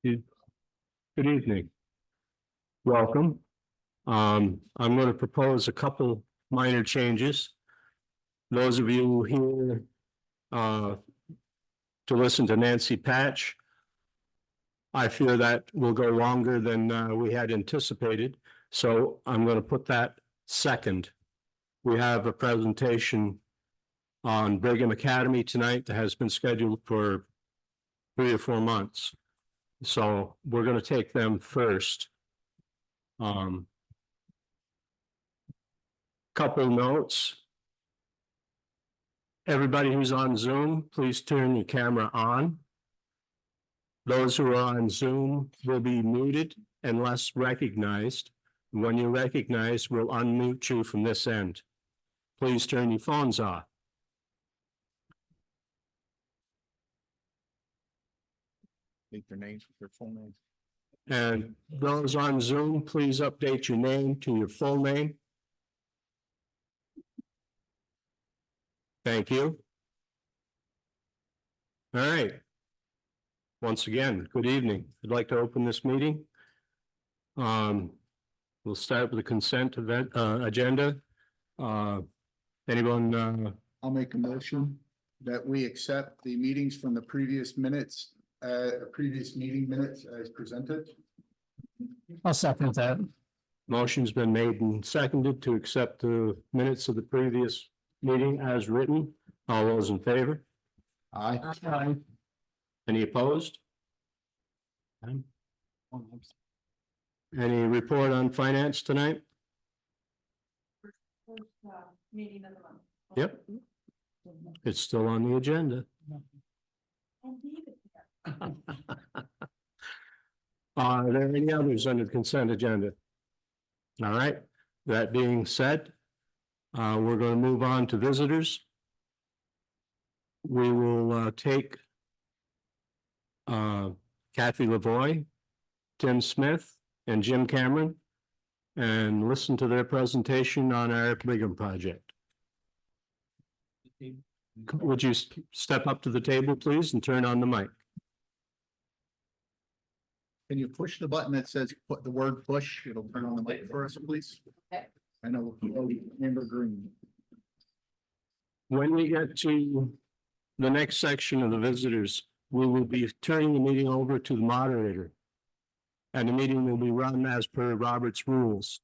Good evening. Welcome. I'm going to propose a couple minor changes. Those of you here to listen to Nancy Patch, I fear that will go longer than we had anticipated, so I'm going to put that second. We have a presentation on Brigham Academy tonight that has been scheduled for 3 or 4 months. So we're going to take them first. Couple notes. Everybody who's on Zoom, please turn your camera on. Those who are on Zoom will be muted unless recognized. When you're recognized, we'll unmute you from this end. Please turn your phones off. State their names with their full names. And those on Zoom, please update your name to your full name. Thank you. All right. Once again, good evening. I'd like to open this meeting. We'll start with the consent agenda. Anyone? I'll make a motion that we accept the meetings from the previous minutes, previous meeting minutes as presented. I'll second that. Motion's been made and seconded to accept the minutes of the previous meeting as written. All those in favor? Aye. Aye. Any opposed? Any report on finance tonight? Meeting of the month. Yep. It's still on the agenda. Are there any others under the consent agenda? All right, that being said, we're going to move on to visitors. We will take Kathy Lavoie, Tim Smith, and Jim Cameron and listen to their presentation on our Brigham project. Would you step up to the table, please, and turn on the mic? Can you push the button that says put the word push? It'll turn on the mic for us, please. Okay. I know, amber green. When we get to the next section of the visitors, we will be turning the meeting over to the moderator. And the meeting will be run as per Robert's rules.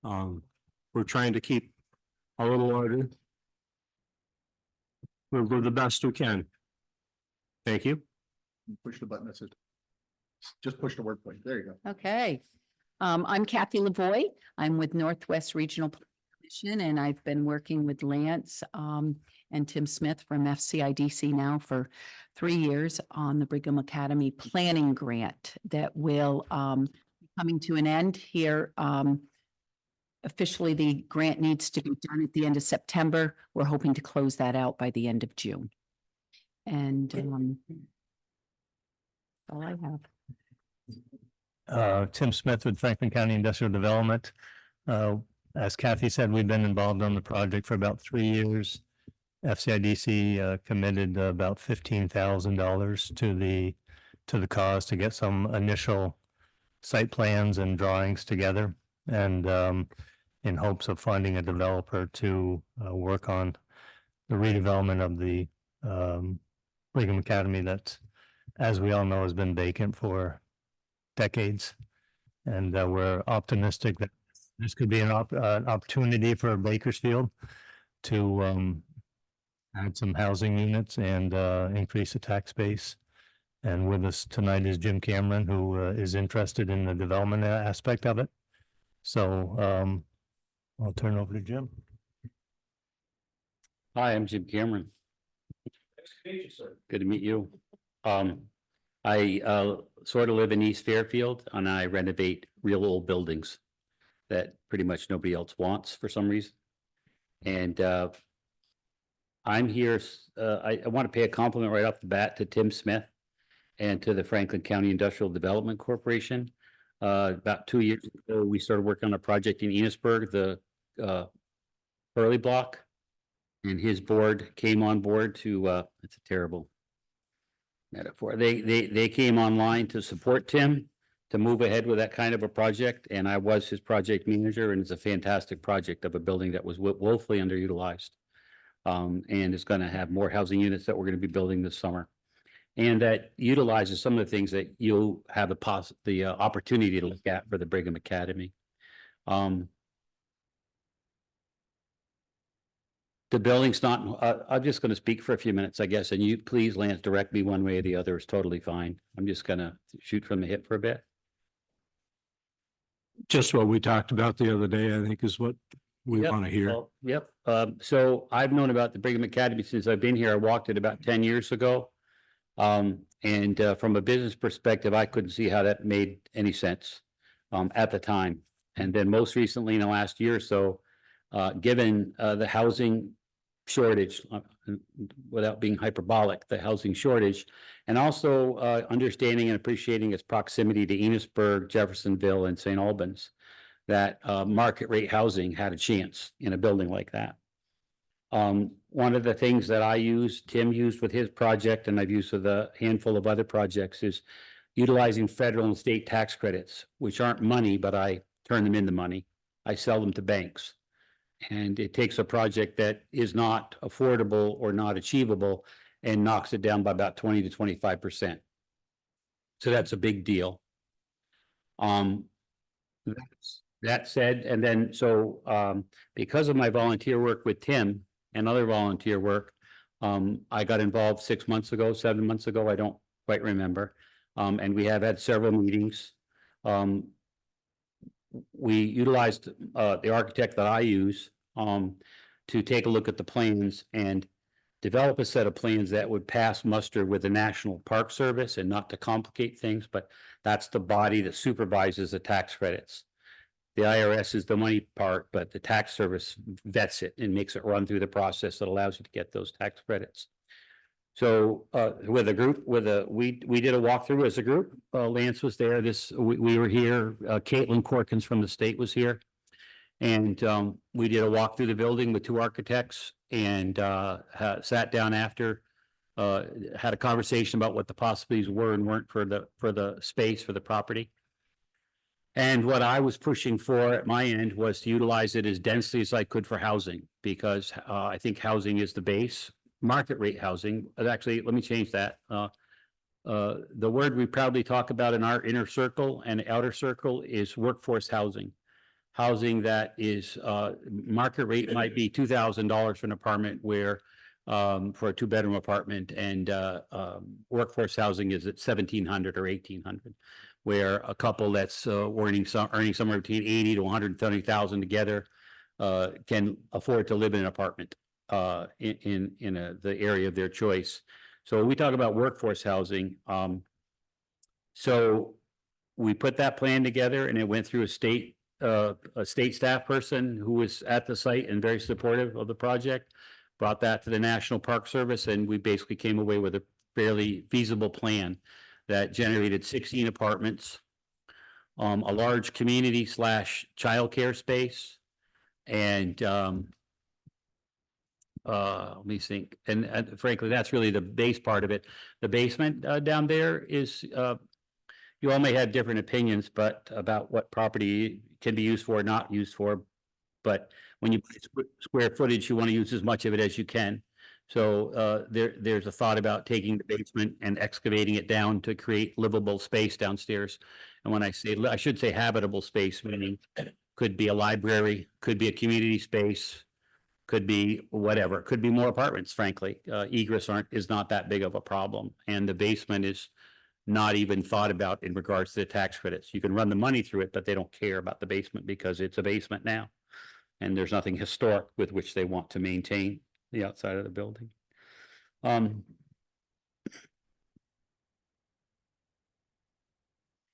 We're trying to keep a little order. We'll do the best we can. Thank you. Push the button that says, just push the word push. There you go. Okay. I'm Kathy Lavoie. I'm with Northwest Regional Commission, and I've been working with Lance and Tim Smith from FCIDC now for 3 years on the Brigham Academy Planning Grant that will be coming to an end here. Officially, the grant needs to be done at the end of September. We're hoping to close that out by the end of June. And all I have. Tim Smith with Franklin County Industrial Development. As Kathy said, we've been involved on the project for about 3 years. FCIDC committed about $15,000 to the cause to get some initial site plans and drawings together, and in hopes of finding a developer to work on the redevelopment of the Brigham Academy that, as we all know, has been vacant for decades. And we're optimistic that this could be an opportunity for Bakersfield to add some housing units and increase the tax base. And with us tonight is Jim Cameron, who is interested in the development aspect of it. So I'll turn over to Jim. Hi, I'm Jim Cameron. Good to meet you. I sort of live in East Fairfield, and I renovate real old buildings that pretty much nobody else wants for some reason. And I'm here, I want to pay a compliment right off the bat to Tim Smith and to the Franklin County Industrial Development Corporation. About 2 years ago, we started working on a project in Enosburg, the Hurley Block. And his board came on board to, it's a terrible metaphor. They came online to support Tim to move ahead with that kind of a project, and I was his project manager, and it's a fantastic project of a building that was woefully underutilized. And it's going to have more housing units that we're going to be building this summer. And that utilizes some of the things that you'll have the opportunity to look at for the Brigham Academy. The building's not, I'm just going to speak for a few minutes, I guess, and you please, Lance, direct me one way or the other is totally fine. I'm just going to shoot from the hip for a bit. Just what we talked about the other day, I think is what we Yep, want to hear. well, yep. So I've known about the Brigham Academy since I've been here. I walked it about 10 years ago. And from a business perspective, I couldn't see how that made any sense at the time. And then most recently in the last year or so, given the housing shortage, without being hyperbolic, the housing shortage, and also understanding and appreciating its proximity to Enosburg, Jeffersonville, and St. Albans, that market rate housing had a chance in a building like that. One of the things that Tim used with his project, and I've used with a handful of other projects, is utilizing federal and state tax credits, which aren't money, but I turn them into money. I sell them to banks. And it takes a project that is not affordable or not achievable and knocks it down by about 20 to 25%. So that's a big deal. That said, and then because of my volunteer work with Tim and other volunteer work, I got involved 7 months ago, I don't quite remember. And we have had several meetings. We utilized the architect that I use to take a look at the plans and develop a set of plans that would pass muster with the National Park Service, and not to complicate things, but that's the body that supervises the tax credits. The IRS is the money part, but the tax service vets it and makes it run through the process that allows you to get those tax credits. So with a group, we did a walkthrough as a group. Lance was there. We were here. Caitlin Corkins from the state was here. And we did a walk through the building with 2 architects, and sat down after, had a conversation about what the possibilities were and weren't for the space, for the property. And what I was pushing for at my end was to utilize it as densely as I could for housing, because I think housing is the base. Market rate housing, actually, let me change that. The word we probably talk about in our inner circle and outer circle is workforce housing. Housing that is market rate might be $2,000 for an apartment, where for a 2-bedroom apartment, and workforce housing is at $1,700 or $1,800, where a couple that's earning somewhere between $80,000 to $130,000 together can afford to live in an apartment in the area of their choice. So we talk about workforce housing. So we put that plan together, and it went through a state staff person who was at the site and very supportive of the project, brought that to the National Park Service, and we basically came away with a fairly feasible plan that generated 16 apartments, a large community / childcare space, and let me think. And frankly, that's really the base part of it. The basement down there is, you all may have different opinions, but about what property can be used for or not used for. But when you put square footage, you want to use as much of it as you can. So there's a thought about taking the basement and excavating it down to create livable space downstairs. And when I should say habitable space, meaning could be a library, could be a community space, could be whatever, could be more apartments, frankly. Egress is not that big of a problem. And the basement is not even thought about in regards to the tax credits. You can run the money through it, but they don't care about the basement because it's a basement now. And there's nothing historic with which they want to maintain the outside of the building.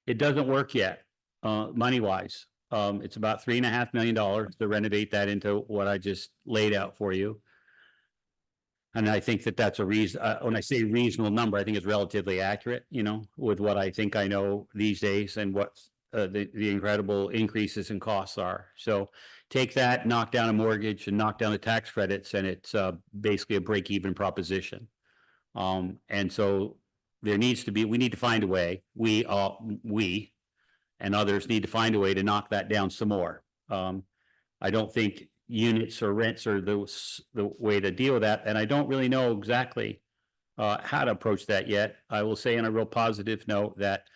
It doesn't work yet, money-wise. It's about $3.5 million to renovate that into what I just laid out for you. And I think that that's a reason, when I say reasonable number, I think it's relatively accurate, with what I think I know these days and what the incredible increases in costs are. So take that, knock down a mortgage, and knock down the tax credits, and it's basically a break-even proposition. And so there needs to be, we need to find a way, we and others need to find a way to knock that down some more. I don't think units or rents are the way to deal with that, and I don't really know exactly how to approach that yet. I will say on a real positive note that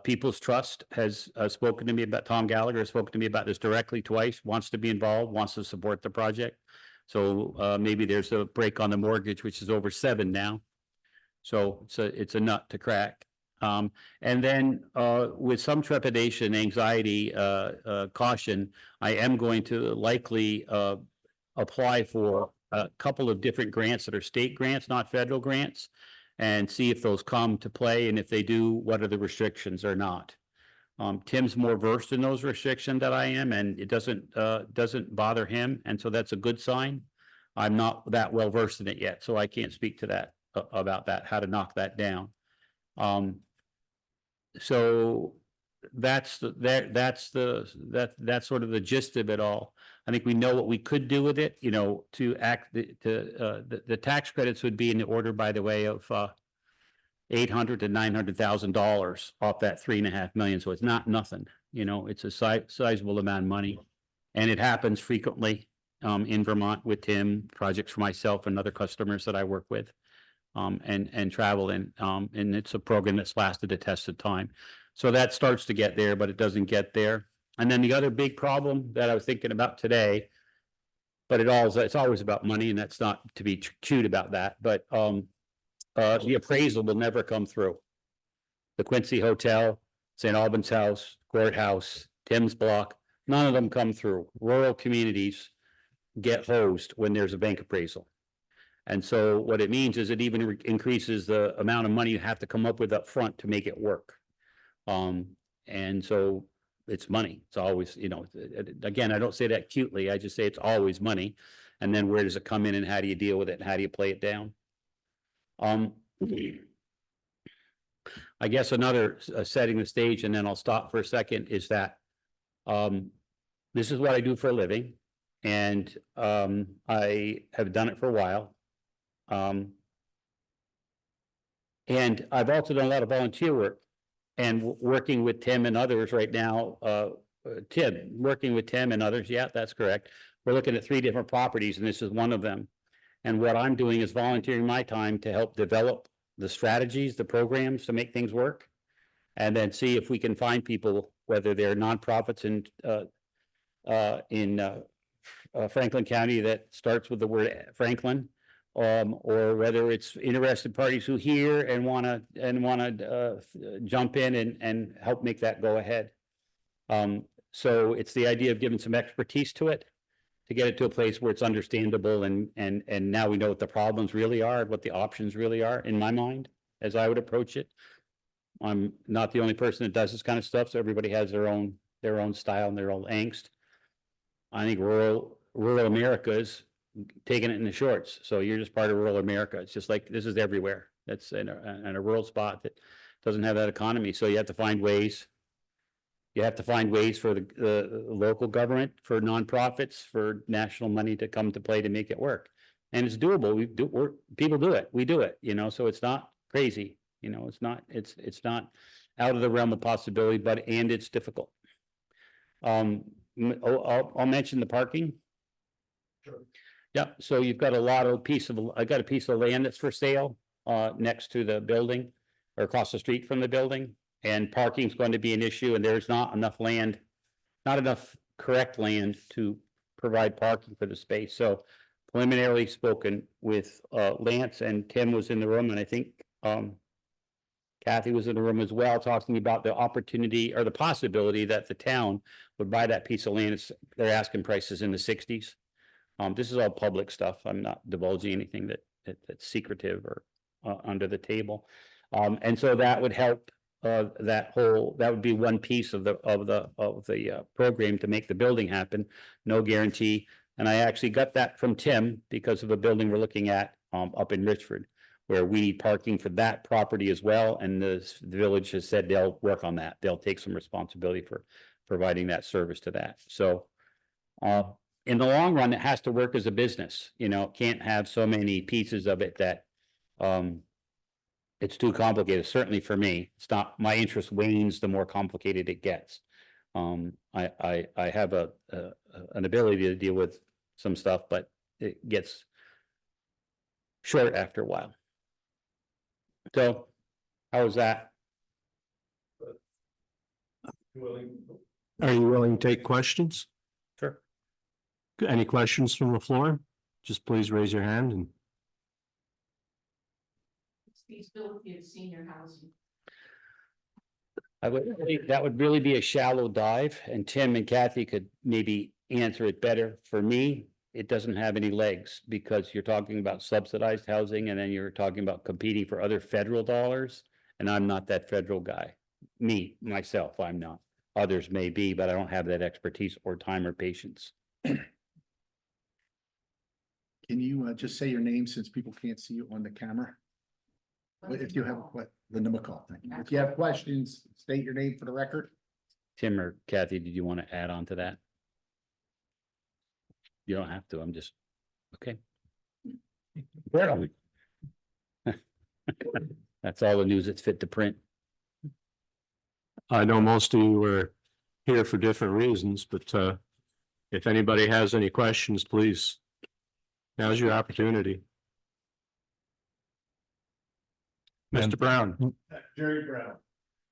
People's Trust has spoken to me about, Tom Gallagher has spoken to me about this directly twice, wants to be involved, wants to support the project. So maybe there's a break on the mortgage, which is over 7 now. So it's a nut to crack. And then with some trepidation, anxiety, caution, I am going to likely apply for a couple of different grants that are state grants, not federal grants, and see if those come to play. And if they do, what are the restrictions or not? Tim's more versed in those restrictions than I am, and it doesn't bother him. And so that's a good sign. I'm not that well versed in it yet, so I can't speak to that about that, how to knock that down. So that's sort of the gist of it all. I think we know what we could do with it, you know, to the tax credits would be in the order, by the way, of $800,000 to $900,000 off that 3.5 million. So it's not nothing, you know, it's a sizable amount of money, and it happens frequently in Vermont with Tim, projects for myself and other customers that I work with. And travel in, and it's a program that's lasted a test of time. So that starts to get there, but it doesn't get there. And then the other big problem that I was thinking about today, but it's always about money, and that's not to be cute about that, but the appraisal will never come through. The Quincy Hotel, St. Albans House, Courthouse, Tim's Block, none of them come through. Rural communities get hosed when there's a bank appraisal. And so what it means is it even increases the amount of money you have to come up with up front to make it work. And so it's money. It's always, you know, again, I don't say that cutely. I just say it's always money. And then where does it come in, and how do you deal with it, and how do you play it down? I guess another setting the stage, and then I'll stop for a second, is that this is what I do for a living, and I have done it for a while. And I've also done a lot of volunteer work and working with Tim and others right now. Working with Tim and others. Yeah, that's correct. We're looking at 3 different properties, and this is one of them. And what I'm doing is volunteering my time to help develop the strategies, the programs to make things work, and then see if we can find people, whether they're nonprofits in Franklin County that starts with the word Franklin, or whether it's interested parties who hear and want to jump in and help make that go ahead. So it's the idea of giving some expertise to it, to get it to a place where it's understandable, and now we know what the problems really are, what the options really are, in my mind, as I would approach it. I'm not the only person that does this kind of stuff, so everybody has their own style and their own angst. I think rural America's taking it in the shorts. So you're just part of rural America. It's just like, this is everywhere. That's in a rural spot that doesn't have that economy. So you have to find ways. You have to find ways for the local government, for nonprofits, for national money to come to play to make it work. And it's doable. People do it. We do it, you know, so it's not crazy. You know, it's not out of the realm of possibility, and it's difficult. I'll mention the parking. Sure. Yeah, so you've got I got a piece of land that's for sale next to the building, or across the street from the building, and parking is going to be an issue, and there's not enough land, not enough correct land to provide parking for the space. So preliminarily spoken with Lance, and Tim was in the room, and I think Kathy was in the room as well, talking about the opportunity or the possibility that the town would buy that piece of land. They're asking prices in the 60s. This is all public stuff. I'm not divulging anything that's secretive or under the table. And so that would help that would be one piece of the program to make the building happen. No guarantee. And I actually got that from Tim because of a building we're looking at up in Richford, where we need parking for that property as well. And the village has said they'll work on that. They'll take some responsibility for providing that service to that. So in the long run, it has to work as a business. You know, it can't have so many pieces of it that it's too complicated, certainly for me. It's not, my interest wanes the more complicated it gets. I have an ability to deal with some stuff, but it gets short after a while. So, how was that? Are you willing to take questions? Sure. Any questions from the floor? Just please raise your hand and. Feasibility of senior housing. That would really be a shallow dive, and Tim and Kathy could maybe answer it better. For me, it doesn't have any legs because you're talking about subsidized housing and then you're talking about competing for other federal dollars. And I'm not that federal guy. Myself, I'm not. Others may be, but I don't have that expertise or time or patience. Can you just say your name since people can't see you on the camera? If you have Linda McCall, thank you. If you have questions, state your name for the record. Tim or Kathy, did you want to add on to that? You don't have to, I'm just, okay. That's all the news that's fit to print. I know most of you were here for different reasons, but if anybody has any questions, please. Now's your opportunity. Mr. Brown. Jerry Brown,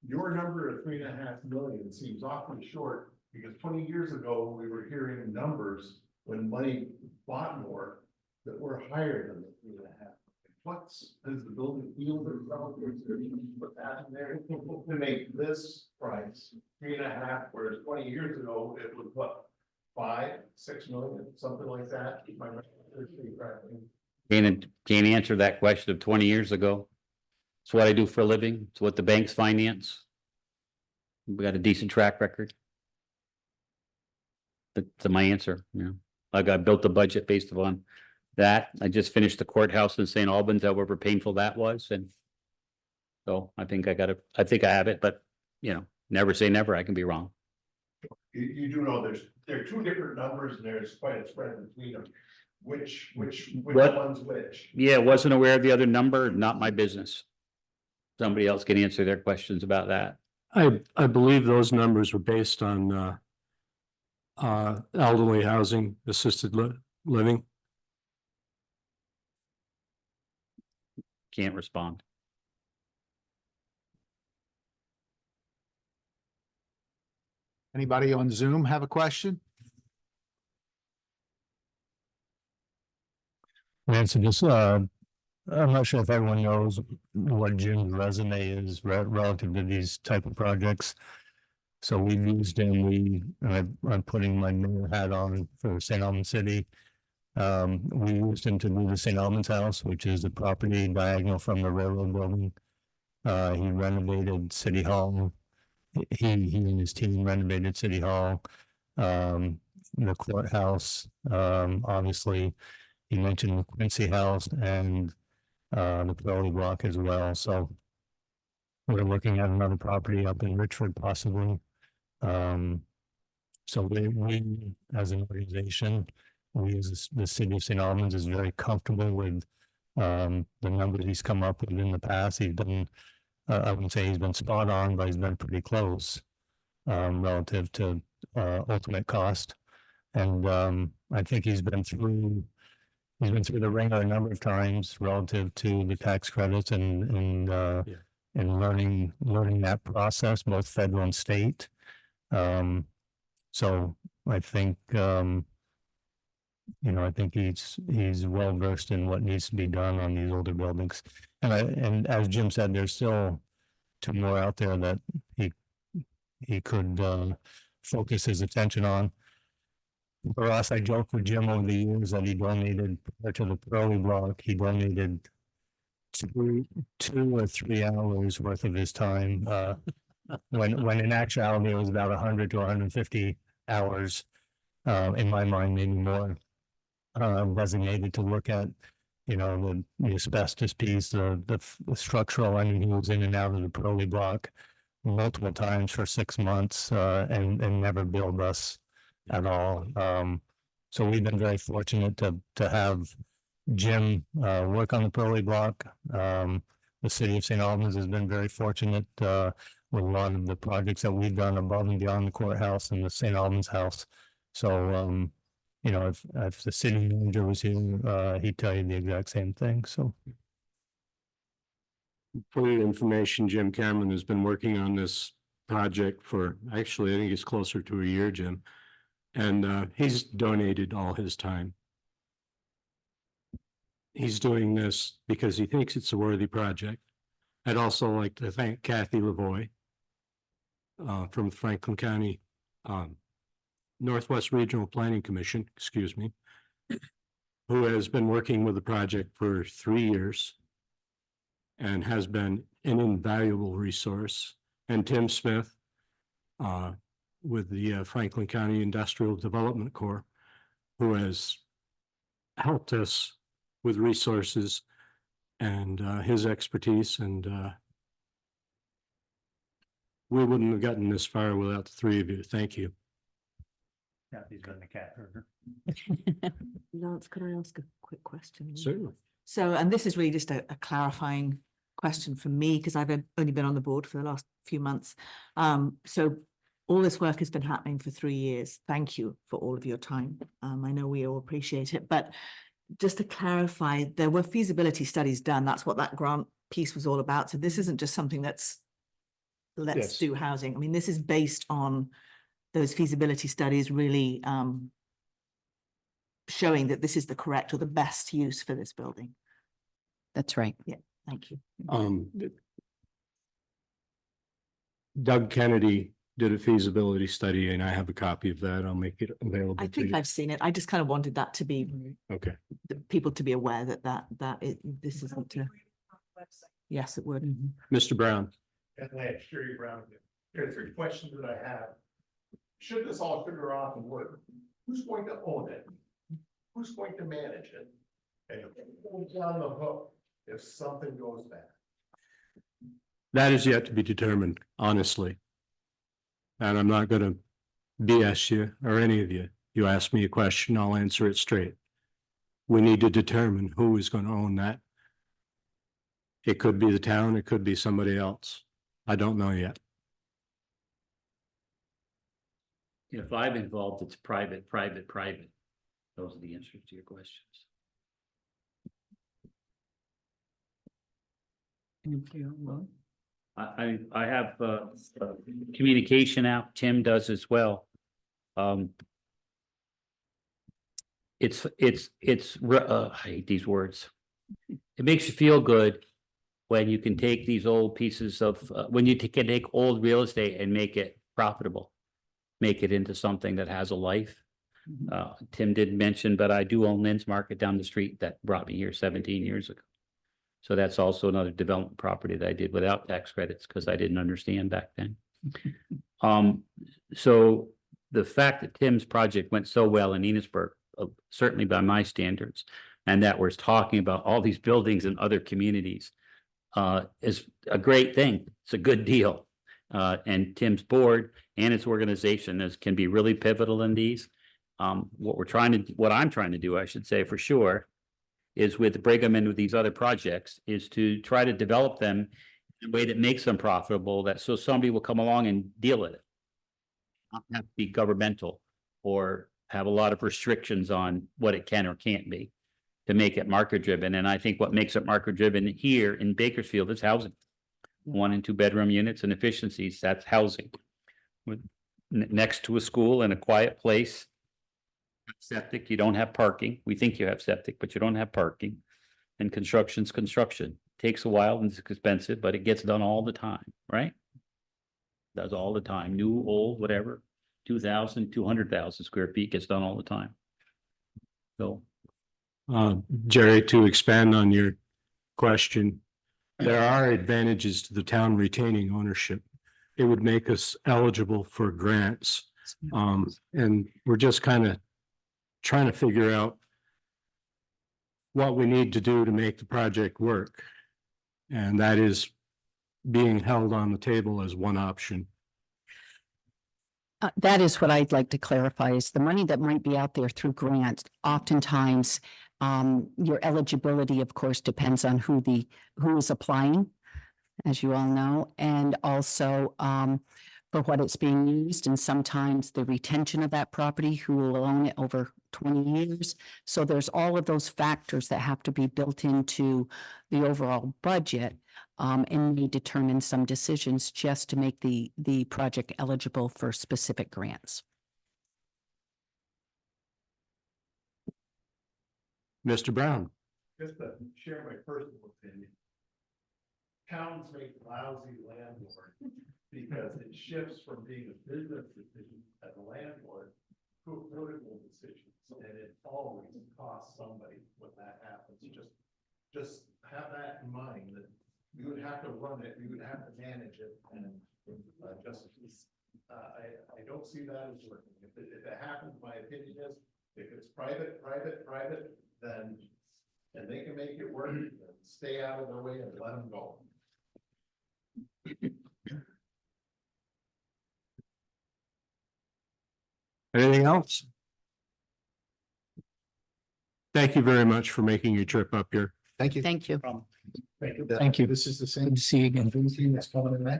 your number of 3.5 million seems awfully short because 20 years ago, we were hearing numbers when money bought more that were higher than the 3.5. Does the building feel itself? Put that in there to make this price 3.5, whereas 20 years ago, it was what, 5-6 million, something like that. Can't answer that question of 20 years ago. It's what I do for a living. It's what the banks finance. We got a decent track record. That's my answer, you know. I built the budget based upon that. I just finished the courthouse in St. Albans, however painful that was, and so I think I have it, but you know, never say never. I can be wrong. You do know there are two different numbers and there's quite a spread between them. Which What? one's which? Yeah, wasn't aware of the other number. Not my business. Somebody else can answer their questions about that. I believe those numbers were based on elderly housing, assisted living. Can't respond. Anybody on Zoom have a question? Nancy, just, I'm not sure if everyone knows what Jim's resume is relative to these type of projects. So we've used him, I'm putting my new hat on for St. Albans City. We used him to do the St. Albans House, which is the property diagonal from the railroad building. He renovated City Hall. He and his team renovated City Hall. The courthouse, obviously, he mentioned the Quincy House and the Pearly Block as well. So we're looking at another property up in Richford possibly. So we as an organization, we as the city of St. Albans is very comfortable with the numbers he's come up with in the past. He's been, I wouldn't say he's been spot on, but he's been pretty close relative to ultimate cost. And I think he's been through the ringer a number of times relative to the tax credits and learning that process, both federal and state. So I think I think he's well versed in what needs to be done on these older buildings. And as Jim said, there's still 2 more out there that he could focus his attention on. For us, I joked with Jim over the years that he donated to the Pearly Block. He donated 2 or 3 hours worth of his time. When in actuality it was about 100 to 150 hours, in my mind, maybe more, designated to look at, the asbestos piece, the structural. I mean, he was in and out of the Pearly Block multiple times for 6 months, and never billed us at all. So we've been very fortunate to have Jim work on the Pearly Block. the city of St. Albans has been very fortunate, with a lot of the projects that we've done above and beyond the courthouse and the St. Albans House. So, you know, if the city manager was here, he'd tell you the exact same thing, so. For your information, Jim Cameron has been working on this project for, actually, I think it's closer to a year, Jim. And he's donated all his time. He's doing this because he thinks it's a worthy project. I'd also like to thank Kathy Lavoy from Franklin County Northwest Regional Planning Commission, excuse me, who has been working with the project for 3 years and has been an invaluable resource. And Tim Smith with the Franklin County Industrial Development Corps, who has helped us with resources and his expertise. And we wouldn't have gotten this far without the three of you. Thank you. Kathy's been the cat herder. Lance, could I ask a quick question? Certainly. So, and this is really just a clarifying question for me, because I've only been on the board for the last few months. So all this work has been happening for 3 years. Thank you for all of your time. I know we all appreciate it, but just to clarify, there were feasibility studies done. That's what that grant piece was all about. So this isn't just something that's let's Yes. do housing. I mean, this is based on those feasibility studies really showing that this is the correct or the best use for this building. That's right. Thank you. Doug Kennedy did a feasibility study and I have a copy of that. I'll make it available I to think you. I've seen it. I just kind of wanted that to be, Okay. people to be aware this isn't. Yes, it would. Mr. Brown. And I assure you, Brown, there are 3 questions that I have. Should this all figure out and work, who's going to own it? Who's going to manage it? And who's on the hook if something goes bad? That is yet to be determined, honestly. And I'm not going to BS you or any of you. You ask me a question, I'll answer it straight. We need to determine who is going to own that. It could be the town, it could be somebody else. I don't know yet. If I'm involved, it's private. Those are the answers to your questions. I have communication app. Tim does as well. I hate these words. It makes you feel good when you can take these old pieces of, when you can take old real estate and make it profitable, make it into something that has a life. Tim did mention, but I do own Lynn's Market down the street that brought me here 17 years ago. So that's also another development property that I did without tax credits because I didn't understand back then. So the fact that Tim's project went so well in Enosburg, certainly by my standards, and that we're talking about all these buildings in other communities, is a great thing. It's a good deal. And Tim's board and its organization can be really pivotal in these. What I'm trying to do, I should say for sure, is with Brigham and with these other projects, is to try to develop them in a way that makes them profitable, that so somebody will come along and deal with it. Not have to be governmental or have a lot of restrictions on what it can or can't be to make it market driven. And I think what makes it market driven here in Bakersfield is housing. 1 and 2 bedroom units and efficiencies, that's housing. With next to a school in a quiet place. Septic, you don't have parking. We think you have septic, but you don't have parking. And construction's construction. Takes a while and it's expensive, but it gets done all the time, right? Does all the time. New, old, whatever. 2,000, 200,000 square feet gets done all the time. So. Jerry, to expand on your question, there are advantages to the town retaining ownership. It would make us eligible for grants. And we're just kind of trying to figure out what we need to do to make the project work. And that is being held on the table as one option. That is what I'd like to clarify is the money that might be out there through grants. Oftentimes Your eligibility, of course, depends on who is applying, as you all know, and also for what it's being used, and sometimes the retention of that property, who will own it over 20 years. So there's all of those factors that have to be built into the overall budget, and may determine some decisions just to make the project eligible for specific grants. Mr. Brown. Just to share my personal opinion. Towns make lousy landlord because it shifts from being a business decision as a landlord to a political decision. And it always costs somebody when that happens. Just have that in mind, that you would have to run it, you would have to manage it, and I don't see that as working. If it happens, my opinion is, if it's private, then, and they can make it work, then stay out of their way and let them go. Anything else? Thank you very much for making your trip up here. Thank you. Thank you. Thank you. This is the same. Good to see you again. Thing that's coming in May.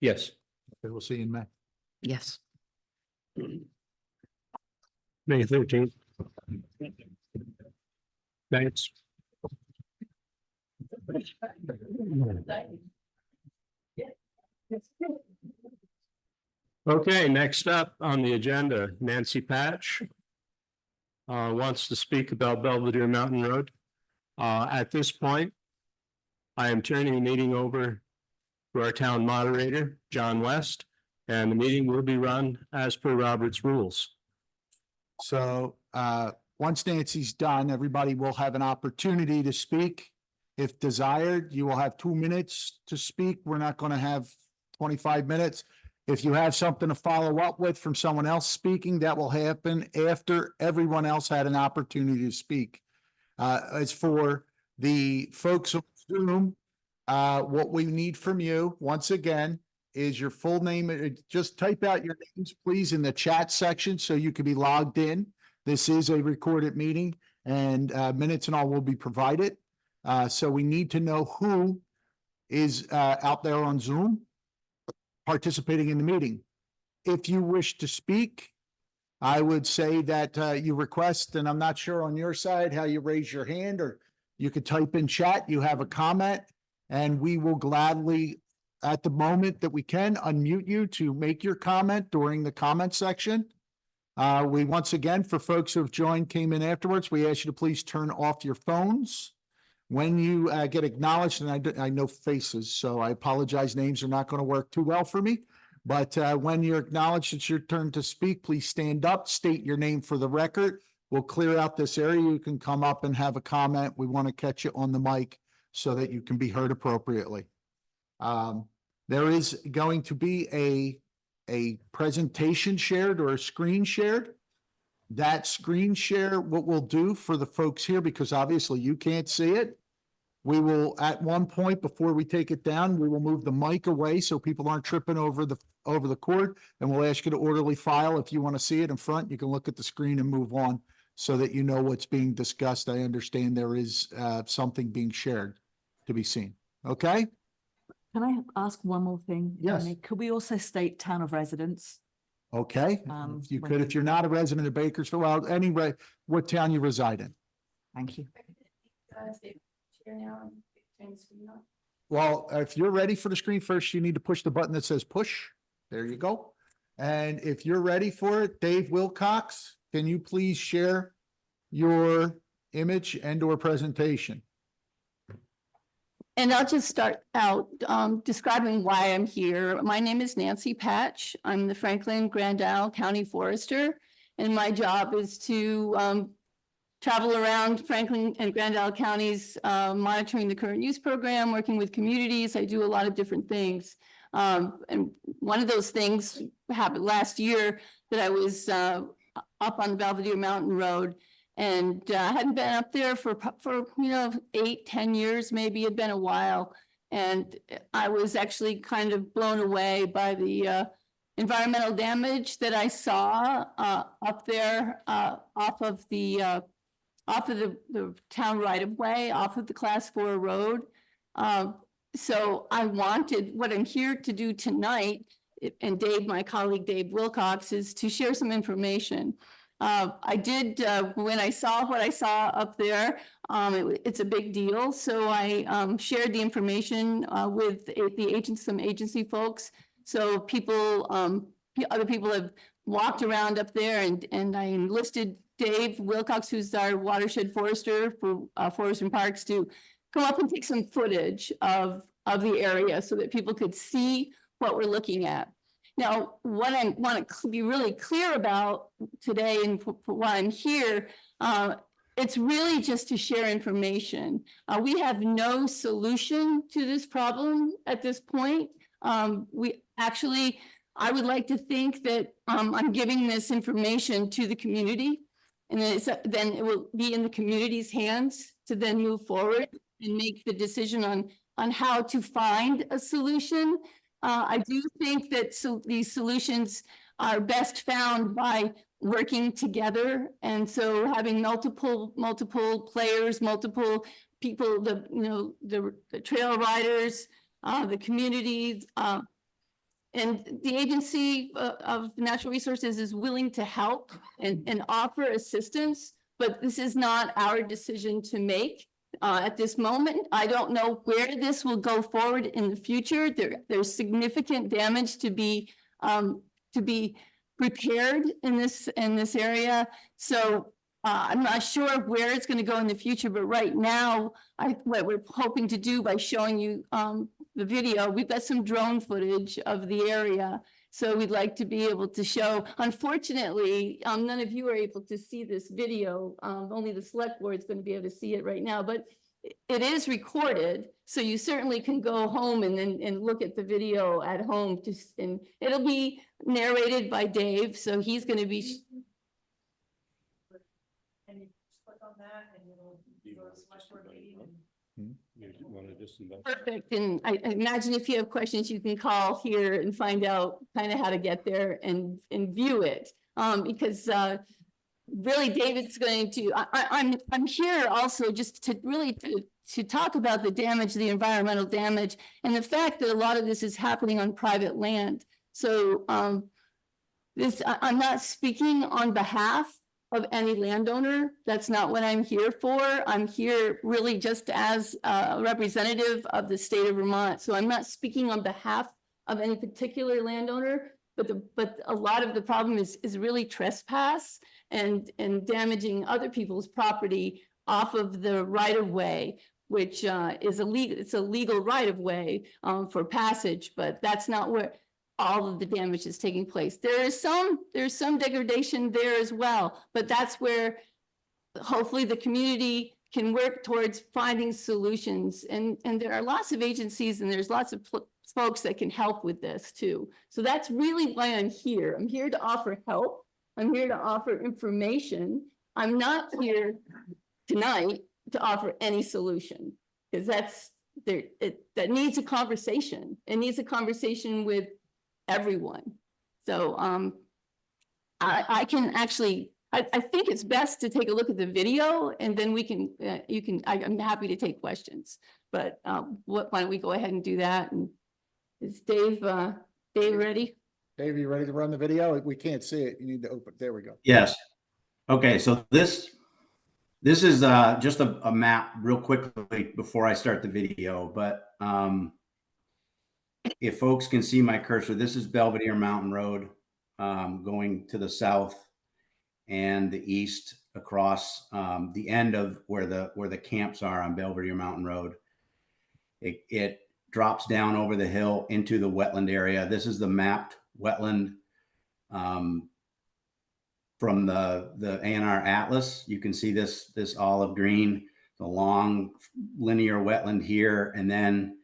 Yes. Okay, we'll see you in May. Yes. May 13th. Thanks. Okay, next up on the agenda, Nancy Patch wants to speak about Belvedere Mountain Road. At this point, I am turning the meeting over to our town moderator, John West, and the meeting will be run as per Robert's rules. So once Nancy's done, everybody will have an opportunity to speak. If desired, you will have 2 minutes to speak. We're not going to have 25 minutes. If you have something to follow up with from someone else speaking, that will happen after everyone else had an opportunity to speak. As for the folks on Zoom, what we need from you, once again, is your full name. Just type out your names, please, in the chat section so you can be logged in. This is a recorded meeting, and minutes and all will be provided. So we need to know who is out there on Zoom participating in the meeting. If you wish to speak, I would say that you request, and I'm not sure on your side how you raise your hand, or you could type in chat, you have a comment, and we will gladly, at the moment that we can, unmute you to make your comment during the comment section. We, once again, for folks who have joined, came in afterwards, we ask you to please turn off your phones. When you get acknowledged, and I know faces, so I apologize, names are not going to work too well for me. But when you're acknowledged, it's your turn to speak. Please stand up, state your name for the record. We'll clear out this area. You can come up and have a comment. We want to catch you on the mic so that you can be heard appropriately. There is going to be a presentation shared or a screen shared. That screen share, what we'll do for the folks here, because obviously you can't see it, we will, at one point before we take it down, we will move the mic away so people aren't tripping over the cord, and we'll ask you to orderly file. If you want to see it in front, you can look at the screen and move on so that you know what's being discussed. I understand there is something being shared to be seen. Okay? Can I ask one more thing? Yes. Amy? Could we also state town of residence? Okay, if you could, if you're not a resident of Bakersfield, well, anyway, what town you reside in. Thank you. Well, if you're ready for the screen first, you need to push the button that says push. There you go. And if you're ready for it, Dave Wilcox, can you please share your image and or presentation? And I'll just start out describing why I'm here. My name is Nancy Patch. I'm the Franklin Grand Isle County Forester, and my job is to travel around Franklin and Grand Isle counties, monitoring the current use program, working with communities. I do a lot of different things. And one of those things happened last year that I was up on the Belvedere Mountain Road, and hadn't been up there for 8-10 years, maybe. It'd been a while. And I was actually kind of blown away by the environmental damage that I saw up there off of the off of the town right of way, off of the class 4 road. So I wanted, what I'm here to do tonight, and Dave, my colleague Dave Wilcox, is to share some information. I did, when I saw what I saw up there, it's a big deal. So I shared the information with some agency folks. So people, other people have walked around up there, and I enlisted Dave Wilcox, who's our watershed forester for Forest and Parks, to come up and take some footage of the area so that people could see what we're looking at. Now, what I want to be really clear about today, and for why I'm here, it's really just to share information. We have no solution to this problem at this point. I would like to think that I'm giving this information to the community, and then it will be in the community's hands to then move forward and make the decision on how to find a solution. I do think that these solutions are best found by working together, and so having multiple players, multiple people, the trail riders, the community, and the Agency of Natural Resources is willing to help and offer assistance, but this is not our decision to make. At this moment, I don't know where this will go forward in the future. There's significant damage to be repaired in this area. So I'm not sure where it's going to go in the future, but right now, what we're hoping to do by showing you the video, we've got some drone footage of the area. So we'd like to be able to show. Unfortunately, none of you are able to see this video. Only the select board is going to be able to see it right now, but it is recorded. So you certainly can go home and look at the video at home. And it'll be narrated by Dave. So he's going to be. And you click on that and it'll go to select board meeting. Perfect. And I imagine if you have questions, you can call here and find out kind of how to get there and view it. Because really, David's going to. I'm here also just to really to talk about the damage, the environmental damage, and the fact that a lot of this is happening on private land. So I'm not speaking on behalf of any landowner. That's not what I'm here for. I'm here really just as a representative of the state of Vermont. So I'm not speaking on behalf of any particular landowner, but a lot of the problem is really trespass and damaging other people's property off of the right of way, which is illegal. It's a legal right of way for passage, but that's not where all of the damage is taking place. There's some degradation there as well, but that's where hopefully the community can work towards finding solutions. And there are lots of agencies and there's lots of folks that can help with this too. So that's really why I'm here. I'm here to offer help. I'm here to offer information. I'm not here tonight to offer any solution, because that needs a conversation. It needs a conversation with everyone. So I can actually, I think it's best to take a look at the video, and then we can, I'm happy to take questions. But why don't we go ahead and do that? And is Dave ready? Dave, you ready to run the video? We can't see it. You need to open. There we go. Yes. Okay, so this is just a map real quickly before I start the video, but if folks can see my cursor, this is Belvedere Mountain Road going to the south and the east across the end of where the camps are on Belvedere Mountain Road. It drops down over the hill into the wetland area. This is the mapped wetland from the A&R Atlas. You can see this olive green, the long linear wetland here, and then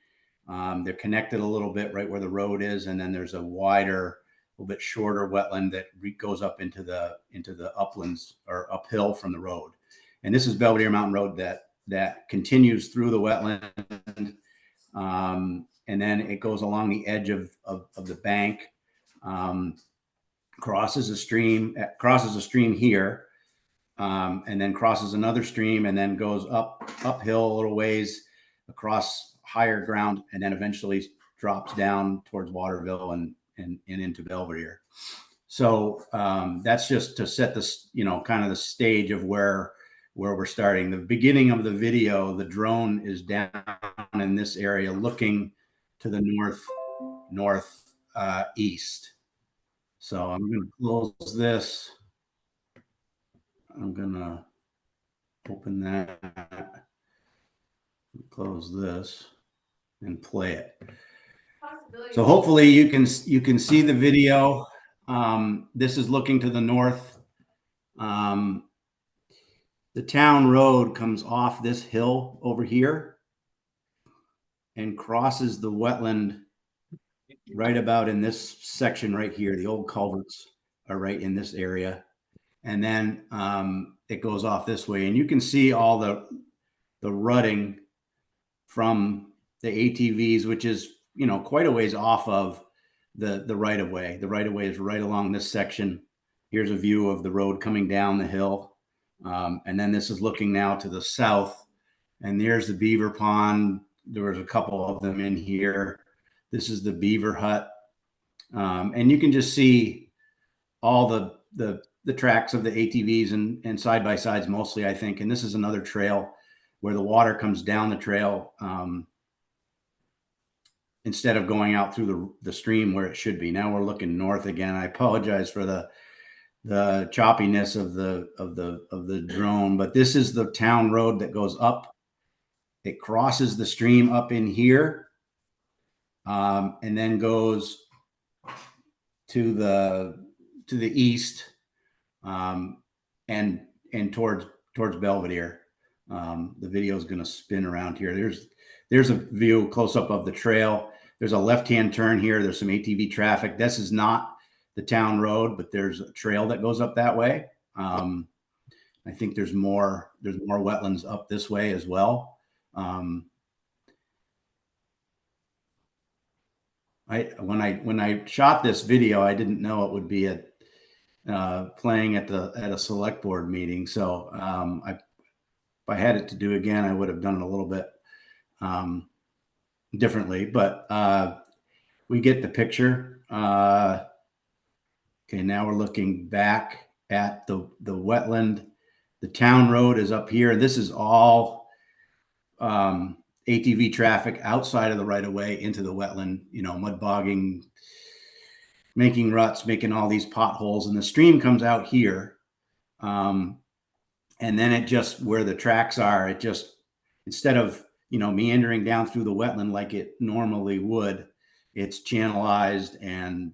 they're connected a little bit right where the road is, and then there's a wider, a little bit shorter wetland that goes up into the uplands or uphill from the road. And this is Belvedere Mountain Road that continues through the wetland, and then it goes along the edge of the bank, crosses a stream here, and then crosses another stream and then goes uphill a little ways across higher ground and then eventually drops down towards Waterville and into Belvedere. So that's just to set this, kind of the stage of where we're starting. The beginning of the video, the drone is down in this area looking to the northeast. So I'm going to close this. I'm going to open that, close this, and play it. So hopefully you can see the video. This is looking to the north. The town road comes off this hill over here and crosses the wetland right about in this section right here. The old culverts are right in this area. And then it goes off this way. And you can see all the rutting from the ATVs, which is, quite a ways off of the right of way. The right of way is right along this section. Here's a view of the road coming down the hill. And then this is looking now to the south. And there's the beaver pond. There was a couple of them in here. This is the beaver hut. And you can just see all the tracks of the ATVs and side-by-sides mostly, I think. And this is another trail where the water comes down the trail instead of going out through the stream where it should be. Now we're looking north again. I apologize for the choppiness of the drone, but this is the town road that goes up. It crosses the stream up in here, and then goes to the east, and towards Belvedere. The video is going to spin around here. There's a view close up of the trail. There's a left-hand turn here. There's some ATV traffic. This is not the town road, but there's a trail that goes up that way. I think there's more wetlands up this way as well. When I shot this video, I didn't know it would be playing at a select board meeting. So if I had it to do again, I would have done it a little bit differently. But we get the picture. Okay, now we're looking back at the wetland. The town road is up here. This is all ATV traffic outside of the right of way into the wetland, mud bogging, making ruts, making all these potholes. And the stream comes out here. And then it just, where the tracks are, it just, instead of, meandering down through the wetland like it normally would, it's channelized and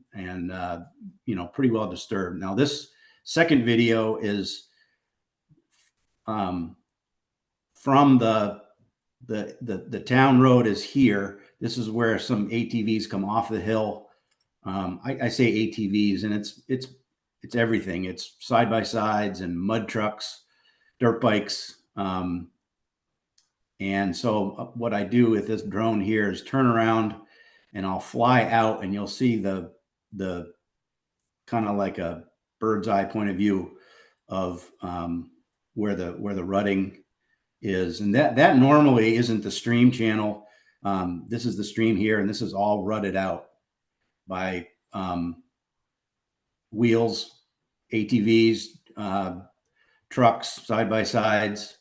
pretty well disturbed. Now this second video is from the town road is here. This is where some ATVs come off the hill. I say ATVs, and it's everything. It's side-by-sides and mud trucks, dirt bikes. And so what I do with this drone here is turn around and I'll fly out, and you'll see the kind of like a bird's eye point of view of where the rutting is. And that normally isn't the stream channel. This is the stream here, and this is all rutted out by wheels, ATVs, trucks, side-by-sides.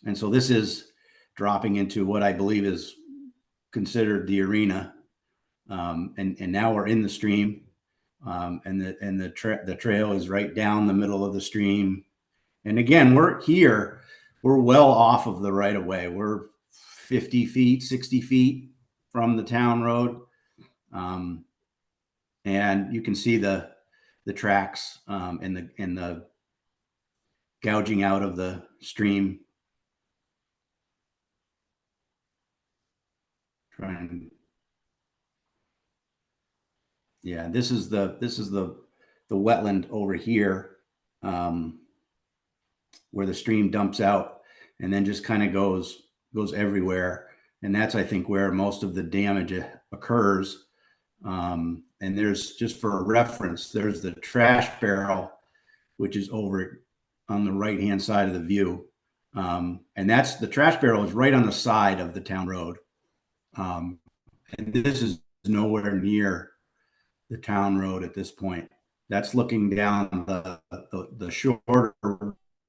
And so this is dropping into what I believe is considered the arena. And now we're in the stream. And the trail is right down the middle of the stream. And again, we're well off of the right of way. We're 50 feet, 60 feet from the town road. And you can see the tracks and the gouging out of the stream. Yeah, this is the wetland over here, where the stream dumps out and then just kind of goes everywhere. And that's, I think, where most of the damage occurs. And there's, just for a reference, there's the trash barrel, which is over on the right-hand side of the view. And that's the trash barrel is right on the side of the town road. And this is nowhere near the town road at this point. That's looking down the shorter,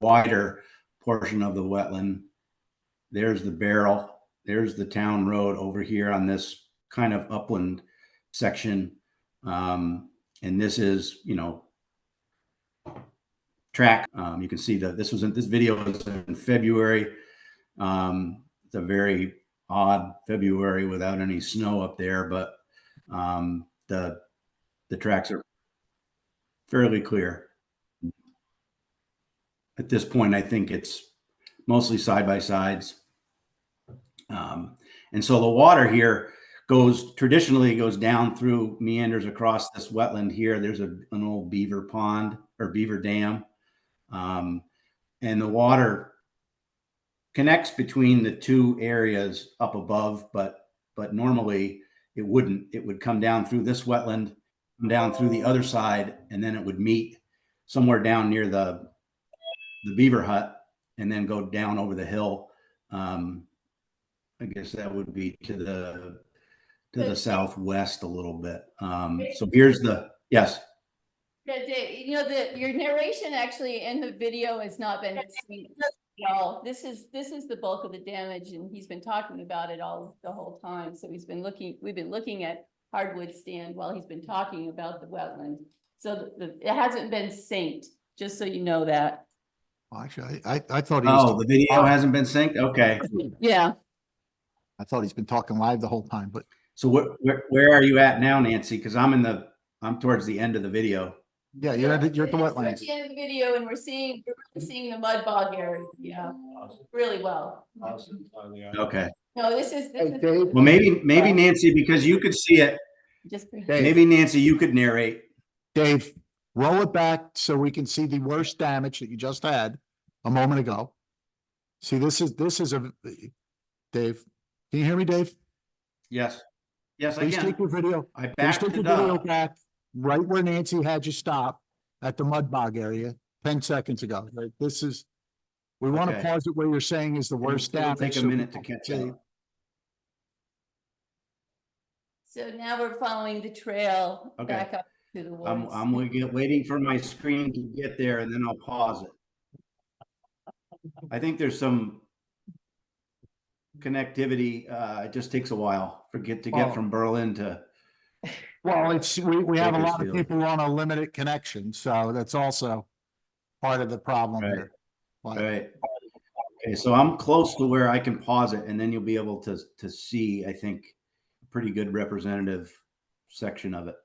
wider portion of the wetland. There's the barrel. There's the town road over here on this kind of upland section. And this is, you know, track. You can see that this video was in February. It's a very odd February without any snow up there, but the tracks are fairly clear. At this point, I think it's mostly side by sides. And so the water here traditionally goes down through, meanders across this wetland here. There's an old beaver pond or beaver dam. And the water connects between the two areas up above, but normally it wouldn't. It would come down through this wetland, come down through the other side, and then it would meet somewhere down near the beaver hut and then go down over the hill. I guess that would be to the southwest a little bit. So here's yes. Yeah, Dave, you know, your narration actually in the video has not been seen at all. This is the bulk of the damage, and he's been talking about it all the whole time. So we've been looking at hardwood stand while he's been talking about the wetland. So it hasn't been synced, just so you know that. Well, actually, I thought he was. Oh, the video hasn't been synced? Okay. Yeah. I thought he's been talking live the whole time, but So where are you at now, Nancy? Because I'm towards the end of the video. yeah, you're at the We're wetlands. at the end of the video, and we're really seeing the mud bog area, yeah, really well. Okay. No, this is Dave, Well, maybe Nancy, because you could see it. just. Maybe Nancy, you could narrate. Dave, roll it back so we can see the worst damage that you just had a moment ago. See, this is Dave. Can you hear me, Dave? Yes. Yes, I Please can. take your video. I Please backed take your it video up. back right where Nancy had you stop at the mud bog area 10 seconds ago. Right? We want to Okay. pause it where you're saying is the worst It'll damage. take a so minute to people catch can see. up. So now we're following the trail Okay. back up to the woods. I'm waiting for my screen to get there and then I'll pause it. I think there's some connectivity. It just takes a while to get from Berlin to. Well, we have a lot of Bakersfield. people on a limited connection, so that's also part of the problem Right. here. But- Right. Okay, so I'm close to where I can pause it, and then you'll be able to see, I think, a pretty good representative section of it.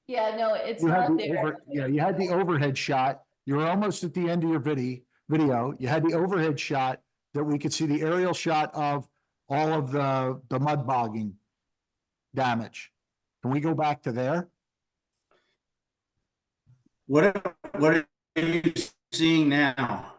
Yeah, no, it's You had not the there. you had the overhead shot. You were almost at the end of your video. You had the overhead shot that we could see the aerial shot of all of the mud bogging damage. Can we go back to there? What are you seeing now?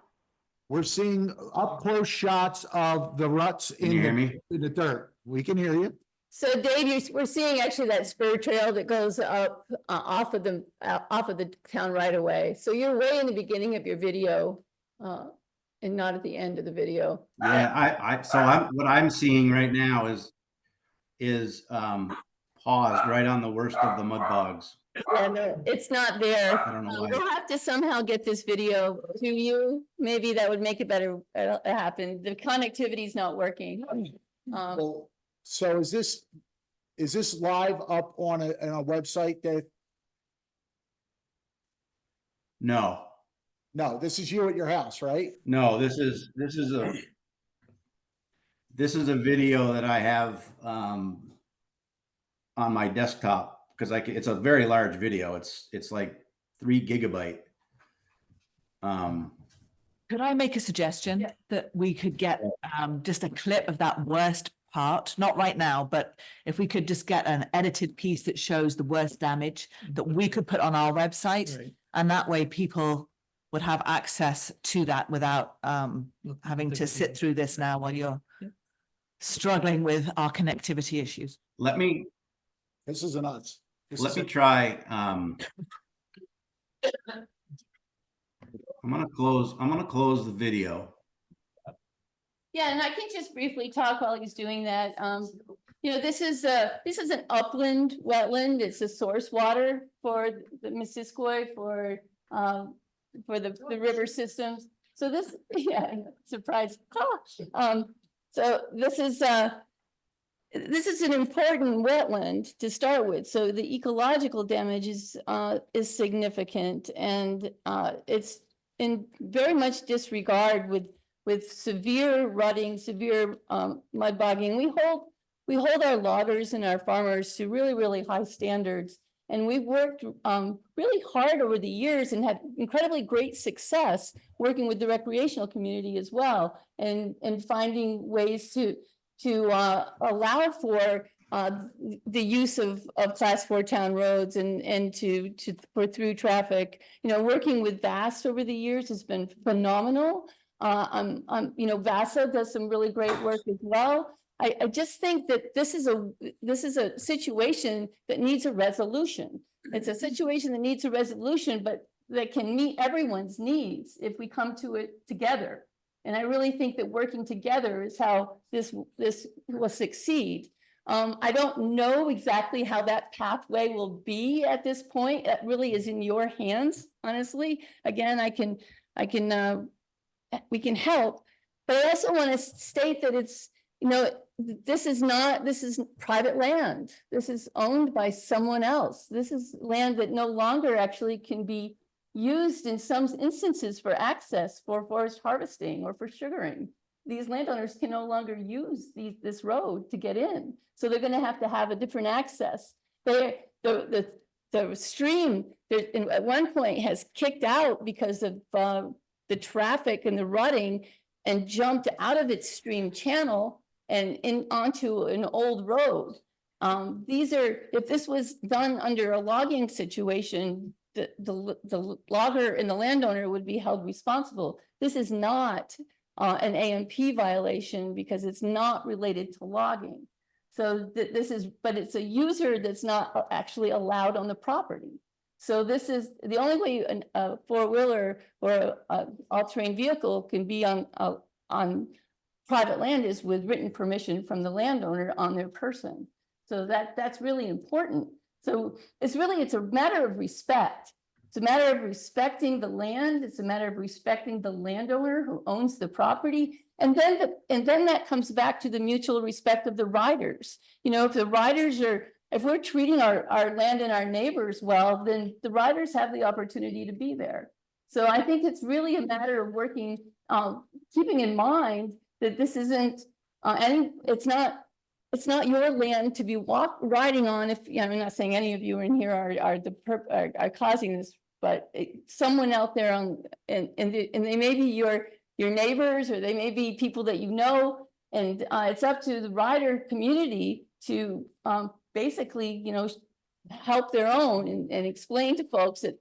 We're seeing up close shots of the ruts Can you hear in me? the dirt. We can hear you. So Dave, we're seeing actually that spur trail that goes up off of the town right away. So you're way in the beginning of your video, and not at the end of the video. Yeah, what I'm seeing right now is paused right on the worst of the mud bogs. Yeah, no, it's not there. I don't know why. We'll have to somehow get this video to you. Maybe that would make it better happen. The connectivity is not working. Well, so is this live up on a website, Dave? No, No, this is you at your house, right? no, this is a video that I have on my desktop because it's a very large video. It's like 3 GB. Could I make a suggestion that we could get just a clip of that worst part? Not right now, but if we could just get an edited piece that shows the worst damage that we could put on our website. Right. And that way people would have access to that without having to sit through this now while you're struggling with our connectivity issues. Let me This is a nuts. let me try. I'm gonna close the video. Yeah, and I can just briefly talk while he's doing that. This is an upland wetland. It's a source water for the Missisquoi, for the river systems. So this, yeah, surprise. So this is an important wetland to start with. So the ecological damage is significant, and it's in very much disregard with severe rutting, severe mud bogging. We hold our loggers and our farmers to really, really high standards. And we've worked really hard over the years and had incredibly great success working with the recreational community as well, and finding ways to allow for the use of class 4 town roads and for through traffic. Working with VAST over the years has been phenomenal. VASA does some really great work as well. I just think that this is a situation that needs a resolution. It's a situation that needs a resolution, but that can meet everyone's needs if we come to it together. And I really think that working together is how this will succeed. I don't know exactly how that pathway will be at this point. It really is in your hands, honestly. Again, we can help, but I also want to state that it's, this is private land. This is owned by someone else. This is land that no longer actually can be used in some instances for access for forest harvesting or for sugaring. These landowners can no longer use this road to get in. So they're going to have a different access. The stream at one point has kicked out because of the traffic and the rutting, and jumped out of its stream channel and onto an old road. If this was done under a logging situation, the logger and the landowner would be held responsible. This is not an AMP violation because it's not related to logging. So but it's a user that's not actually allowed on the property. So this is the only way a four-wheeler or an all-terrain vehicle can be on private land is with written permission from the landowner on their person. So that's really important. So it's a matter of respect. It's a matter of respecting the land. It's a matter of respecting the landowner who owns the property. And then that comes back to the mutual respect of the riders. If we're treating our land and our neighbors well, then the riders have the opportunity to be there. So I think it's really a matter of working, keeping in mind that this isn't, it's not your land to be riding on. I'm not saying any of you in here are causing this, but someone out there and they may be your neighbors, or they may be people that you know, and it's up to the rider community to basically, help their own and explain to folks that,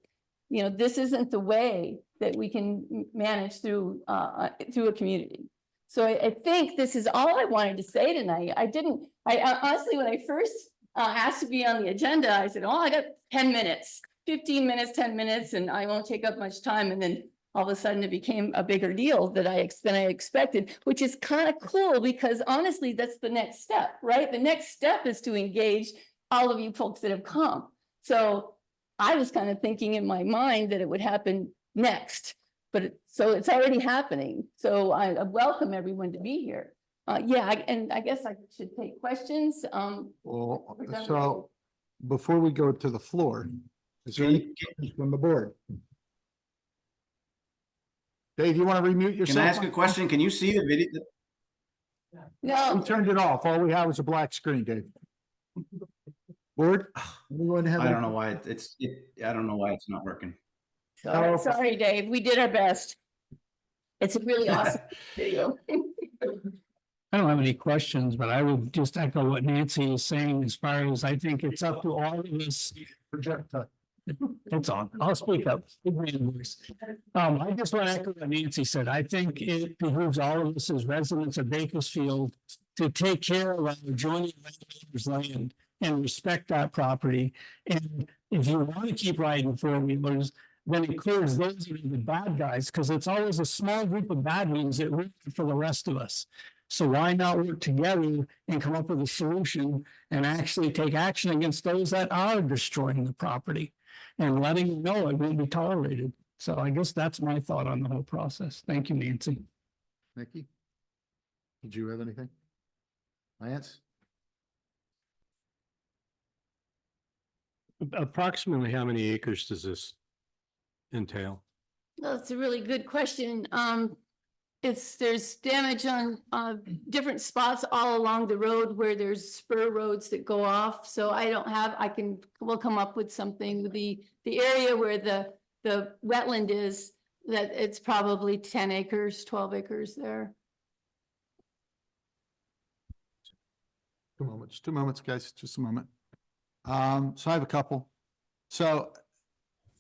this isn't the way that we can manage through a community. So I think this is all I wanted to say tonight. I honestly, when I first asked to be on the agenda, I said, I got 10 minutes, 15 minutes, 10 minutes, and I won't take up much time. And then all of a sudden it became a bigger deal than I expected, which is kind of cool because honestly, that's the next step, right? The next step is to engage all of you folks that have come. So I was kind of thinking in my mind that it would happen next, so it's already happening. So I welcome everyone to be here. And I guess I should take questions. So before we go to the floor, is there any questions from the board? Dave, you want to remute yourself? Can I ask a question? Can you see the video? No. We turned it off. All we have is a black screen, Dave. Board? Anyone have? I don't know why I don't know why it's not working. Sorry, Dave. We did our best. It's a really awesome video. I don't have any questions, but I would just echo what Nancy is saying as far as I think it's up to all of us. That's all. I'll speak up. I just want to echo what Nancy said. I think it behooves all of us as residents of Bakersfield to take care of our adjoining landowners' land and respect that property. And if you want to keep riding four-wheelers, then it clears those that are the bad guys, because it's always a small group of bad ones that work for the rest of us. So why not work together and come up with a solution and actually take action against those that are destroying the property and letting them know it won't be tolerated. So I guess that's my thought on the whole process. Thank you, Nancy. Nikki? Did you have anything? Lance? Approximately how many acres does this entail? That's a really good question. There's damage on, different spots all along the road where there's spur roads that go off. So we'll come up with something. The area where the wetland is, that it's probably 10 acres, 12 acres there. 2 moments, guys, just a moment. So I have a couple. So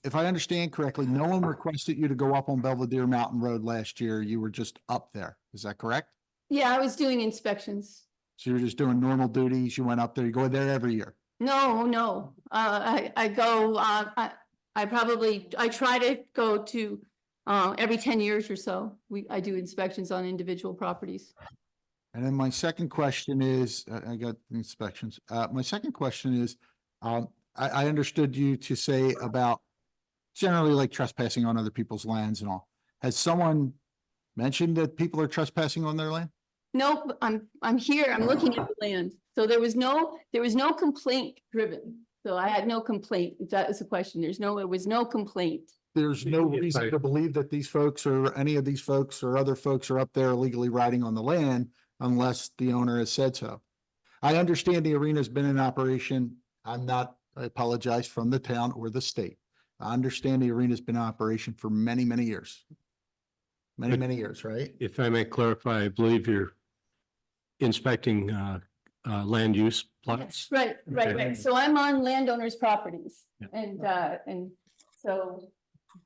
if I understand correctly, no one requested you to go up on Belvedere Mountain Road last year. You were just up there. Is that correct? Yeah, I was doing inspections. So you were just doing normal duties. You went up there, you go there every year. No, I go, I try to go to, every 10 years or so. I do inspections on individual properties. And then my second question is, I got the inspections. My second question is, I understood you to say about generally like trespassing on other people's lands and all. Has someone mentioned that people are trespassing on their land? Nope, I'm here, I'm looking at the land. So there was no complaint driven. So I had no complaint, if that was the question. There was no complaint. There's no If reason I- to believe that these folks or any of these folks or other folks are up there illegally riding on the land unless the owner has said so. I understand the arena's been in operation. I apologize, from the town or the state. I understand the arena's been in operation for many, many years. Many, But- many years, right? If I may clarify, I believe you're inspecting land use plots. Right. Okay. So I'm on landowners' properties Yeah. and so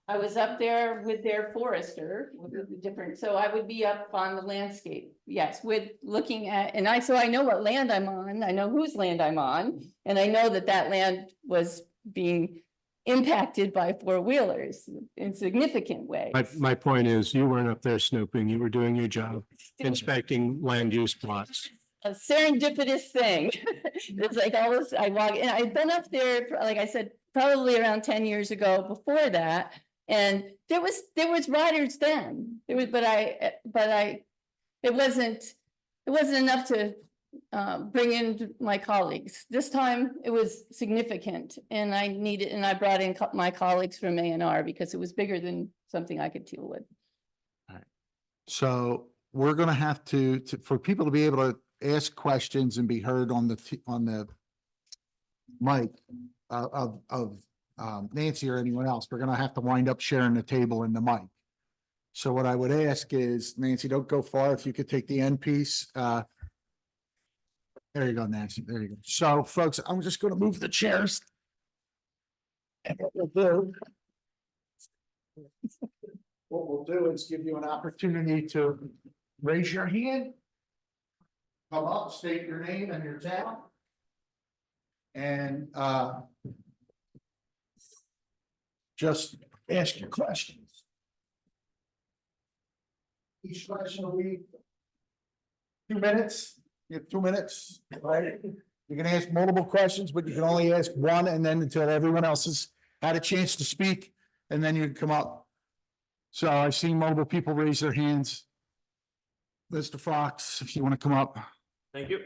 I was up there with their forester, with the different, so I would be up on the landscape. Yes, with looking at, so I know what land I'm on, I know whose land I'm on, and I know that land was being impacted by four-wheelers in significant ways. My point is, you weren't up there snooping, you were doing your job, inspecting land use plots. A serendipitous thing. It's like all this, I walk, and I've been up there, like I said, probably around 10 years ago before that. And there was riders then, it wasn't enough to bring in my colleagues. This time it was significant and I brought in my colleagues from A&R because it was bigger than something I could deal with. So we're gonna have to for people to be able to ask questions and be heard on the mic of Nancy or anyone else, we're gonna have to wind up sharing the table and the mic. So what I would ask is, Nancy, don't go far. If you could take the end piece. There you go, Nancy. There you go. So folks, I'm just gonna move the chairs. And what we'll do is give you an opportunity to raise your hand. Come up, state your name and your town. And just ask your questions. Each question will be 2 minutes. You have 2 minutes, right? You can ask multiple questions, but you can only ask one, and then until everyone else has had a chance to speak, and then you can come up. So I've seen multiple people raise their hands. Mr. Fox, if you want to come up. Thank you.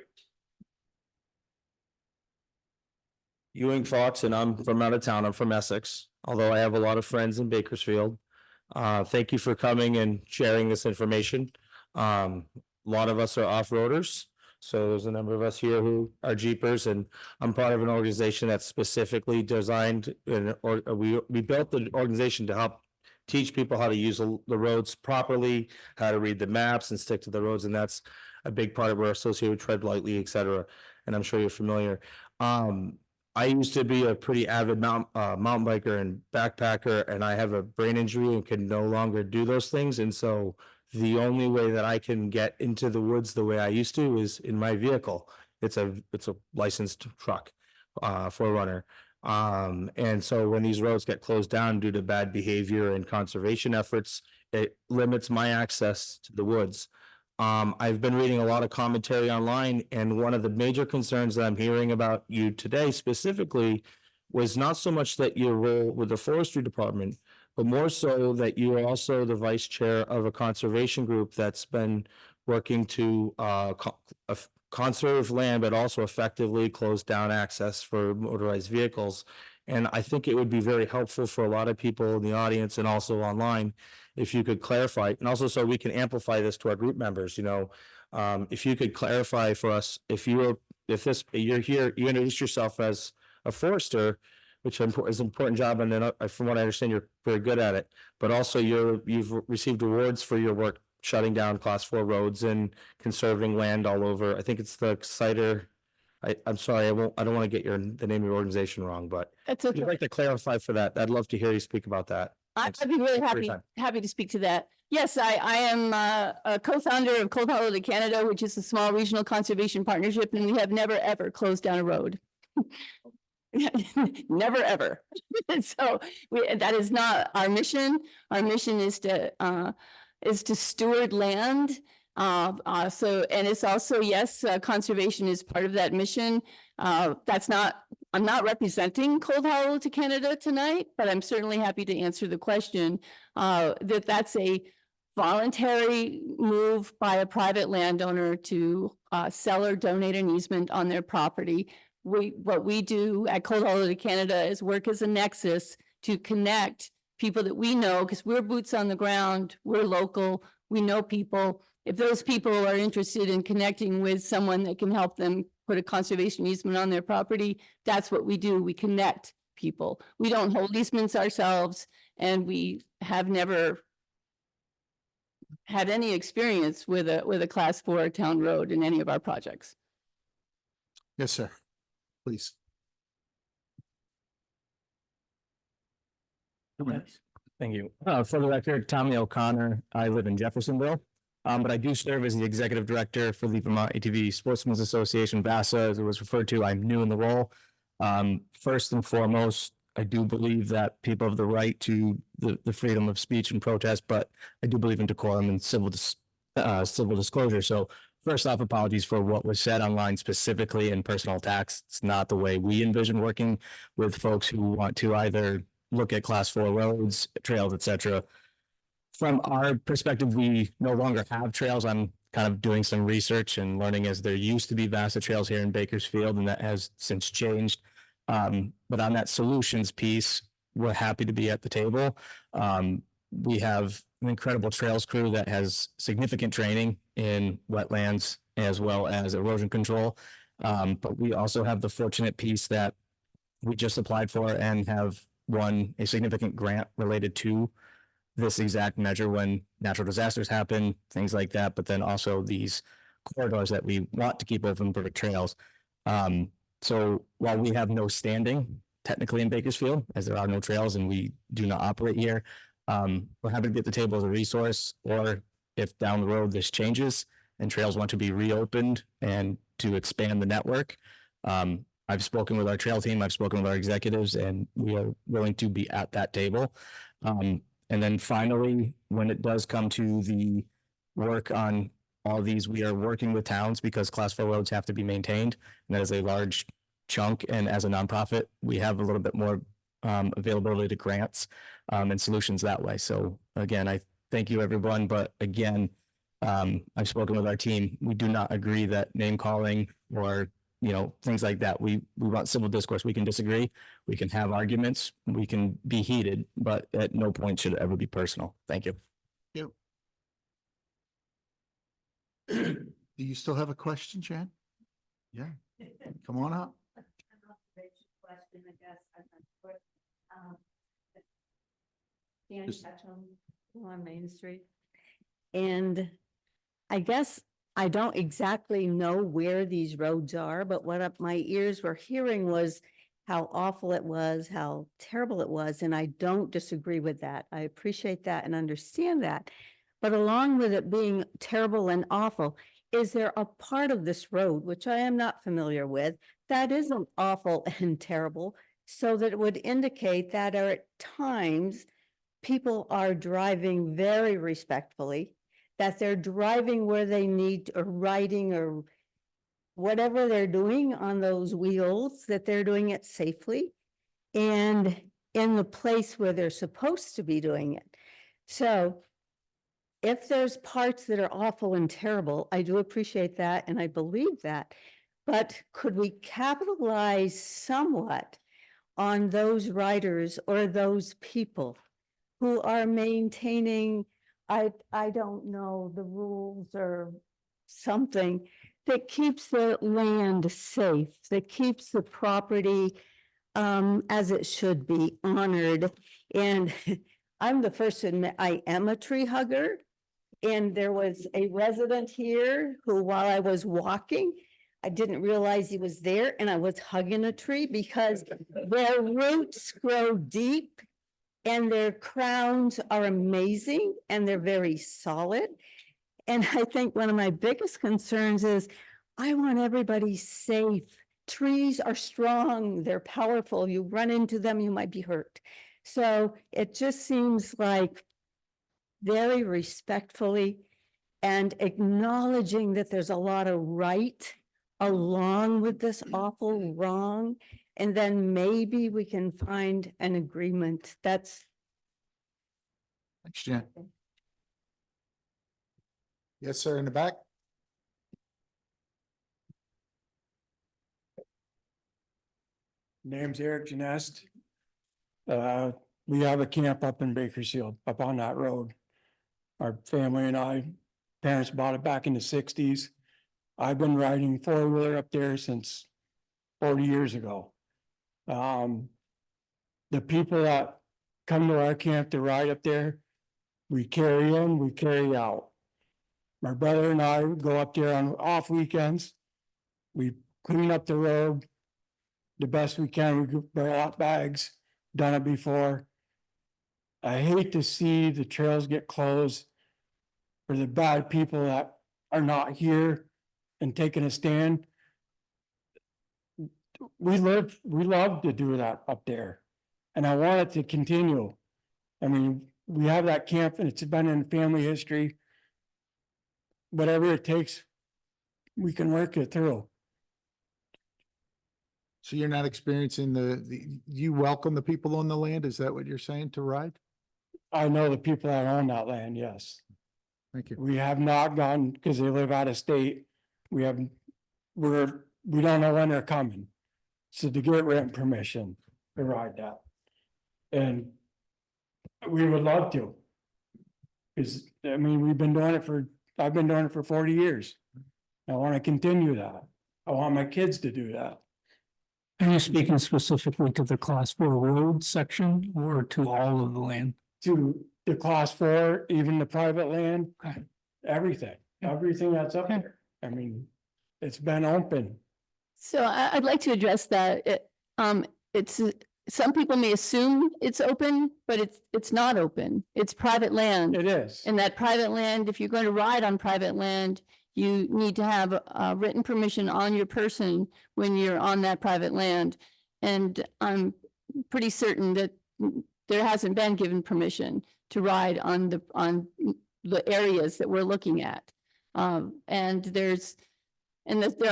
Ewing Fox, and I'm from out of town. I'm from Essex, although I have a lot of friends in Bakersfield. Thank you for coming and sharing this information. A lot of us are off-roaders, so there's a number of us here who are Jeepers, and I'm part of an organization that's specifically designed, we built the organization to help teach people how to use the roads properly, how to read the maps and stick to the roads, and that's a big part of we're associated with Tread Lightly, et cetera, and I'm sure you're familiar. I used to be a pretty avid mountain biker and backpacker, and I have a brain injury and can no longer do those things, and so the only way that I can get into the woods the way I used to is in my vehicle. It's a licensed truck, 4Runner. And so when these roads get closed down due to bad behavior and conservation efforts, it limits my access to the woods. I've been reading a lot of commentary online, and one of the major concerns that I'm hearing about you today specifically was not so much that your role with the forestry department, but more so that you are also the vice chair of a conservation group that's been working to conserve land, but also effectively close down access for motorized vehicles. And I think it would be very helpful for a lot of people in the audience and also online if you could clarify, and also so we can amplify this to our group members, if you could clarify for us, you're here, you introduce yourself as a forester, which is an important job, and then from what I understand, you're very good at it, but also you've received awards for your work shutting down class 4 roads and conserving land all over. I think it's the Cider. I'm sorry, I don't want to get the name of your organization wrong, but That's if okay. you'd like to clarify for that, I'd love to hear you speak about that. I'd Thanks. be really Thanks for your happy time. to speak to that. Yes, I am a co-founder of Cold Hollow to Canada, which is a small regional conservation partnership, and we have never, ever closed down a road. Never, ever. And so that is not our mission. Our mission is to steward land. And it's also, yes, conservation is part of that mission. I'm not representing Cold Hollow to Canada tonight, but I'm certainly happy to answer the question. That's a voluntary move by a private landowner to sell or donate an easement on their property. What we do at Cold Hollow to Canada is work as a nexus to connect people that we know, because we're boots on the ground, we're local, we know people. If those people are interested in connecting with someone that can help them put a conservation easement on their property, that's what we do. We connect people. We don't hold easements ourselves, and we have never had any experience with a class 4 town road in any of our projects. Yes, sir. Please. 2 minutes. Thank you. For the record, Tommy O'Connor, I live in Jeffersonville, but I do serve as the executive director for the Vermont ATV Sportsmen's Association, VASA, as it was referred to. I'm new in the role. First and foremost, I do believe that people have the right to the freedom of speech and protest, but I do believe in decorum and civil disclosure. So first off, apologies for what was said online, specifically in personal attacks. It's not the way we envision working with folks who want to either look at class 4 roads, trails, etc. From our perspective, we no longer have trails. I'm kind of doing some research and learning as there used to be VASA trails here in Bakersfield, and that has since changed. But on that solutions piece, we're happy to be at the table. We have an incredible trails crew that has significant training in wetlands as well as erosion control. But we also have the fortunate piece that we just applied for and have won a significant grant related to this exact measure when natural disasters happen, things like that, but then also these corridors that we want to keep open for trails. So while we have no standing technically in Bakersfield, as there are no trails and we do not operate here, we're happy to be at the table as a resource, or if down the road this changes and trails want to be reopened and to expand the network, I've spoken with our trail team, I've spoken with our executives, and we are willing to be at that table. And then finally, when it does come to the work on all these, we are working with towns because class 4 roads have to be maintained. And that is a large chunk. And as a nonprofit, we have a little bit more availability to grants and solutions that way. So again, I thank you, everyone. But again, I've spoken with our team. We do not agree that name calling or things like that. We want civil discourse. We can disagree. We can have arguments. We can be heated, but at no point should it ever be personal. Thank you. Do you still have a question, Jan? Yeah, come on up. On Main Street. And I guess I don't exactly know where these roads are, but what my ears were hearing was how awful it was, how terrible it was. And I don't disagree with that. I appreciate that and understand that. But along with it being terrible and awful, is there a part of this road, which I am not familiar with, that isn't awful and terrible? so that it would indicate that at times people are driving very respectfully, that they're driving where they need or riding or whatever they're doing on those wheels, that they're doing it safely and in the place where they're supposed to be doing it. So if there's parts that are awful and terrible, I do appreciate that and I believe that. But could we capitalize somewhat on those riders or those people who are maintaining, I don't know, the rules or something that keeps the land safe, that keeps the property as it should be honored. And I'm the first to admit I am a tree hugger. And there was a resident here who, while I was walking, I didn't realize he was there and I was hugging a tree because their roots grow deep and their crowns are amazing and they're very solid. And I think one of my biggest concerns is I want everybody safe. Trees are strong, they're powerful. You run into them, you might be hurt. So it just seems like very respectfully and acknowledging that there's a lot of right along with this awful wrong. And then maybe we can find an agreement. That's. Thanks, Jen. Yes, sir, in the back. Name's Eric Genest. We have a camp up in Bakersfield, up on that road. Our family and parents bought it back in the 60s. I've been riding four-wheeler up there since 40 years ago. The people that come to our camp to ride up there, we carry in, we carry out. My brother and I go up there on off weekends. We clean up the road the best we can. We bring out bags, done it before. I hate to see the trails get closed for the bad people that are not here and taking a stand. We love to do that up there. And I want it to continue. I mean, we have that camp and it's been in family history. Whatever it takes, we can work it through. So you're not experiencing you welcome the people on the land? Is that what you're saying, to ride? I know the people that own that land, yes. Thank you. We have not gone because they live out of state. We don't know when they're coming. So to get written permission to ride that. And we would love to. Because I mean, I've been doing it for 40 years. I want to continue that. I want my kids to do that. Are you speaking specifically to the class 4 road section or to all of the land? To the class 4, even the private land, Okay. everything that's up Okay. there. I mean, it's been open. So I'd like to address that. It's, some people may assume it's open, but it's not open. It's private land. It is. And that private land, if you're going to ride on private land, you need to have a written permission on your person when you're on that private land. And I'm pretty certain that there hasn't been given permission to ride on the areas that we're looking at. And there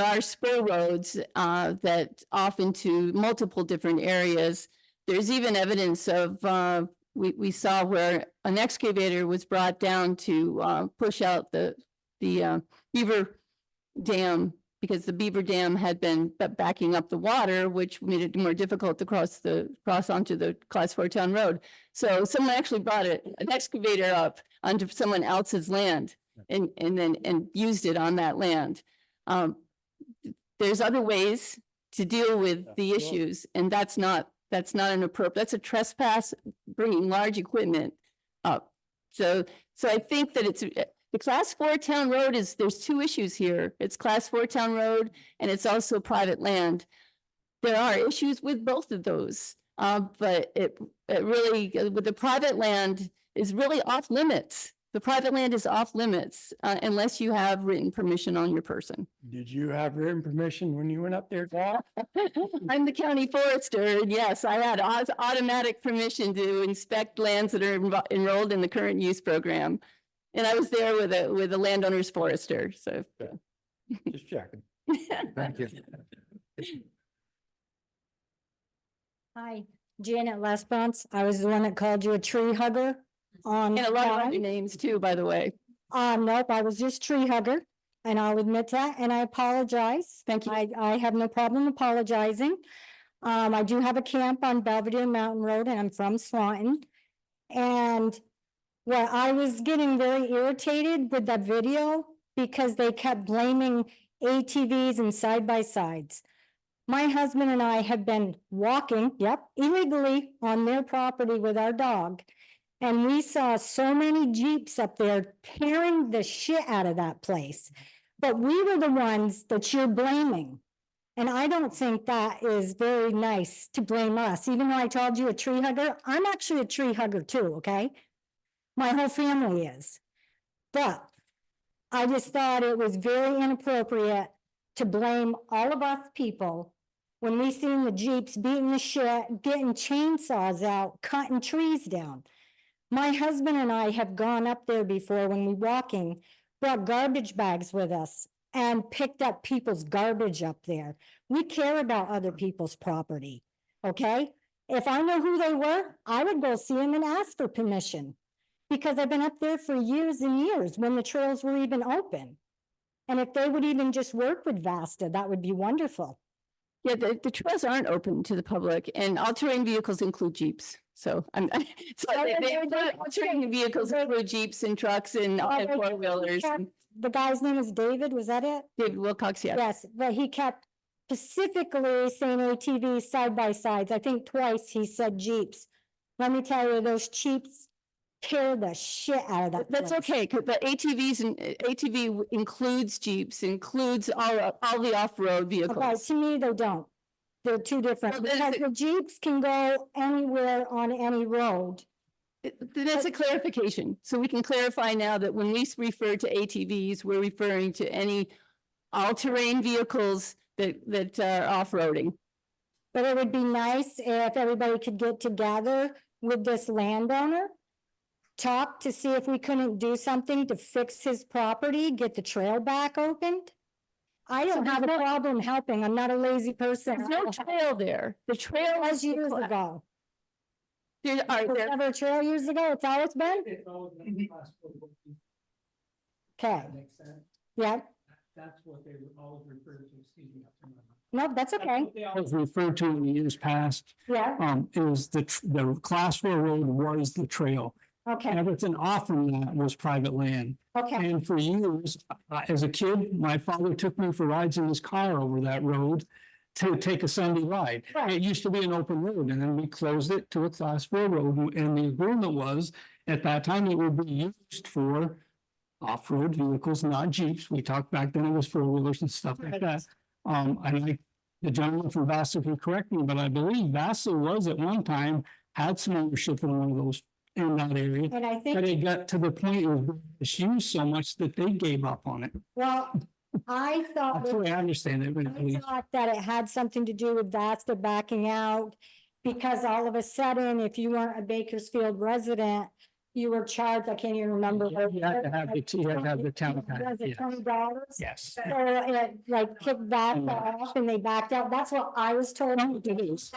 are spur roads that off into multiple different areas. There's even evidence of, we saw where an excavator was brought down to push out the beaver dam, because the beaver dam had been backing up the water, which made it more difficult to cross onto the class 4 town road. So someone actually brought an excavator up onto someone else's land and used it on that land. There's other ways to deal with the issues, and that's not an appropriate, that's a trespass, bringing large equipment up. So I think that it's, the class 4 town road there's two issues here. It's class 4 town road and it's also private land. There are issues with both of those, but it really, with the private land is really off limits. The private land is off limits, unless you have written permission on your person. Did you have written permission when you went up there, Doc? I'm the county forester, and yes, I had automatic permission to inspect lands that are enrolled in the current use program. And I was there with a landowner's forester, so. Just checking. Thank you. Hi, Janet Lesponts. I was the one that called you a tree hugger on. And a lot of other names too, by the way. Nope, I was just tree hugger, and I'll admit that, and I apologize. Thank you. I have no problem apologizing. I do have a camp on Belvedere Mountain Road, and I'm from Swanton. And well, I was getting very irritated with that video because they kept blaming ATVs and side-by-sides. My husband and I have been walking, illegally on their property with our dog. And we saw so many Jeeps up there tearing the shit out of that place. But we were the ones that you're blaming. And I don't think that is very nice to blame us. Even though I told you a tree hugger, I'm actually a tree hugger too, okay? My whole family is. But I just thought it was very inappropriate to blame all of us people when we seen the Jeeps beating the shit, getting chainsaws out, cutting trees down. My husband and I have gone up there before when we walking, brought garbage bags with us and picked up people's garbage up there. We care about other people's property, okay? If I know who they were, I would go see them and ask for permission. Because I've been up there for years and years when the trails were even open. And if they would even just work with Vasta, that would be wonderful. Yeah, the trails aren't open to the public, and all-terrain vehicles include Jeeps. So all-terrain vehicles include Jeeps and trucks and four-wheelers. The guy's name is David, was that it? David Wilcox, yeah. Yes, but he kept specifically saying ATVs side-by-sides. I think twice he said Jeeps. Let me tell you, those Jeeps tear the shit out of that. That's place. okay, but ATVs and ATV includes Jeeps, includes all the off-road Okay, vehicles. to me, they don't. They're two different, Well, because the Jeeps can go anywhere on any road. That's a clarification. So we can clarify now that when we refer to ATVs, we're referring to any all-terrain vehicles that are off-roading. But it would be nice if everybody could get together with this landowner, talk to see if we couldn't do something to fix his property, get the trail back opened. I don't have a problem helping. I'm not a lazy person. There's no trail there. The trail Was years ago. There Was are, there, never a trail years ago? It's always been? Okay, yeah, That's what they would always refer to, excuse me. no, that's okay. They always refer to in the years past, Yeah, is the class 4 road was the trail. okay, Everything off from that was private land. okay. And for years, as a kid, my father took me for rides in his car over that road to take a Sunday ride. Right. It used to be an open road, and then we closed it to a class 4 road. And the agreement was, at that time, it would be used for off-road vehicles, not Jeeps. We talked back then, it was four-wheelers and stuff like that. The gentleman from Vasa can correct me, but I believe Vasa was at one time, had some ownership in one of those, in that area. And I But think, it got to the point of it's used so much that they gave up on it. well, I thought. That's the way I understand it, but at I least. thought that it had something to do with Vasta backing out, because all of a sudden, if you weren't a Bakersfield resident, you were charged, I can't even remember. You had to have the town. Was it Yes. $20? Yes. So it like kicked back off and they backed out. That's what I was told. It is.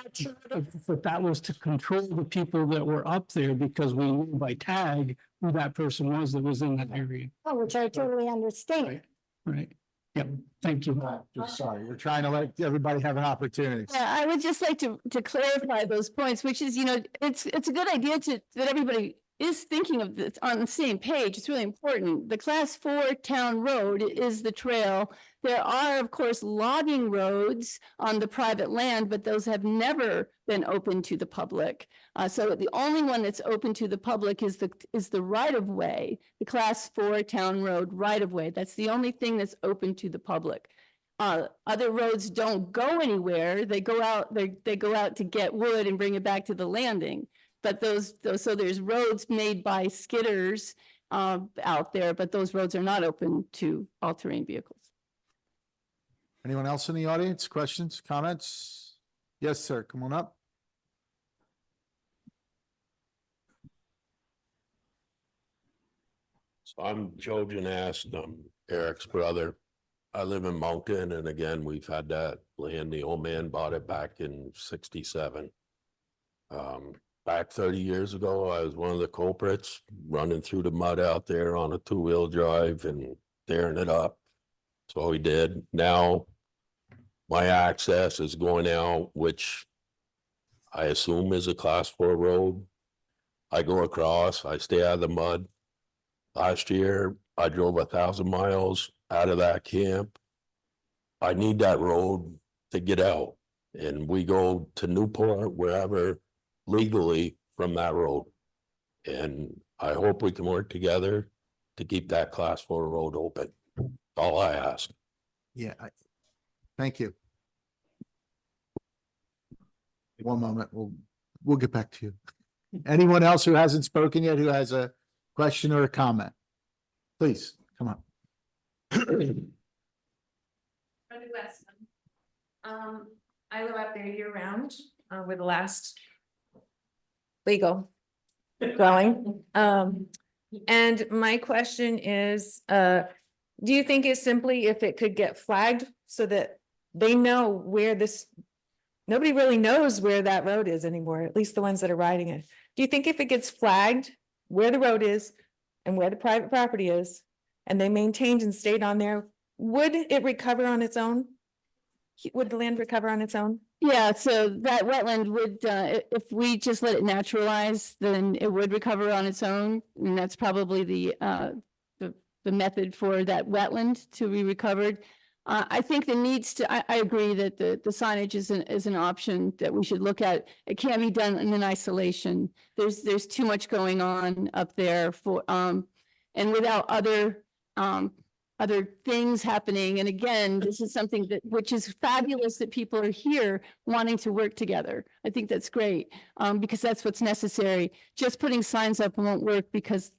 But that was to control the people that were up there because we knew by tag who that person was that was in that area. Oh, which I totally understand. Right. Yep. Thank you. Just sorry, we're trying to let everybody have an opportunity. yeah, I would just like to clarify those points, which is, it's a good idea that everybody is thinking of this on the same page. It's really important. The class 4 town road is the trail. There are, of course, logging roads on the private land, but those have never been open to the public. So the only one that's open to the public is the right of way, the class 4 town road right of way. That's the only thing that's open to the public. Other roads don't go anywhere. They go out, they go out to get wood and bring it back to the landing. But so there's roads made by skidders out there, but those roads are not open to all-terrain vehicles. Anyone else in the audience? Questions, comments? Yes, sir. Come on up. So I'm Joe Janast, I'm Eric's brother. I live in Moncton, and again, we've had that land. The old man bought it back in '67. Back 30 years ago, I was one of the culprits running through the mud out there on a two-wheel drive and tearing it up. So we did. Now my access is going out, which I assume is a class 4 road. I go across, I stay out of the mud. Last year, I drove 1,000 miles out of that camp. I need that road to get out. And we go to Newport, wherever, legally from that road. And I hope we can work together to keep that class 4 road open. All I ask. Yeah, thank you. One moment, we'll get back to you. Anyone else who hasn't spoken yet, who has a question or a comment? Please, come on. I live out there year round, with the last legal going. And my question is, do you think it's simply if it could get flagged so that they know where this, nobody really knows where that road is anymore, at least the ones that are riding it. Do you think if it gets flagged where the road is and where the private property is, and they maintained and stayed on there, would it recover on its own? Would the land recover on its own? Yeah, so that wetland would, if we just let it naturalize, then it would recover on its own. And that's probably the method for that wetland to be recovered. I think there needs to, I agree that the signage is an option that we should look at. It can't be done in isolation. There's too much going on up there for, and without other things happening. And again, this is something which is fabulous that people are here wanting to work together. I think that's great, because that's what's necessary. Just putting signs up won't work because,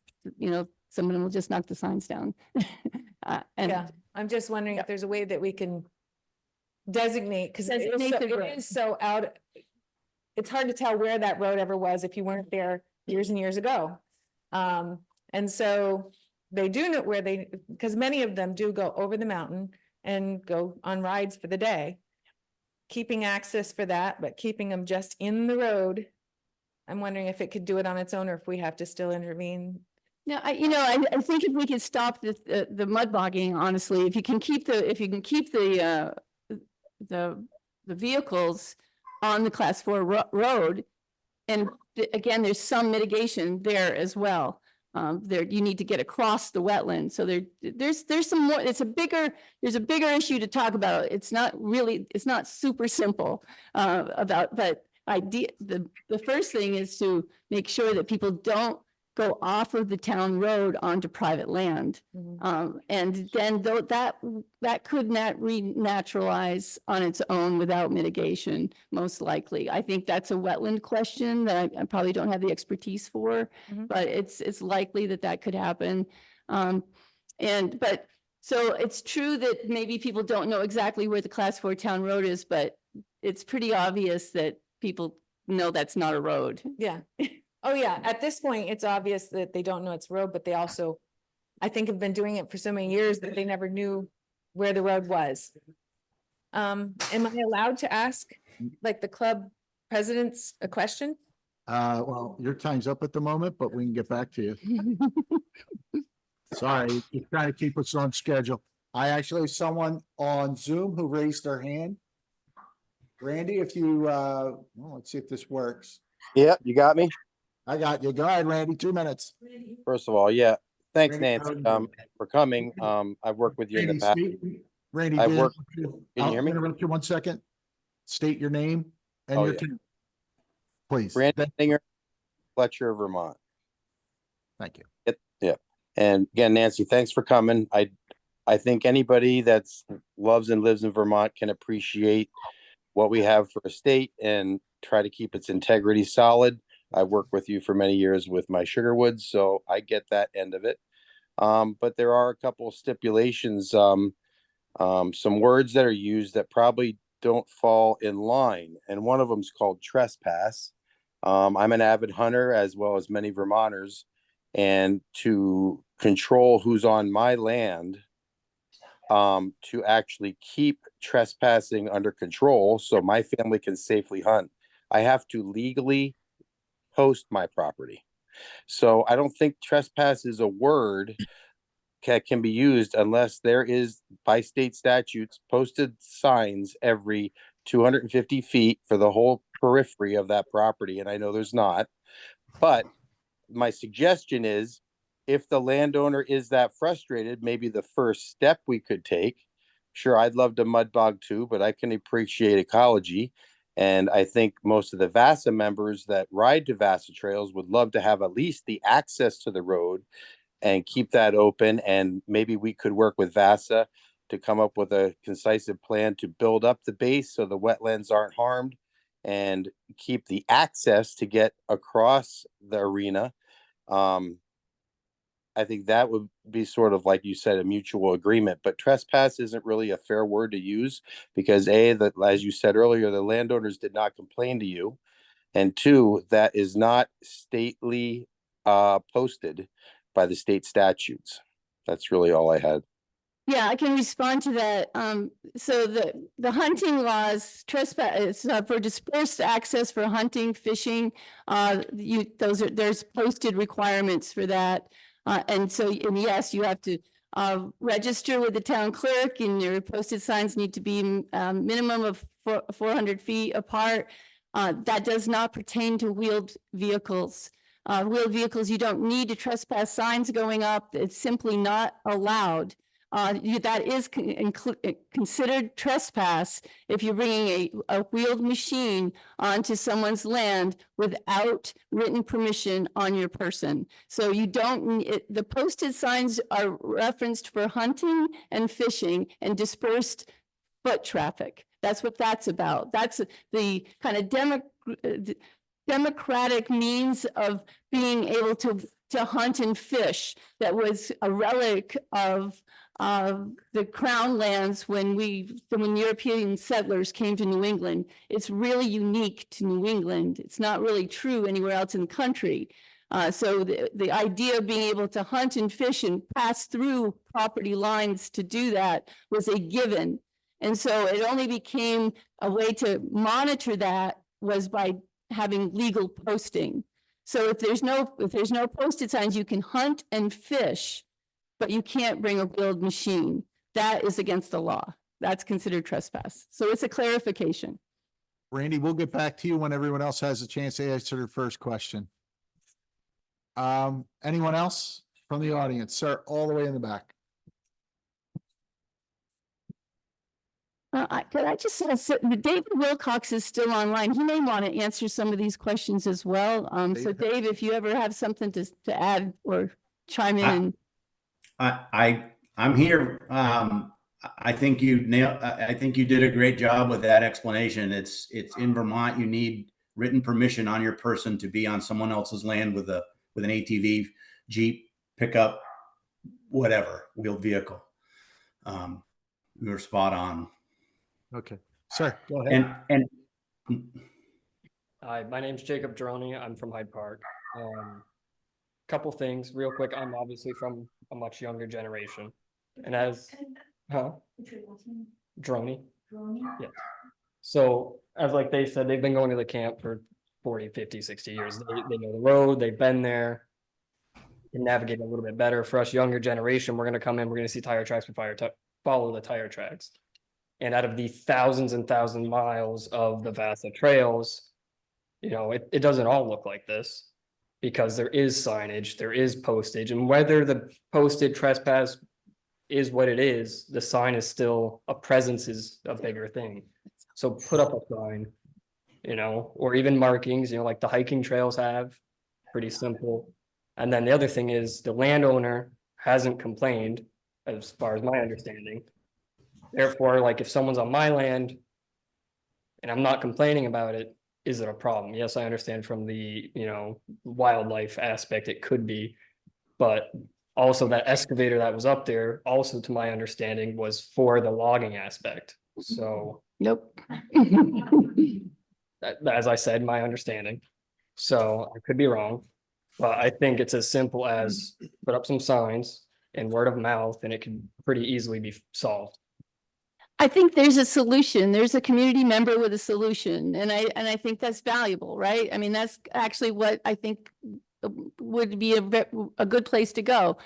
someone will just knock the signs down. Yeah, I'm just wondering if there's a way that we can designate, because it is so out. It's hard to tell where that road ever was if you weren't there years and years ago. And so they do know where because many of them do go over the mountain and go on rides for the day. Keeping access for that, but keeping them just in the road. I'm wondering if it could do it on its own or if we have to still intervene. No, I think if we could stop the mud bogging, honestly, if you can keep the vehicles on the class 4 road, and again, there's some mitigation there as well. There you need to get across the wetland, so there's some more. There's a bigger issue to talk about. It's not super simple but the first thing is to make sure that people don't go off of the town road onto private land. And then that could not renaturalize on its own without mitigation, most likely. I think that's a wetland question that I probably don't have the expertise for, but it's likely that could happen. So it's true that maybe people don't know exactly where the class 4 town road is, but it's pretty obvious that people know that's not a road. Yeah. Oh, yeah. At this point, it's obvious that they don't know it's road, but they also, I think, have been doing it for so many years that they never knew where the road was. Am I allowed to ask, like, the club presidents a question? Well, your time's up at the moment, but we can get back to you. Sorry, you're trying to keep us on schedule. I actually have someone on Zoom who raised their hand. Randy, if you, well, let's see if this works. Yeah, you got me. I got you. Go ahead, Randy, 2 minutes. First of all, yeah, thanks, Randy, Nancy, for coming. I've worked with you in the past. Randy, I've worked. can Can you hear me? interrupt you 1 second? State your name and Oh, your yeah. team. Please. Brandon Singer, Fletcher, Vermont. Thank you. Yeah, and again, Nancy, thanks for coming. I think anybody that's loves and lives in Vermont can appreciate what we have for a state and try to keep its integrity solid. I've worked with you for many years with my sugar woods, so I get that end of it. But there are a couple of stipulations, some words that are used that probably don't fall in line, and one of them is called trespass. I'm an avid hunter, as well as many Vermonters, and to control who's on my land, to actually keep trespassing under control so my family can safely hunt, I have to legally post my property. So I don't think trespass is a word that can be used unless there is, by state statutes, posted signs every 250 feet for the whole periphery of that property. And I know there's not, but my suggestion is, if the landowner is that frustrated, maybe the first step we could take, sure, I'd love to mud bog too, but I can appreciate ecology. And I think most of the VASA members that ride to VASA trails would love to have at least the access to the road and keep that open. And maybe we could work with VASA to come up with a concise plan to build up the base so the wetlands aren't harmed and keep the access to get across the arena. I think that would be sort of, like you said, a mutual agreement, but trespass isn't really a fair word to use because as you said earlier, the landowners did not complain to you. And two, that is not stately posted by the state statutes. That's really all I had. Yeah, I can respond to that. So the hunting laws, trespass, for dispersed access for hunting, fishing, there's posted requirements for that. And yes, you have to register with the town clerk, and your posted signs need to be minimum of 400 feet apart. That does not pertain to wheeled vehicles. Wheeled vehicles, you don't need to trespass signs going up. It's simply not allowed. That is considered trespass if you're bringing a wheeled machine onto someone's land without written permission on your person. So you don't, the posted signs are referenced for hunting and fishing and dispersed foot traffic. That's what that's about. That's the kind of democratic means of being able to hunt and fish that was a relic of the crown lands when European settlers came to New England. It's really unique to New England. It's not really true anywhere else in the country. So the idea of being able to hunt and fish and pass through property lines to do that was a given. And so it only became a way to monitor that was by having legal posting. So if there's no posted signs, you can hunt and fish, but you can't bring a wheeled machine. That is against the law. That's considered trespass. So it's a clarification. Randy, we'll get back to you when everyone else has a chance to answer their first question. Anyone else from the audience? Sir, all the way in the back. Could I just say, David Wilcox is still online. He may want to answer some of these questions as well. So Dave, if you ever have something to add or chime in. I'm here. I think you did a great job with that explanation. It's in Vermont. You need written permission on your person to be on someone else's land with an ATV, Jeep, pickup, whatever, wheeled vehicle. We were spot on. Okay, sir, go ahead. Hi, my name's Jacob Droney. I'm from Hyde Park. Couple things real quick. I'm obviously from a much younger generation, and Droney. Yeah. So as like they said, they've been going to the camp for 40, 50, 60 years. They know the road. They've been there. Can navigate a little bit better. For us younger generation, we're going to come in. We're going to see tire tracks. Follow the tire tracks. And out of the thousands and thousands miles of the VASA trails, it doesn't all look like this because there is signage, there is postage, and whether the posted trespass is what it is, the sign is still, a presence is a bigger thing. So put up a sign, or even markings, like the hiking trails have, pretty simple. And then the other thing is the landowner hasn't complained, as far as my understanding. Therefore, like if someone's on my land and I'm not complaining about it, is it a problem? Yes, I understand from the, wildlife aspect, it could be. But also that excavator that was up there, also to my understanding, was for the logging aspect. So Nope. as I said, my understanding. So I could be wrong, but I think it's as simple as put up some signs and word of mouth, and it can pretty easily be solved. I think there's a solution. There's a community member with a solution, and I think that's valuable, right? I mean, that's actually what I think would be a good place to go.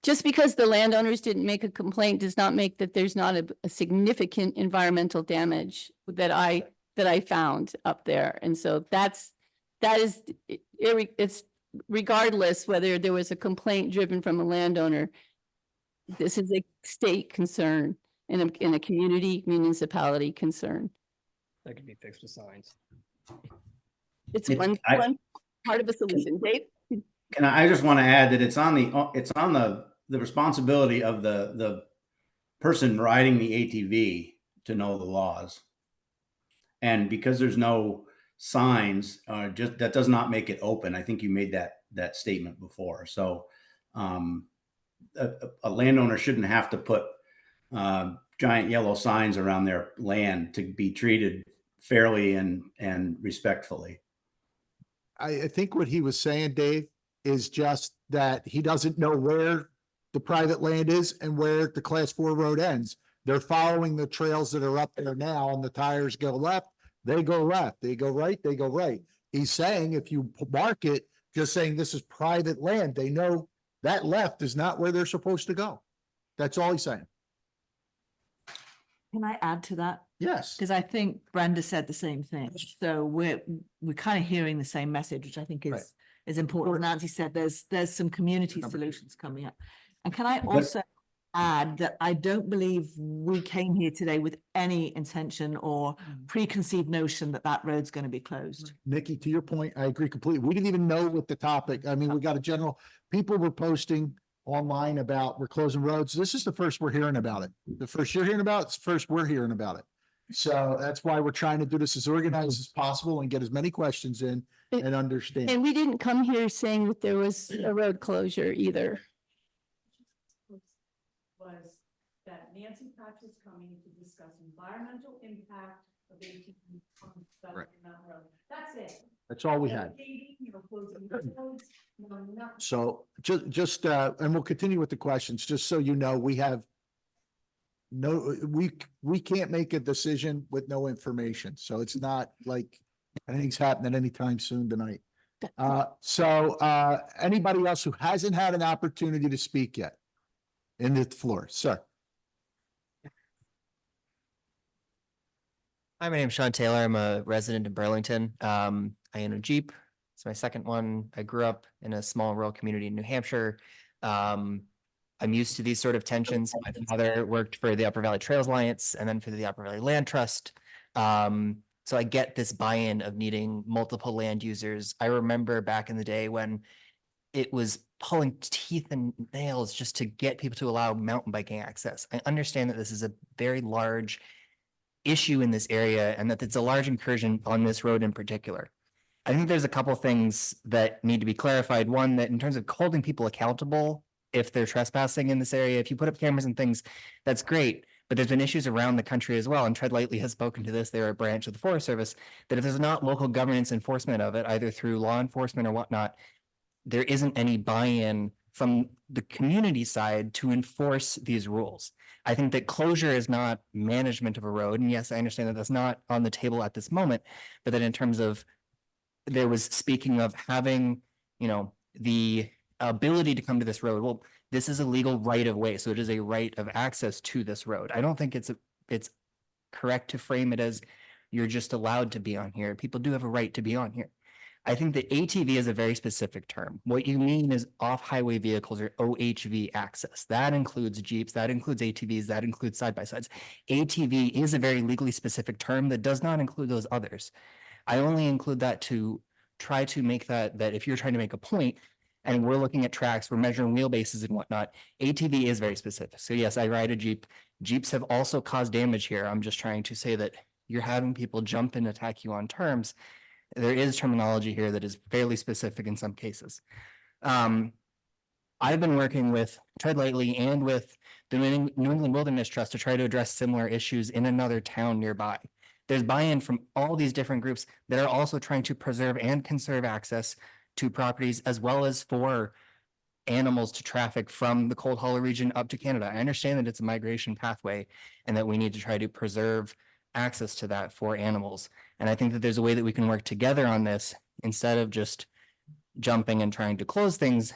Just because the landowners didn't make a complaint does not make that there's not a significant environmental damage that I found up there. And so it's regardless whether there was a complaint driven from a landowner. This is a state concern and a community municipality concern. That could be fixed with signs. It's one part of a solution. Dave? And I just want to add that it's on the responsibility of the person riding the ATV to know the laws. And because there's no signs, just that does not make it open. I think you made that statement before. So a landowner shouldn't have to put giant yellow signs around their land to be treated fairly and respectfully. I think what he was saying, Dave, is just that he doesn't know where the private land is and where the class 4 road ends. They're following the trails that are up there now, and the tires go left, they go left, they go right, they go right. He's saying if you mark it, just saying this is private land, they know that left is not where they're supposed to go. That's all he's saying. Can I add to that? Yes. Because I think Brenda said the same thing. So we're kind of hearing the same message, which I think Right. is important. Nancy said there's some community solutions coming up. And can I also add that I don't believe we came here today with any intention or preconceived notion that road's going to be closed. Nikki, to your point, I agree completely. We didn't even know what the topic, I mean, we got a general, people were posting online about we're closing roads. This is the first we're hearing about it. The first you're hearing about it, it's the first we're hearing about it. So that's why we're trying to do this as organized as possible and get as many questions in and understand. And we didn't come here saying that there was a road closure either. Was that Nancy Patch is coming to discuss environmental impact of ATV on Right. Mountain Road. That's it. That's all we had. So just and we'll continue with the questions, just so you know, we have we can't make a decision with no information. So it's not like anything's happening anytime soon tonight. So anybody else who hasn't had an opportunity to speak yet in the floor, sir. Hi, my name's Sean Taylor. I'm a resident in Burlington. I own a Jeep. It's my second one. I grew up in a small rural community in New Hampshire. I'm used to these sort of tensions. My father worked for the Upper Valley Trails Alliance and then for the Upper Valley Land Trust. So I get this buy-in of needing multiple land users. I remember back in the day when it was pulling teeth and nails just to get people to allow mountain biking access. I understand that this is a very large issue in this area and that it's a large incursion on this road in particular. I think there's a couple things that need to be clarified. One, that in terms of holding people accountable if they're trespassing in this area, if you put up cameras and things, that's great. But there's been issues around the country as well. And Tread Lightly has spoken to this. They're a branch of the Forest Service, that if there's not local governance enforcement of it, either through law enforcement or whatnot, there isn't any buy-in from the community side to enforce these rules. I think that closure is not management of a road. And yes, I understand that that's not on the table at this moment, but that in terms of, there was speaking of having, the ability to come to this road. Well, this is a legal right of way. So it is a right of access to this road. I don't think it's correct to frame it as you're just allowed to be on here. People do have a right to be on here. I think that ATV is a very specific term. What you mean is off-highway vehicles or OHV access. That includes Jeeps, that includes ATVs, that includes side-by-sides. ATV is a very legally specific term that does not include those others. I only include that to try to make that if you're trying to make a point and we're looking at tracks, we're measuring wheelbases and whatnot, ATV is very specific. So yes, I ride a Jeep. Jeeps have also caused damage here. I'm just trying to say that you're having people jump and attack you on terms. There is terminology here that is fairly specific in some cases. I've been working with Tread Lightly and with the New England Wilderness Trust to try to address similar issues in another town nearby. There's buy-in from all these different groups that are also trying to preserve and conserve access to properties, as well as for animals to traffic from the cold hollow region up to Canada. I understand that it's a migration pathway and that we need to try to preserve access to that for animals. And I think that there's a way that we can work together on this instead of just jumping and trying to close things.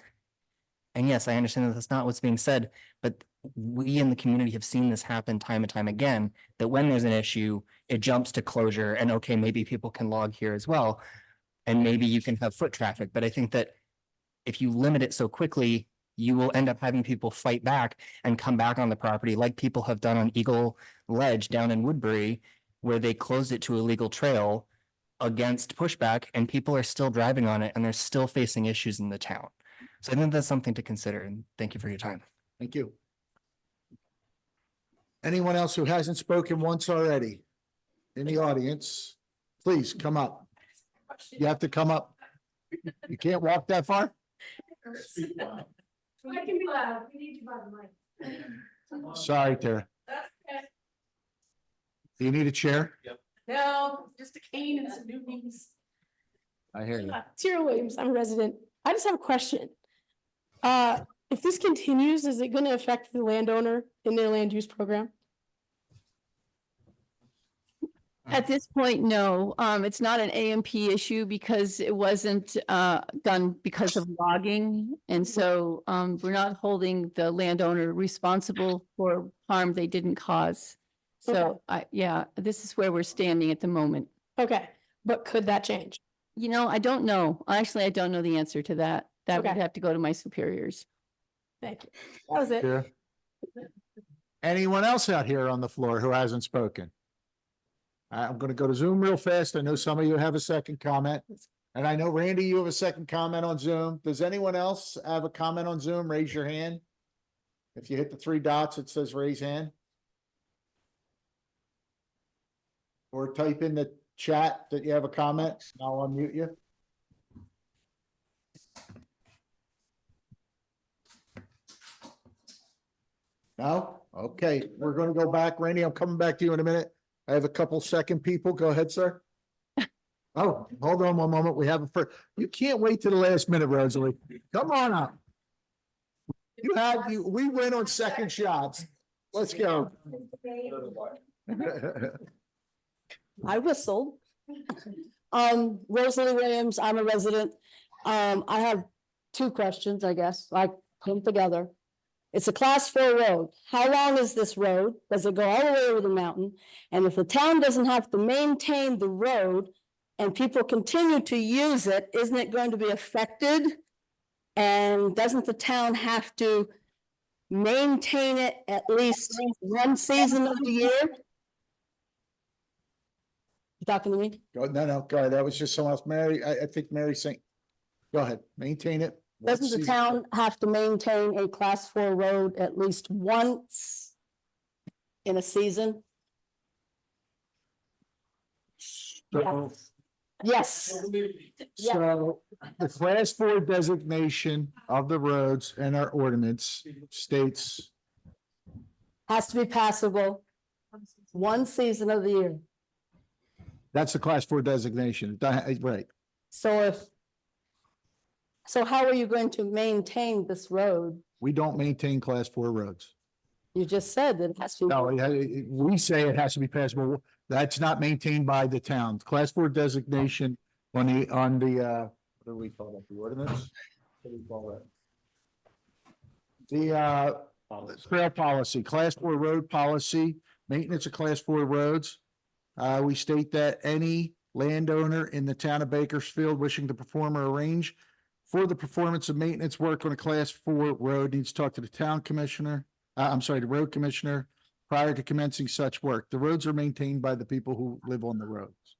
And yes, I understand that that's not what's being said, but we in the community have seen this happen time and time again, that when there's an issue, it jumps to closure and okay, maybe people can log here as well. And maybe you can have foot traffic, but I think that if you limit it so quickly, you will end up having people fight back and come back on the property like people have done on Eagle Ledge down in Woodbury, where they closed it to a legal trail against pushback and people are still driving on it and they're still facing issues in the town. So I think that's something to consider, and thank you for your time. Thank you. Anyone else who hasn't spoken once already in the audience, please come up. You have to come up. You can't walk that far? I can be loud. We need you by the mic. Sorry, Tara. Do you need a chair? Yep. No, just a cane and some new knees. I hear you. Tara Williams, I'm a resident. I just have a question. If this continues, is it going to affect the landowner in their land use program? At this point, no, it's not an AMP issue because it wasn't done because of logging. And so we're not holding the landowner responsible for harm they didn't cause. So yeah, this is where we're standing at the moment. Okay, but could that change? You know, I don't know. Actually, I don't know the answer to that. That would have to go to my superiors. Thank you. That was it. Yeah. Anyone else out here on the floor who hasn't spoken? I'm going to go to Zoom real fast. I know some of you have a second comment. And I know, Randy, you have a second comment on Zoom. Does anyone else have a comment on Zoom? Raise your hand. If you hit the three dots, it says raise hand. Or type in the chat that you have a comment. I'll unmute you. No? Okay, we're going to go back. Randy, I'm coming back to you in a minute. I have a couple second people. Go ahead, sir. Oh, hold on one moment. We have a first. You can't wait to the last minute, Rosalie. Come on up. We win on second shots. Let's go. I whistled. Rosalie Williams, I'm a resident. I have two questions, I guess, I put them together. It's a class 4 road. How long is this road? Does it go all the way over the mountain? And if the town doesn't have to maintain the road and people continue to use it, isn't it going to be affected? And doesn't the town have to maintain it at least one season of the year? You talking to me? No, go ahead. That was just someone else. Mary, I think Mary's saying, go ahead, maintain it. Doesn't the town have to maintain a class 4 road at least once in a season? Yes. So the class 4 designation of the roads and our ordinance states Has to be passable one season of the year. that's the class 4 designation, right? So how are you going to maintain this road? We don't maintain class 4 roads. You just said that it has to be. No, we say it has to be passable. That's not maintained by the town. Class 4 designation on the, what do we call that? The ordinance? What do we call that? The trail policy, class 4 road policy, maintenance of class 4 roads. We state that any landowner in the town of Bakersfield wishing to perform or arrange for the performance of maintenance work on a class 4 road needs to talk to the town commissioner. The road commissioner prior to commencing such work. The roads are maintained by the people who live on the roads,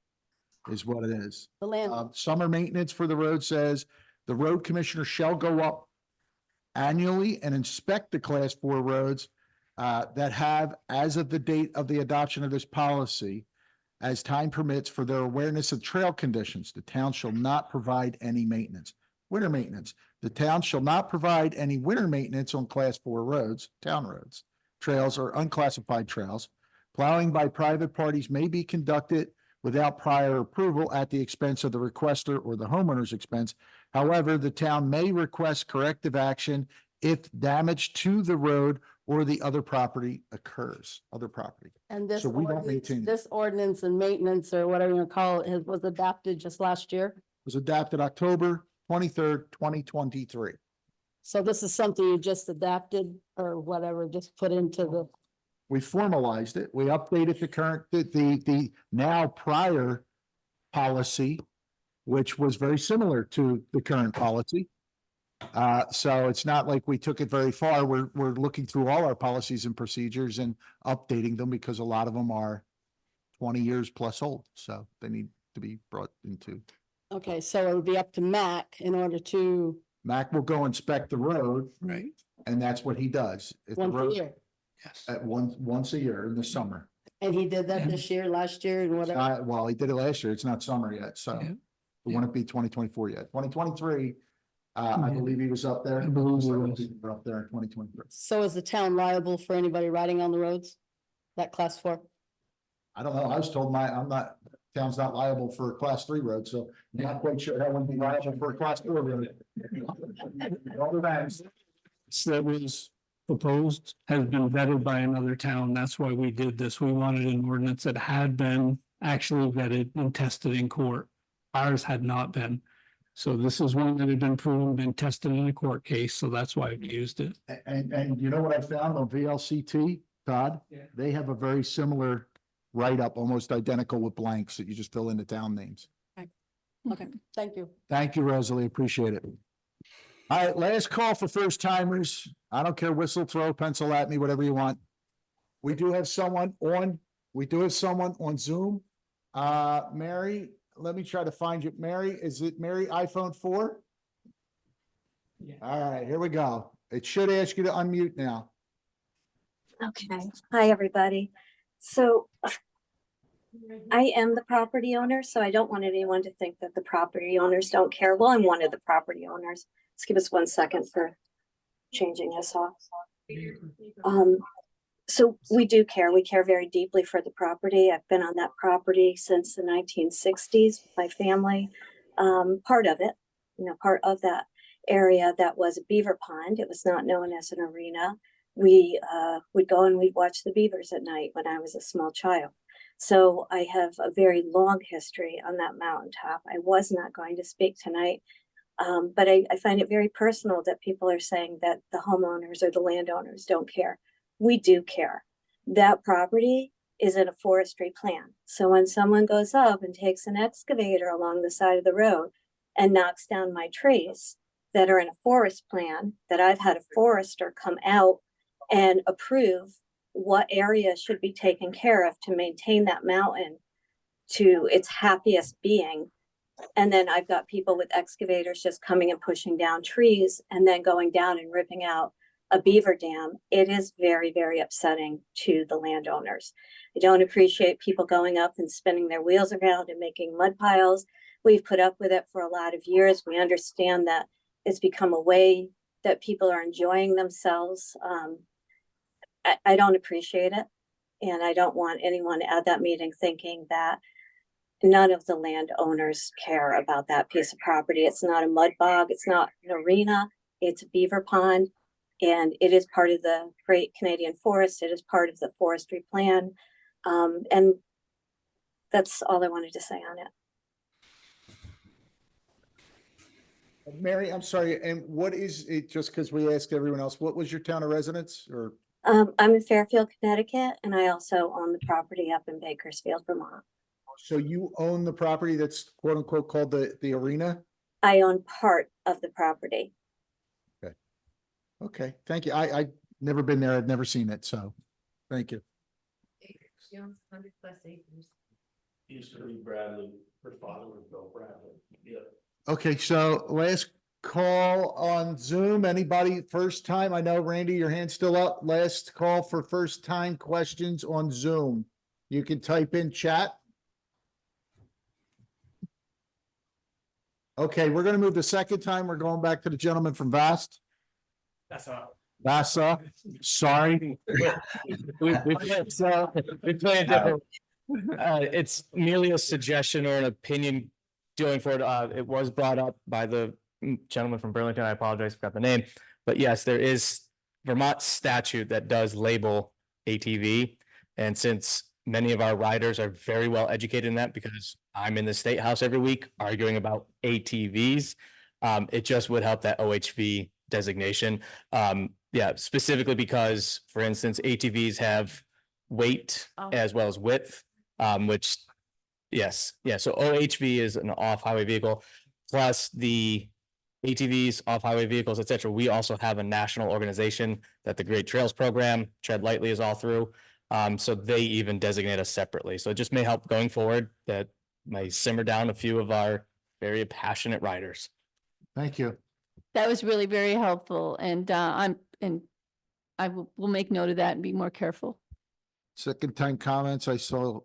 is what it is. The land. Summer maintenance for the road says the road commissioner shall go up annually and inspect the class 4 roads that have, as of the date of the adoption of this policy, as time permits for their awareness of trail conditions. The town shall not provide any maintenance. Winter maintenance. The town shall not provide any winter maintenance on class 4 roads, town roads, trails, or unclassified trails. Plowing by private parties may be conducted without prior approval at the expense of the requester or the homeowner's expense. However, the town may request corrective action if damage to the road or the other property occurs, other property. And this So we don't ordinance, maintain it. this ordinance and maintenance or whatever you want to call it, was adopted just last year. Was adopted October 23rd, 2023. So this is something you just adapted or whatever, just put into the, We formalized it. We updated the current, the now prior policy, which was very similar to the current policy. So it's not like we took it very far. We're looking through all our policies and procedures and updating them because a lot of them are 20 years plus old. So they need to be brought into. okay, so it would be up to Mac in order to, Mac will go inspect the road. Right. And that's what he does. If the once a road- year. Yes. At once a year in the summer. And he did that this year, last year and whatever. Well, he did it last year. It's not summer yet, so Yeah. it wouldn't be 2024 yet. 2023, I Yeah. believe he was up there. I believe he was. We were up there in 2023. So is the town liable for anybody riding on the roads? That class 4? I don't know. I was told town's not liable for a class 3 road, so I'm not quite sure that wouldn't be liable for a class 4 road. All the banks. That was proposed has been vetted by another town. That's why we did this. We wanted an ordinance that had been actually vetted and tested in court. Ours had not been. So this is one that had been proven, been tested in a court case, so that's why we used it. And you know what I found on VLCT, Todd? Yeah. They have a very similar write-up, almost identical with blanks that you just fill in the town names. Okay, thank you. Thank you, Rosalie. Appreciate it. All right, last call for first timers. I don't care, whistle, throw, pencil at me, whatever you want. We do have someone on Zoom. Mary, let me try to find you. Mary, is it Mary iPhone 4? Yeah. All right, here we go. It should ask you to unmute now. Okay, hi, everybody. So I am the property owner, so I don't want anyone to think that the property owners don't care. Well, I'm one of the property owners. Let's give us 1 second for changing this off. So we do care. We care very deeply for the property. I've been on that property since the 1960s, my family. Part of it, part of that area that was a beaver pond. It was not known as an arena. We would go and we'd watch the beavers at night when I was a small child. So I have a very long history on that mountaintop. I was not going to speak tonight, but I find it very personal that people are saying that the homeowners or the landowners don't care. We do care. That property is in a forestry plan. So when someone goes up and takes an excavator along the side of the road and knocks down my trees that are in a forest plan, that I've had a forester come out and approve what area should be taken care of to maintain that mountain to its happiest being. And then I've got people with excavators just coming and pushing down trees and then going down and ripping out a beaver dam. It is very, very upsetting to the landowners. I don't appreciate people going up and spinning their wheels around and making mud piles. We've put up with it for a lot of years. We understand that it's become a way that people are enjoying themselves. I don't appreciate it. And I don't want anyone at that meeting thinking that none of the landowners care about that piece of property. It's not a mud bog. It's not an arena. It's a beaver pond. And it is part of the Great Canadian Forest. It is part of the forestry plan. And that's all I wanted to say on it. Mary, I'm sorry, and what is it, just because we asked everyone else, what was your town of residence or? I'm in Fairfield, Connecticut, and I also own the property up in Bakersfield, Vermont. So you own the property that's quote unquote called the arena? I own part of the property. Okay, thank you. I never been there. I've never seen it, so thank you. She owns 100+ acres. Used to be Bradley, her father was Bill Bradley. Yeah. Okay, so last call on Zoom. Anybody first time? I know Randy, your hand's still up. Last call for first time questions on Zoom. You can type in chat Okay, we're gonna move the second time. We're going back to the gentleman from Vast. That's all. Vasa, sorry. We play it different. It's merely a suggestion or an opinion going forward. It was brought up by the gentleman from Burlington. I apologize, forgot the name. But yes, there is Vermont statute that does label ATV. And since many of our riders are very well educated in that, because I'm in the State House every week arguing about ATVs, it just would help that OHV designation. Yeah, specifically because, for instance, ATVs have weight as well as width, which, yes, yeah, so OHV is an off-highway vehicle, plus the ATVs, off-highway vehicles, et cetera. We also have a national organization that the Great Trails Program, Tread Lightly, is all through. So they even designate us separately. So it just may help going forward, that may simmer down a few of our very passionate riders. Thank you. That was really very helpful, and I will make note of that and be more careful. Second time comments, I saw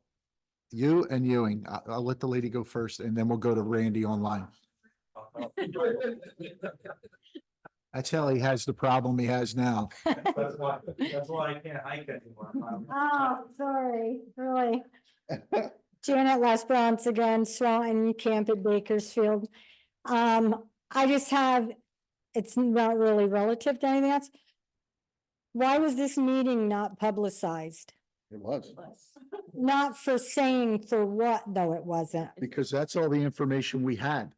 you and Ewing. I'll let the lady go first and then we'll go to Randy online. That's how he has the problem he has now. That's why I can't hike anymore. Oh, sorry, really. Janet Les Bronx again, Swanton Camp at Bakersfield. I just have, it's not really relative to anything else. Why was this meeting not publicized? It was. Not for saying for what, though it wasn't. Because that's all the information we had.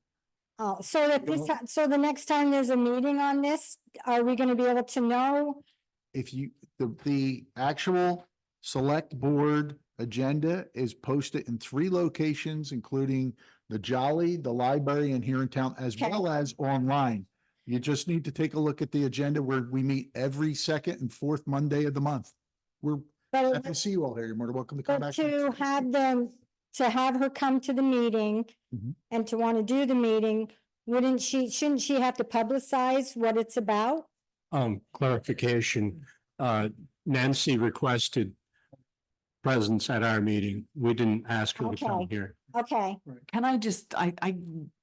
Oh, so that this, so the next time there's a meeting on this, are we gonna be able to know? If you, the actual select board agenda is posted in 3 locations, including the Jolly, the library, and here in town, as well as online. You just need to take a look at the agenda where we meet every second and fourth Monday of the month. We're happy to see you all here. You're more than welcome to come But back. to have them, to have her come to the meeting and to want to do the meeting, shouldn't she have to publicize what it's about? Clarification, Nancy requested presence at our meeting. We didn't ask her to come Okay. here. Okay, Can I just, I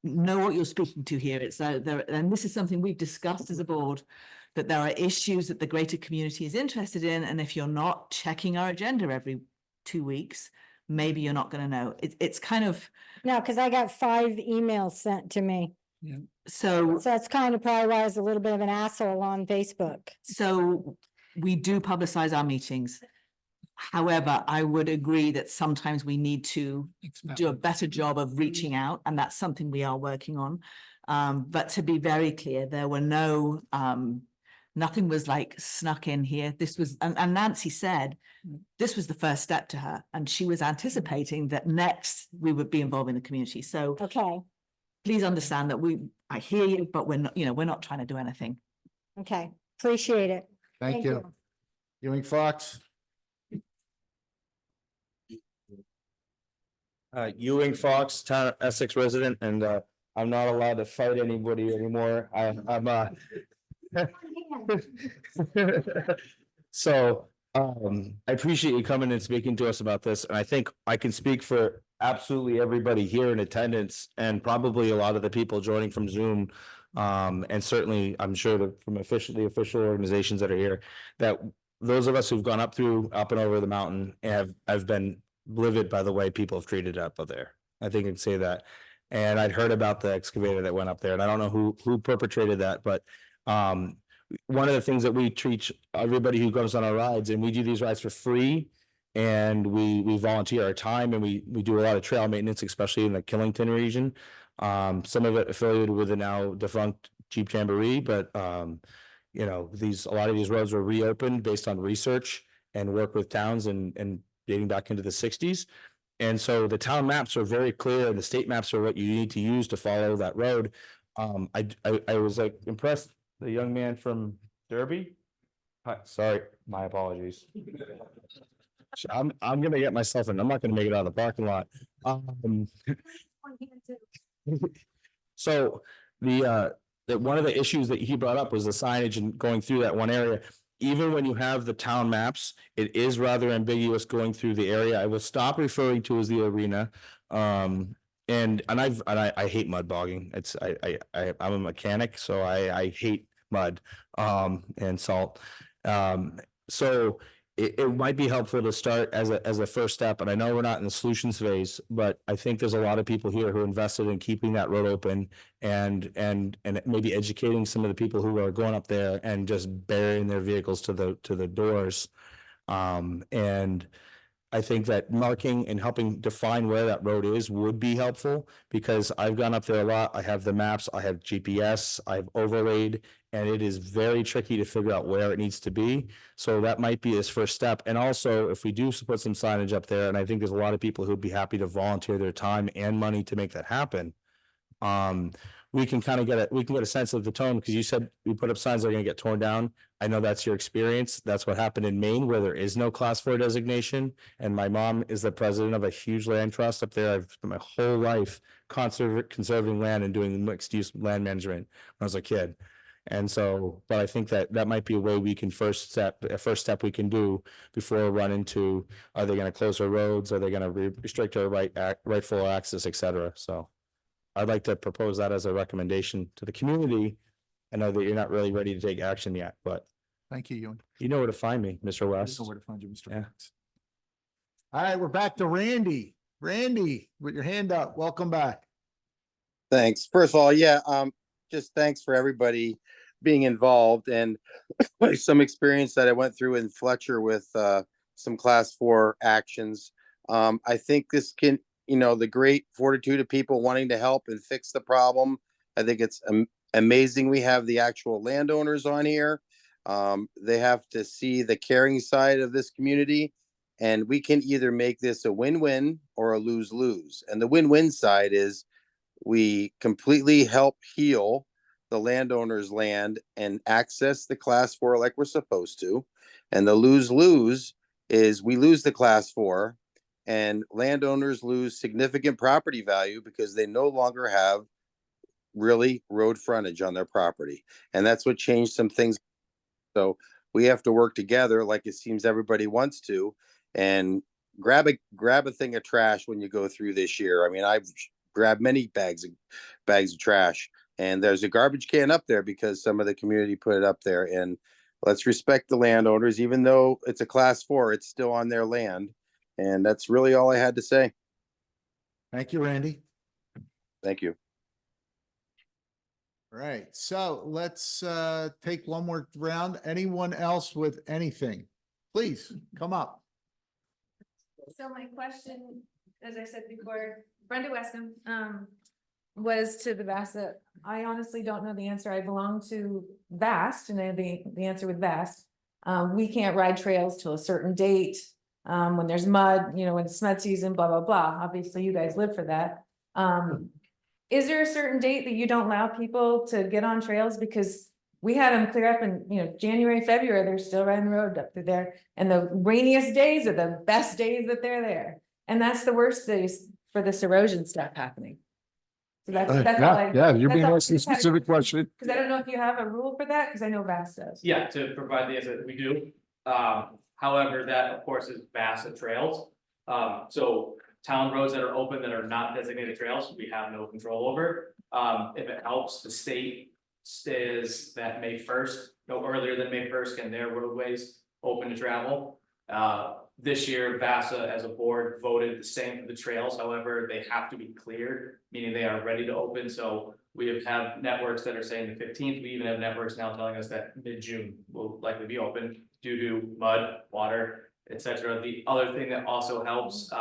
know what you're speaking to here. It's there, and this is something we've discussed as a board, that there are issues that the greater community is interested in. And if you're not checking our agenda every 2 weeks, maybe you're not going to know. It's kind of. no, because I got 5 emails sent to me. So that's kind of probably why I was a little bit of an asshole on Facebook. So we do publicize our meetings. However, I would agree that sometimes we need to do a better job of reaching out, and that's something we are working on. But to be very clear, there were no, nothing was like snuck in here. This was, and Nancy said, this was the first step to her, and she was anticipating that next we would be involved in the community. So okay, please understand that I hear you, but we're not, we're not trying to do anything. Okay, appreciate it. Thank you. Ewing Fox. Ewing Fox, town Essex resident, and I'm not allowed to fight anybody anymore. So I appreciate you coming and speaking to us about this, and I think I can speak for absolutely everybody here in attendance and probably a lot of the people joining from Zoom. And certainly I'm sure that from the official organizations that are here, that those of us who've gone up and over the mountain have been livid by the way people have treated up there. I think I can say that. And I'd heard about the excavator that went up there, and I don't know who perpetrated that, but one of the things that we treat everybody who goes on our rides, and we do these rides for free, and we volunteer our time, and we do a lot of trail maintenance, especially in the Killington region. Some of it affiliated with the now defunct Jeep Jamboree, but you know, a lot of these roads were reopened based on research and work with towns and dating back into the 60s. And so the town maps are very clear, and the state maps are what you need to use to follow that road. I was like impressed. The young man from Derby. Sorry, my apologies. I'm gonna get myself in. I'm not gonna make it out of the parking lot. So one of the issues that he brought up was the signage and going through that one area. Even when you have the town maps, it is rather ambiguous going through the area I will stop referring to as the arena. And and I hate mud bogging. I'm a mechanic, so I hate mud, and salt. So it might be helpful to start as a first step, and I know we're not in the solutions phase, but I think there's a lot of people here who invested in keeping that road open and maybe educating some of the people who are going up there and just burying their vehicles to the doors. And I think that marking and helping define where that road is would be helpful, because I've gone up there a lot. I have the maps, I have GPS, I've overlaid, and it is very tricky to figure out where it needs to be. So that might be his first step. And also, if we do put some signage up there, and I think there's a lot of people who'd be happy to volunteer their time and money to make that happen. We can kind of get a sense of the tone, because you said we put up signs that are going to get torn down. I know that's your experience. That's what happened in Maine, where there is no class 4 designation. And my mom is the president of a huge land trust up there. I've spent my whole life conserving land and doing mixed use land management when I was a kid. And so, but I think that might be a way we can first step we can do before we run into, are they going to close our roads? Are they going to restrict our rightful access, et cetera? So I'd like to propose that as a recommendation to the community. I know that you're not really ready to take action yet, but Thank you, Ewan. you know where to find me, Mr. I West. know where to find you, Mr. Yeah. Fox. All right, we're back to Randy. Randy, with your hand up, welcome back. Thanks. First of all, yeah, just thanks for everybody being involved, and some experience that I went through in Fletcher with some class 4 actions. I think this can, the great fortitude of people wanting to help and fix the problem. I think it's amazing we have the actual landowners on here. They have to see the caring side of this community, and we can either make this a win-win or a lose-lose. And the win-win side is we completely help heal the landowner's land and access the class 4 like we're supposed to. And the lose-lose is we lose the class 4 and landowners lose significant property value because they no longer have really road frontage on their property. And that's what changed some things. So we have to work together, like it seems everybody wants to, and grab a thing of trash when you go through this year. I mean, I've grabbed many bags of trash, and there's a garbage can up there because some of the community put it up there. And let's respect the landowners, even though it's a class 4, it's still on their land. And that's really all I had to say. Thank you, Randy. Thank you. All right, so let's take one more round. Anyone else with anything? Please come up. So my question, as I said before, Brenda Westham, was to the VAST. I honestly don't know the answer. I belong to VAST, and I have the answer with VAST. We can't ride trails till a certain date. When there's mud, when it's mud season, blah, blah, blah. Obviously, you guys live for that. Is there a certain date that you don't allow people to get on trails? Because we had them clear up in, January, February, they're still riding the road up through there. And the rainiest days are the best days that they're there. And that's the worst days for this erosion stuff happening. So that's all you're being asked a specific question. Because I don't know if you have a rule for that, because I know VAST does. Yeah, to provide the answer that we do. However, that of course is VAST trails. So town roads that are open that are not designated trails, we have no control over. If it helps, the state says that May 1st, no earlier than May 1st, can their roadways open to travel. This year, VASA as a board voted the same for the trails. However, they have to be cleared, meaning they are ready to open. So we have networks that are saying the 15th. We even have networks now telling us that mid-June will likely be open due to mud, water, etc. The other thing that also helps,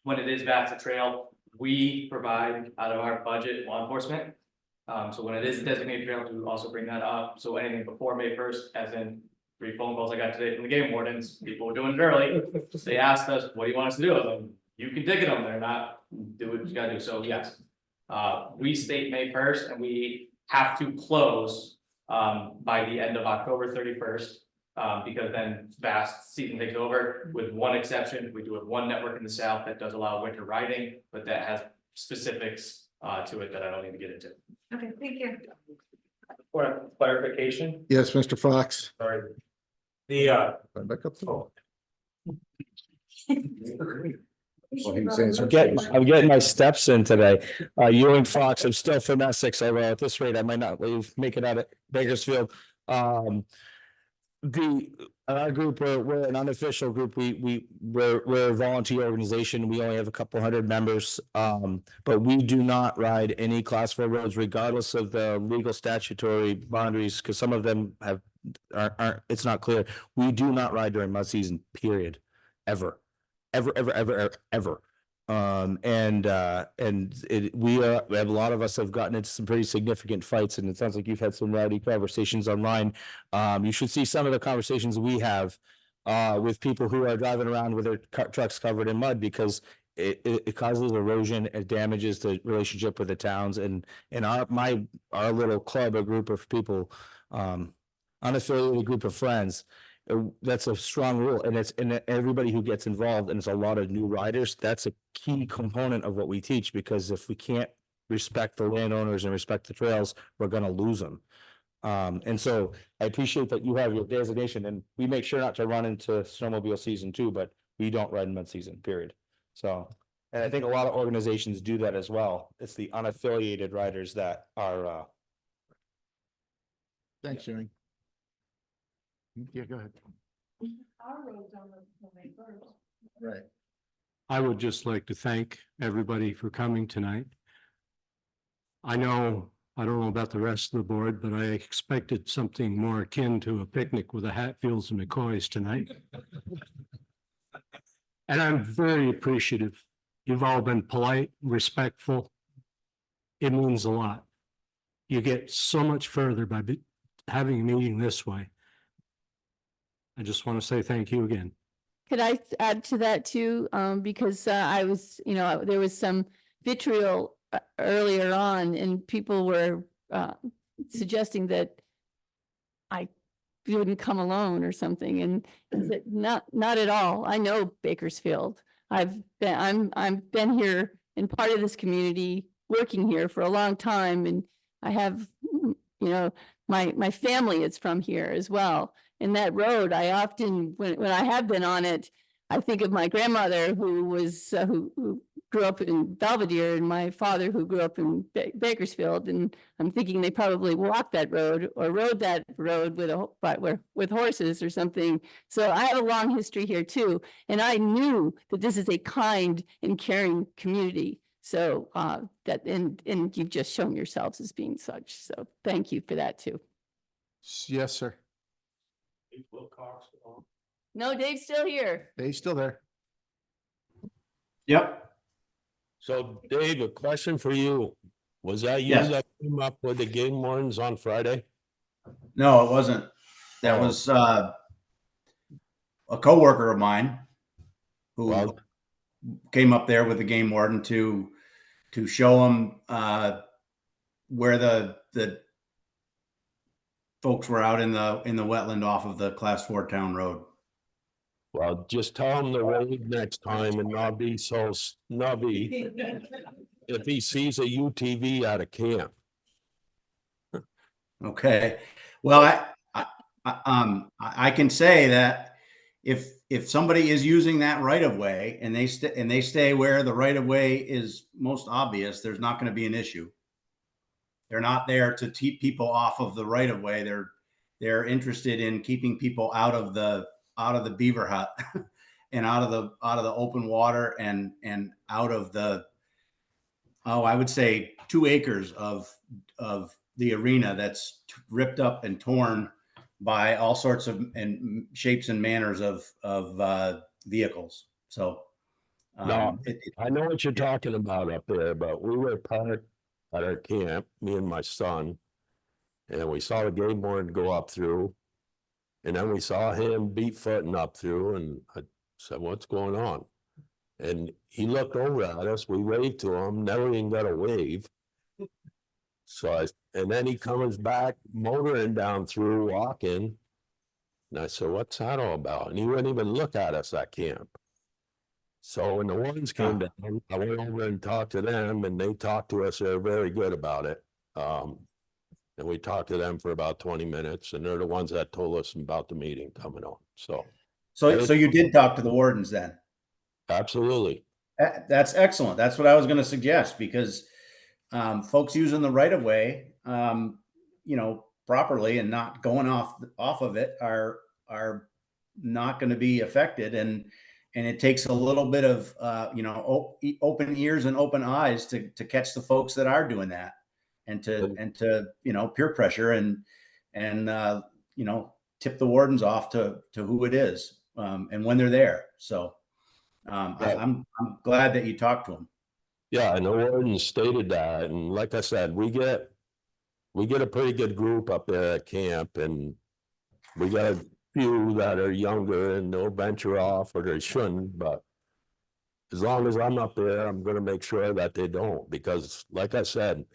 when it is VASA trail, we provide out of our budget law enforcement. So when it is a designated trail, we also bring that up. So anything before May 1st, as in 3 phone calls I got today from the game wardens, people were doing it early. They asked us, what do you want us to do? I was like, you can ticket them, they're not, do what you gotta do. So yes, we state May 1st and we have to close by the end of October 31st. Because then VAST season takes over, with one exception. We do have one network in the south that does allow winter riding, but that has specifics to it that I don't need to get into. Okay, thank you. For clarification, Yes, Mr. Fox. sorry. The Back up. I'm getting my steps in today. Ewing Fox, I'm still from Essex, although at this rate I might not make it out of Bakersfield. Our group, we're an unofficial group. We're a volunteer organization. We only have a couple hundred members. But we do not ride any class 4 roads regardless of the legal statutory boundaries, because some of them aren't, it's not clear. We do not ride during mud season, period. Ever. Ever. We have a lot of us have gotten into some pretty significant fights, and it sounds like you've had some rowdy conversations online. You should see some of the conversations we have with people who are driving around with their trucks covered in mud, because it causes erosion and damages the relationship with the towns. And our little club, a group of people, unaffiliated group of friends, that's a strong rule, and everybody who gets involved, and it's a lot of new riders, that's a key component of what we teach, because if we can't respect the landowners and respect the trails, we're gonna lose them. And so I appreciate that you have your designation, and we make sure not to run into snowmobile season too, but we don't ride in mud season, period. So, and I think a lot of organizations do that as well. It's the unaffiliated riders that are Thanks, Ewing. Yeah, go ahead. Our roads on the May first. Right. I would just like to thank everybody for coming tonight. I don't know about the rest of the board, but I expected something more akin to a picnic with the Hatfields and McCoys tonight. And I'm very appreciative. You've all been polite, respectful. It means a lot. You get so much further by having a meeting this way. I just want to say thank you again. Could I add to that too? Because I was, there was some vitriol earlier on, and people were suggesting that I wouldn't come alone or something, and not at all. I know Bakersfield. I'm been here and part of this community, working here for a long time, and I have, my family is from here as well. And that road, I often, when I have been on it, I think of my grandmother who grew up in Belvedere, and my father who grew up in Bakersfield. And I'm thinking they probably walked that road or rode that road with horses or something. So I have a long history here too. And I knew that this is a kind and caring community. So and you've just shown yourselves as being such. So thank you for that too. Yes, sir. No, Dave's still here. Dave's still there. Yep. So Dave, a question for you. Was that you Yes. that came up with the game wardens on Friday? No, it wasn't. That was a coworker of mine who came up there with the game warden to show him where the folks were out in the wetland off of the class 4 town road. Well, just tell him to wait next time and not be so snubby if he sees a UTV out of camp. Okay. Well, I can say that if somebody is using that right of way and they stay where the right of way is most obvious, there's not going to be an issue. They're not there to keep people off of the right of way. They're interested in keeping people out of the beaver hut and out of the open water and out of the, I would say 2 acres of the arena that's ripped up and torn by all sorts of and shapes and manners of vehicles. So No, I know what you're talking about up there, but we were parked at our camp, me and my son, and we saw the game warden go up through, and then we saw him beat-footing up through, and I said, "What's going on?" And he looked over at us, we waved to him, never even got a wave. And then he comes back motoring down through, walking, and I said, "What's that all about?" And he wouldn't even look at us at camp. So when the ones came down, I went over and talked to them, and they talked to us. They're very good about it. And we talked to them for about 20 minutes, and they're the ones that told us about the meeting coming on. So you did talk to the wardens then? Absolutely. That's excellent. That's what I was going to suggest because folks using the right of way, properly and not going off of it are not going to be affected. And it takes a little bit of open ears and open eyes to catch the folks that are doing that, and to peer pressure and tip the wardens off to who it is and when they're there. So I'm glad that you talked to them. Yeah, and the warden stated that, and like I said, we get a pretty good group up there at camp, and we got a few that are younger and they'll venture off or they shouldn't, but as long as I'm up there, I'm gonna make sure that they don't, because like I said,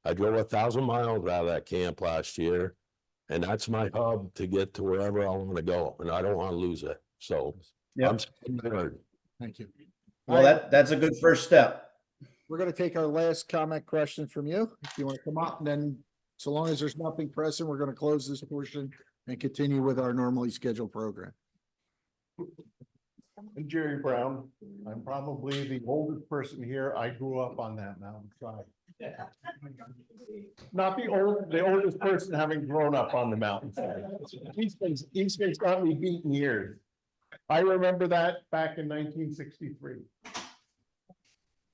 I drove 1,000 miles out of that camp last year, and that's my hub to get to wherever I want to go, and I don't want to lose it. So I'm scared. Thank you. Well, that's a good first step. We're gonna take our last comment question from you. If you want to come up, and then so long as there's nothing pressing, we're gonna close this portion and continue with our normally scheduled program. I'm Jerry Brown. I'm probably the oldest person here. I grew up on that mountainside. Not the oldest person having grown up on the mountainside. Eastman's got me beaten years. I remember that back in 1963.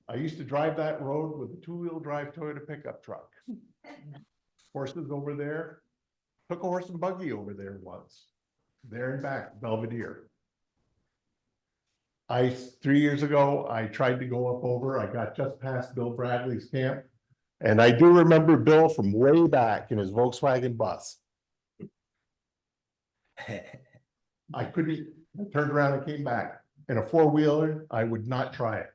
I used to drive that road with a two-wheel drive Toyota pickup truck. Horses over there. Took a horse and buggy over there once. There and back, Belvedere. 3 years ago, I tried to go up over. I got just past Bill Bradley's camp. And I do remember Bill from way back in his Volkswagen bus. I turned around and came back. In a four-wheeler, I would not try it.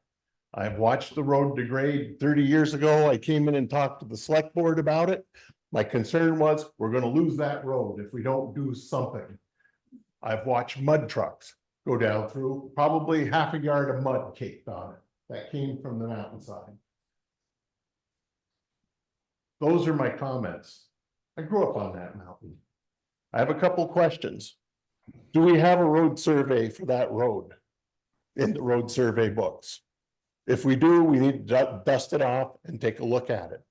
I've watched the road degrade. 30 years ago, I came in and talked to the select board about it. My concern was we're going to lose that road if we don't do something. I've watched mud trucks go down through, probably half a yard of mud caked on it that came from the mountainside. Those are my comments. I grew up on that mountain. I have a couple questions. Do we have a road survey for that road in the road survey books? If we do, we need to dust it off and take a look at it.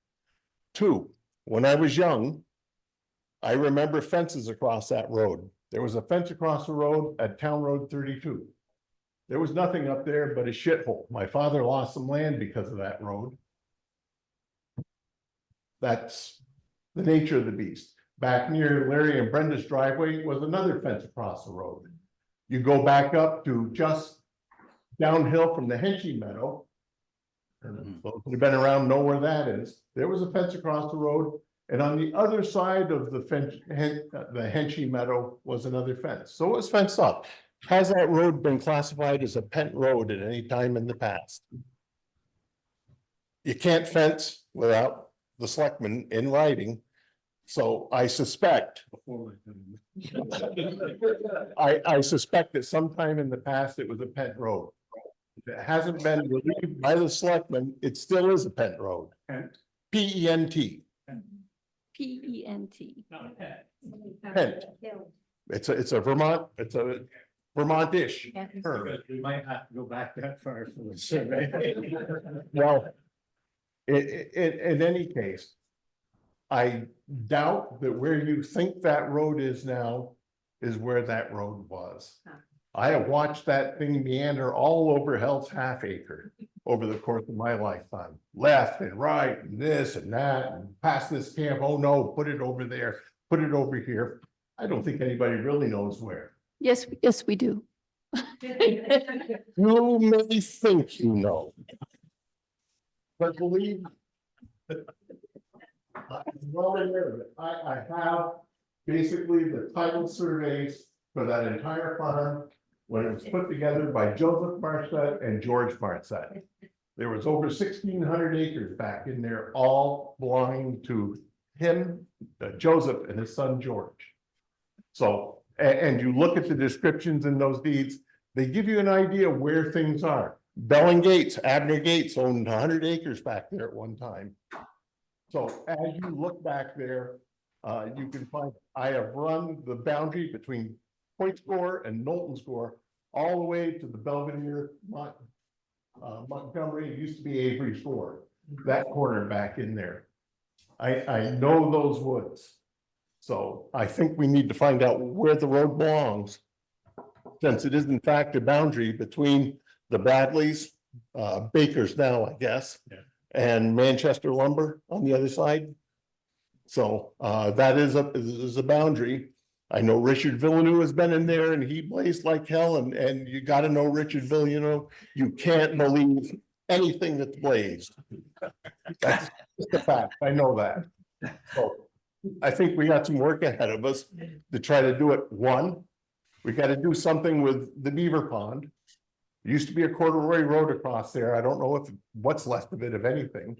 2, when I was young, I remember fences across that road. There was a fence across the road at Town Road 32. There was nothing up there but a shithole. My father lost some land because of that road. That's the nature of the beast. Back near Larry and Brenda's driveway was another fence across the road. You go back up to just downhill from the Henchy Meadow. And those who have been around know where that is. There was a fence across the road. And on the other side of the fence, the Henchy Meadow was another fence. So it was fenced up. Has that road been classified as a pent road at any time in the past? You can't fence without the selectmen in writing. So I suspect, I suspect that sometime in the past it was a pent road. If it hasn't been relieved by the selectmen, it still is a pent road. P-E-N-T. P-E-N-T. Pent. It's a Vermont-ish term. We might have to go back that far for the survey. Well, in any case, I doubt that where you think that road is now is where that road was. I have watched that thing meander all over Hell's Half Acre over the course of my lifetime. Left and right and this and that and past this camp. Oh no, put it over there, put it over here. I don't think anybody really knows where. Yes, we do. You may think you know. But believe I'm well aware of it. I have basically the title surveys for that entire farm when it was put together by Joseph Marset and George Marset. There was over 1,600 acres back in there, all belonging to him, Joseph, and his son George. So, and you look at the descriptions in those deeds, they give you an idea where things are. Belling Gates, Abner Gates owned 100 acres back there at one time. So as you look back there, you can find, I have run the boundary between Point Score and Knowlton Score all the way to the Belvedere Montgomery, it used to be Avery's Ford, that corner back in there. I know those woods. So I think we need to find out where the road belongs. Since it is in fact a boundary between the Bradleys, Bakers now, I guess. And Manchester Lumber on the other side. So that is a boundary. I know Richard Villeneuve has been in there and he blazed like hell, and you gotta know Richard Villeneuve, you can't believe anything that's blazed. That's just a fact, I know that. So I think we got some work ahead of us to try to do it. One, we gotta do something with the beaver pond. There used to be a corduroy road across there, I don't know what's left of it, if anything.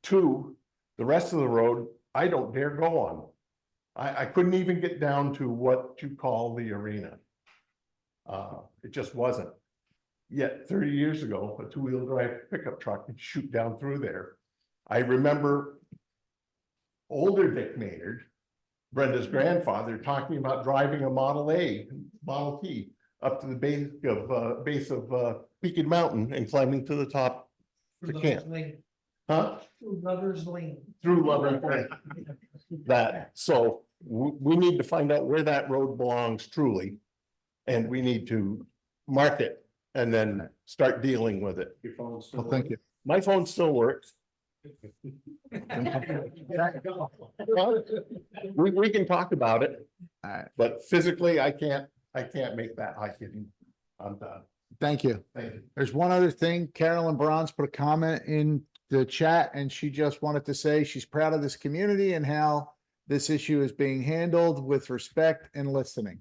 Two, the rest of the road, I don't dare go on. I couldn't even get down to what you call the arena. It just wasn't. Yet 30 years ago, a two-wheel drive pickup truck could shoot down through there. I remember older Dick Maynard, Brenda's grandfather, talking about driving a Model T up to the base of Beacon Mountain and climbing to the top to camp. Huh? Through Lover's Lane. Through Lover's Lane. That, so we need to find out where that road belongs truly. And we need to mark it and then start dealing with it. Your phone still Well, thank you. My phone still works. We can talk about it, but physically I can't make that hike in. I'm done. Thank you. Thank you. There's one other thing. Carolyn Bronze put a comment in the chat and she just wanted to say she's proud of this community and how this issue is being handled with respect and listening.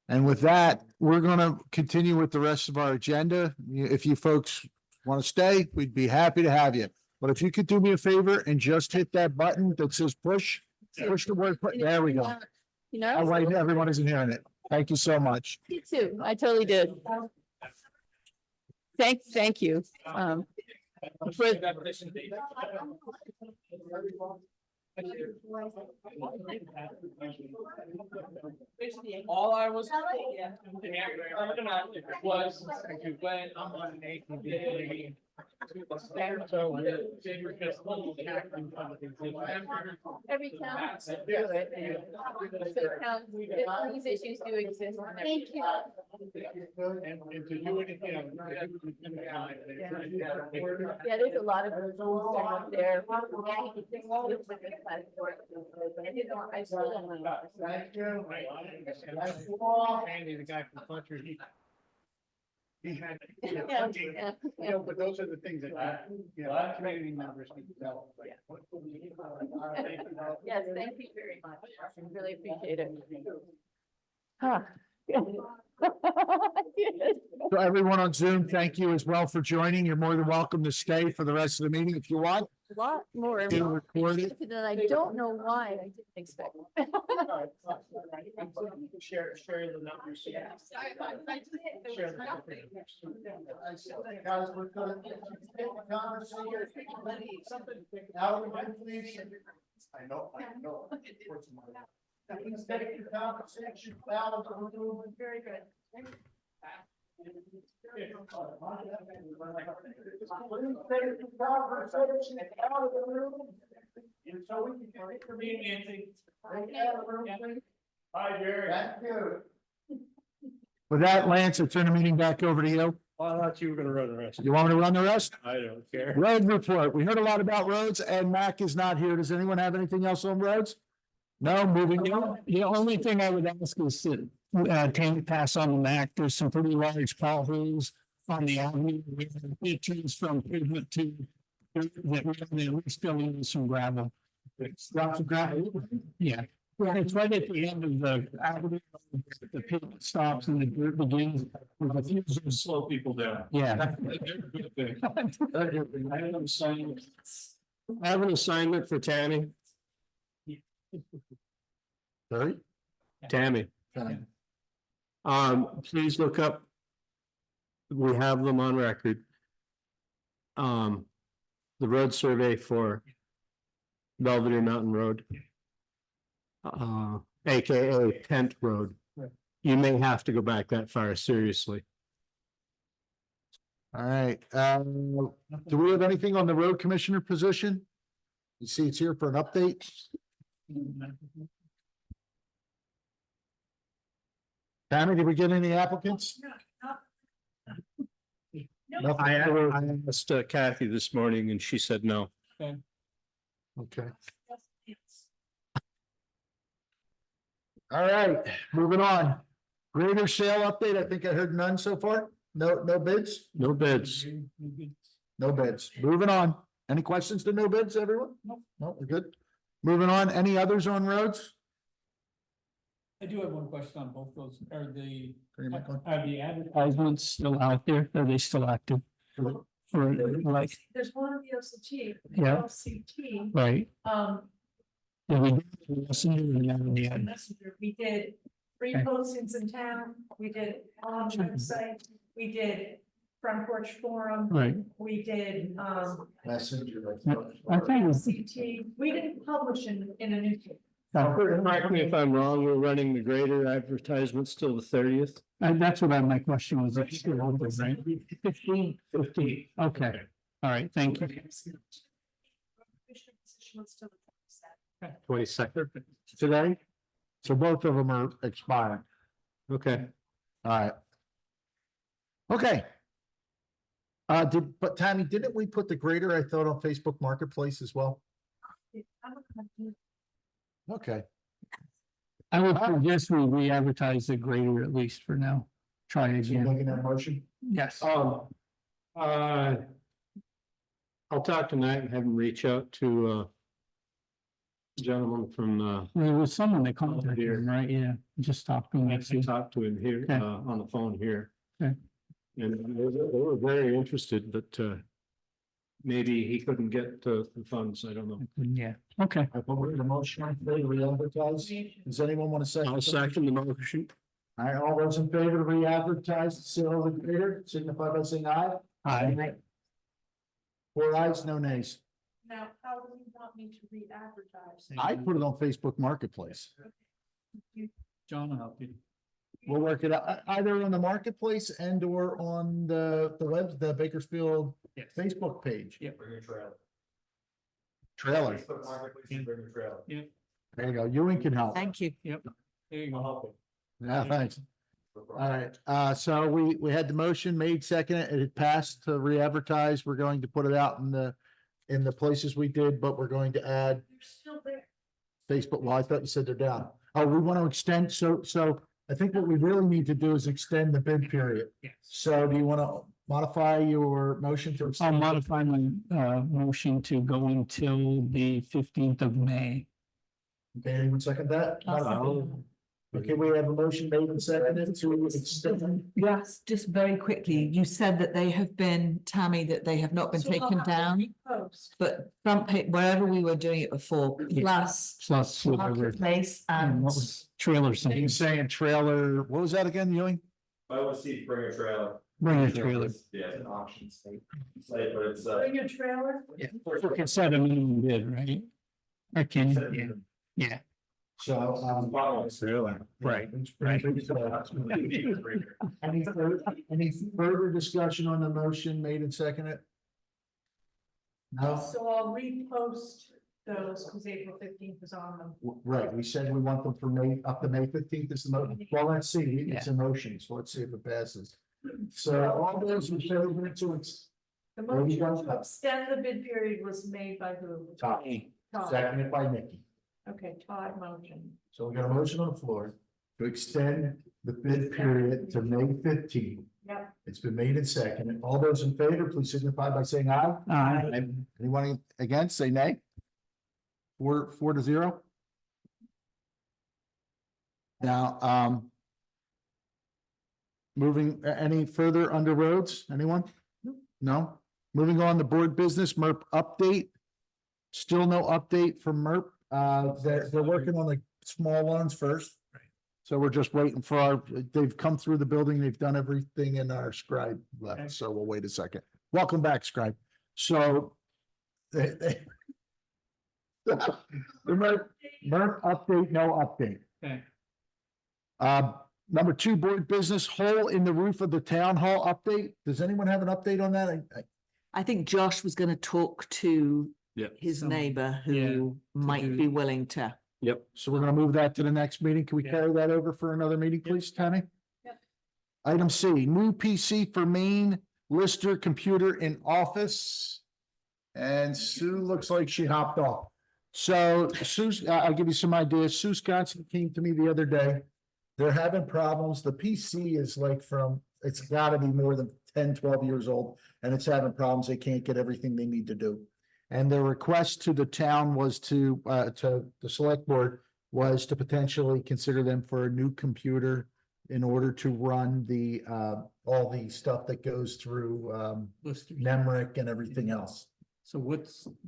And with that, we're going to continue with the rest of our agenda. If you folks want to stay, we'd be happy to have you. But if you could do me a favor and just hit that button that says push the word, there we go. You know? All right, everyone isn't hearing it. Thank you so much. You too. I totally did. Thank you. All I was told was when I'm on an Every town has to do it. These issues do exist. Thank you. And to do it again. Yeah, there's a lot of rules out there. I still don't know. Thank you. Andy, the guy from Fletcher, he had. Yeah. But those are the things that, community members need to know. Yes, thank you very much. I really appreciate it. Huh. So everyone on Zoom, thank you as well for joining. You're more than welcome to stay for the rest of the meeting if you want. A lot more Being recorded. than I don't know why I didn't expect. Share the numbers. Share the numbers. Guys, we're gonna take a conversation. Now we can please. I know. Please take your conversation out of the room. Very good. So we can get it for me, Nancy. Hi, Jerry. Thank you. With that, Lance, I turn the meeting back over to you. I thought you were gonna run the rest. You want me to run the rest? I don't care. Road report. We heard a lot about roads and Mac is not here. Does anyone have anything else on roads? No, moving on. The only thing I would ask is that Tammy pass on the map. There's some pretty large potholes on the avenue. We have pictures from pavement to that we're at least filling in some gravel. Lots of gravel. Yeah. Well, it's right at the end of the avenue. The pavement stops and the dirt begins with a few to slow people down. Yeah. I have an assignment for Tammy. Sorry? Tammy. Please look up. We have them on record. The road survey for Belvedere Mountain Road. AKA Tent Road. You may have to go back that far, seriously. All right, do we have anything on the road commissioner position? You see it's here for an update. Tammy, did we get any applicants? I asked Kathy this morning and she said no. Okay. All right, moving on. Greater sale update. I think I heard none so far. No bids? No bids. No bids. Moving on. Any questions to no bids, everyone? No, we're good. Moving on. Any others on roads? I do have one question on both those, are the Advertisements advertisements still out there? Are they still active? For like, There's one on the LCT. Yeah. LCT. right, yeah, we did messenger and now we had- Messenger. We did 3 Okay. postings in town. We did on the website. We did front porch forum. Right. We did, Messenger. I think it's- LCT. We didn't publish in a newspaper. Correct me if I'm wrong, we're running the greater advertisements till the 30th. And that's what my question was, it's still open, right? 15, okay, all right, thank you. Commissioner position was still at 22nd. Today? So both of them are expiring. Okay. All right. Okay. But Tammy, didn't we put the grader, I thought, on Facebook Marketplace as well? Okay. I would suggest we re-advertise the grader at least for now, try So you're again, making that motion? yes. I'll talk tonight and have him reach out to gentleman from There was someone that contacted Here. him, right, yeah, just talked to him. I talked to him here Okay. on the phone here. Okay. And they were very interested, but maybe he couldn't get the funds. I don't know. Yeah, okay. I put the motion on favor, re-advertise. Does anyone want to say? I'll second the motion. All right, all those in favor to re-advertise the sale of the grader, signify by saying aye. Aye. 4 ayes, no nays. Now, how do you want me to re-advertise? I put it on Facebook Marketplace. John will help you. We'll work it out, either on the marketplace and or on the the Bakersfield Facebook page. Yeah, bring your trailer. Trailer. Bring your trailer. Yeah. There you go. Ewing can help. Thank you. Yep. There you go. Yeah, thanks. All right, so we had the motion made second, it had passed to re-advertise. We're going to put it out in the places we did, but we're going to add They're still there. Facebook. Well, I thought you said they're down. Oh, we want to extend, so I think what we really need to do is extend the bid period. Yes. So do you want to modify your motion to? I'll extend? modify my motion to go until the 15th of May. Okay, anyone second that? Okay, we have a motion made and seconded to extend. Yes, just very quickly, you said that they have been, Tammy, that they have not been So I'll taken have to down, repost. but front page, wherever we were doing it before, Yeah. plus Plus whatever. marketplace and. What was trailer You're saying? saying trailer, what was that again, Ewing? I would see bring a trailer. Bring your trailer. Yeah, it's an auction site, but it's Bring your trailer. Yeah. We set a minimum bid, right? Or can you? Yeah. So, Right. Any further discussion on the motion made and seconded? No? So I'll repost those because April 15th is on them. Right, we said we want them for May, up to May 15th is the motion. Well, let's see, it's a motion, so let's see if it passes. So all those in favor to The motion to extend the bid period was made by who? Todd, Todd. seconded by Nikki. Okay, Todd motion. So we got a motion on the floor to extend the bid period to May 15th. Yep. It's been made and seconded. All those in favor, please signify by saying aye. Aye. Anyone against, say nay. 4-0. Now, moving, any further under roads, anyone? No? Moving on to board business, MERP update. Still no update from MERP. They're working on the small ones first. So we're just waiting for they've come through the building, they've done everything in our scribe left, so we'll wait a second. Welcome back, scribe. So the MERP update, no update. Okay. Number two, board business, hole in the roof of the town hall update. Does anyone have an update on that? I think Josh was gonna talk to his Someone, neighbor yeah, who might do- be willing to. Yep. So we're gonna move that to the next meeting. Can we Yeah. carry that over for another meeting, please, Tammy? Item C, new PC for main lister computer in office. And Sue looks like she hopped off. So Sue, I'll give you some ideas. Sue Sconson came to me the other day. They're having problems. The PC is like it's gotta be more than 10, 12 years old, and it's having problems. They can't get everything they need to do. And their request to the town was to the select board was to potentially consider them for a new computer in order to run the, all the stuff that goes through, Listers. Nemrick and everything else. So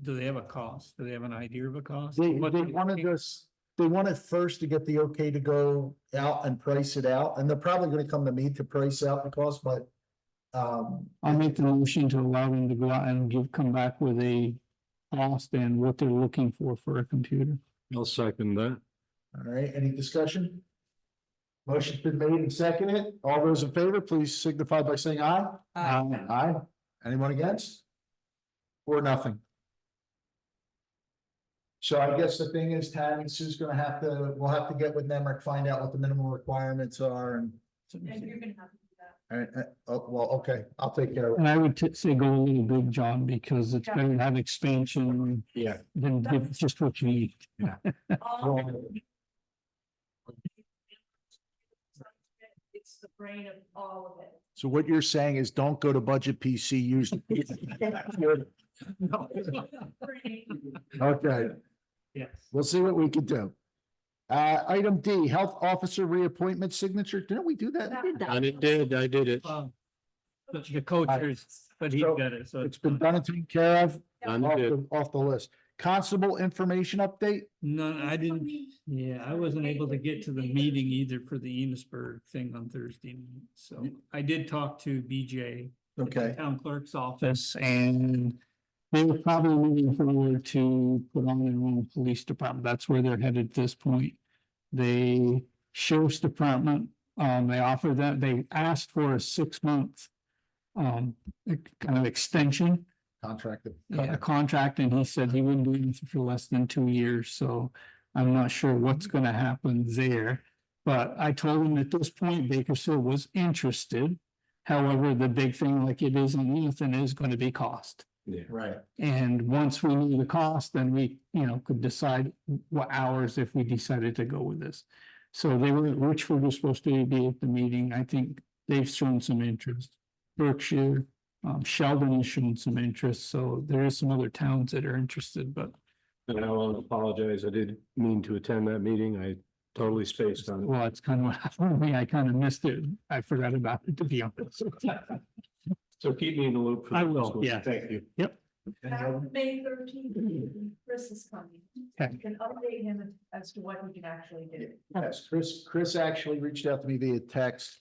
do they have a cost? Do they have an idea of a cost? They What wanted us, they wanted first to get the okay to go out and price it out, and they're probably gonna come to me to price out the cost, but. I'll make the motion to allow them to go out and come back with a cost and what they're looking for a computer. I'll second that. All right, any discussion? Motion's been made and seconded. All those in favor, please signify by saying aye. Aye. Anyone against? Or nothing? So I guess the thing is, Tammy, Sue's gonna we'll have to get with Nemrick, find out what the minimum requirements are and. And you're gonna have to do that. All right, well, okay, I'll take care of it. And I would say go a little big, John, because it's Yeah. better to have expansion Yeah. than give just what you need. It's the brain of all of it. So what you're saying is don't go to budget PC, use. Okay, Yes. we'll see what we can do. Item D, health officer reappointment signature. Didn't we do that? I did it. The coaches, but he got it, so. It's been done and taken care of. Done Off good. off the list. Constable information update. No, I didn't, I wasn't able to get to the meeting either for the Enosburg thing on Thursday night, so I did talk to BJ. at the Okay. Town clerk's office, and they were probably moving forward to put on their own police department. That's where they're headed at this point. The sheriff's department, they asked for a 6-month kind of extension. Contracted. A contract, and he said he wouldn't do anything for less than 2 years, so I'm not sure what's gonna happen there. But I told him at this point Bakersfield was interested. However, the big thing, like it is in Ethan, is gonna be cost. Yeah. Right. And once we knew the cost, then we, could decide what hours if we decided to go with this. So Richford was supposed to be at the meeting. I think they've shown some interest. Berkshire, Sheldon has shown some interest, so there is some other towns that are interested, but. And I want to apologize. I didn't mean to attend that meeting. I totally spaced on it. Well, it's kind of what happened to me. I kind of missed it. I forgot about it, to be honest. So keep me in the loop. for I this will, one. yeah. Thank you. Yep. May 13th, Chris is coming. Okay. You can update him as to what he can actually do. Yes, Chris actually reached out to me via text.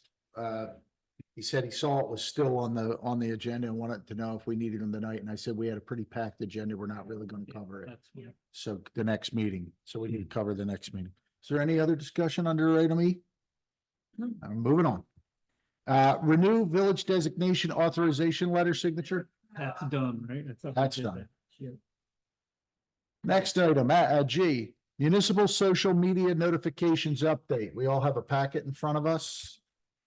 He said he saw it was still on the agenda and wanted to know if we needed him tonight. And I said, we had a pretty packed agenda. We're not really going to cover it. That's, yeah. So the next meeting, so we need to cover the next meeting. Is there any other discussion under item E? I'm moving on. Renew village designation authorization letter signature. That's done, right? That's done. Next item, G, municipal social media notifications update. We all have a packet in front of us.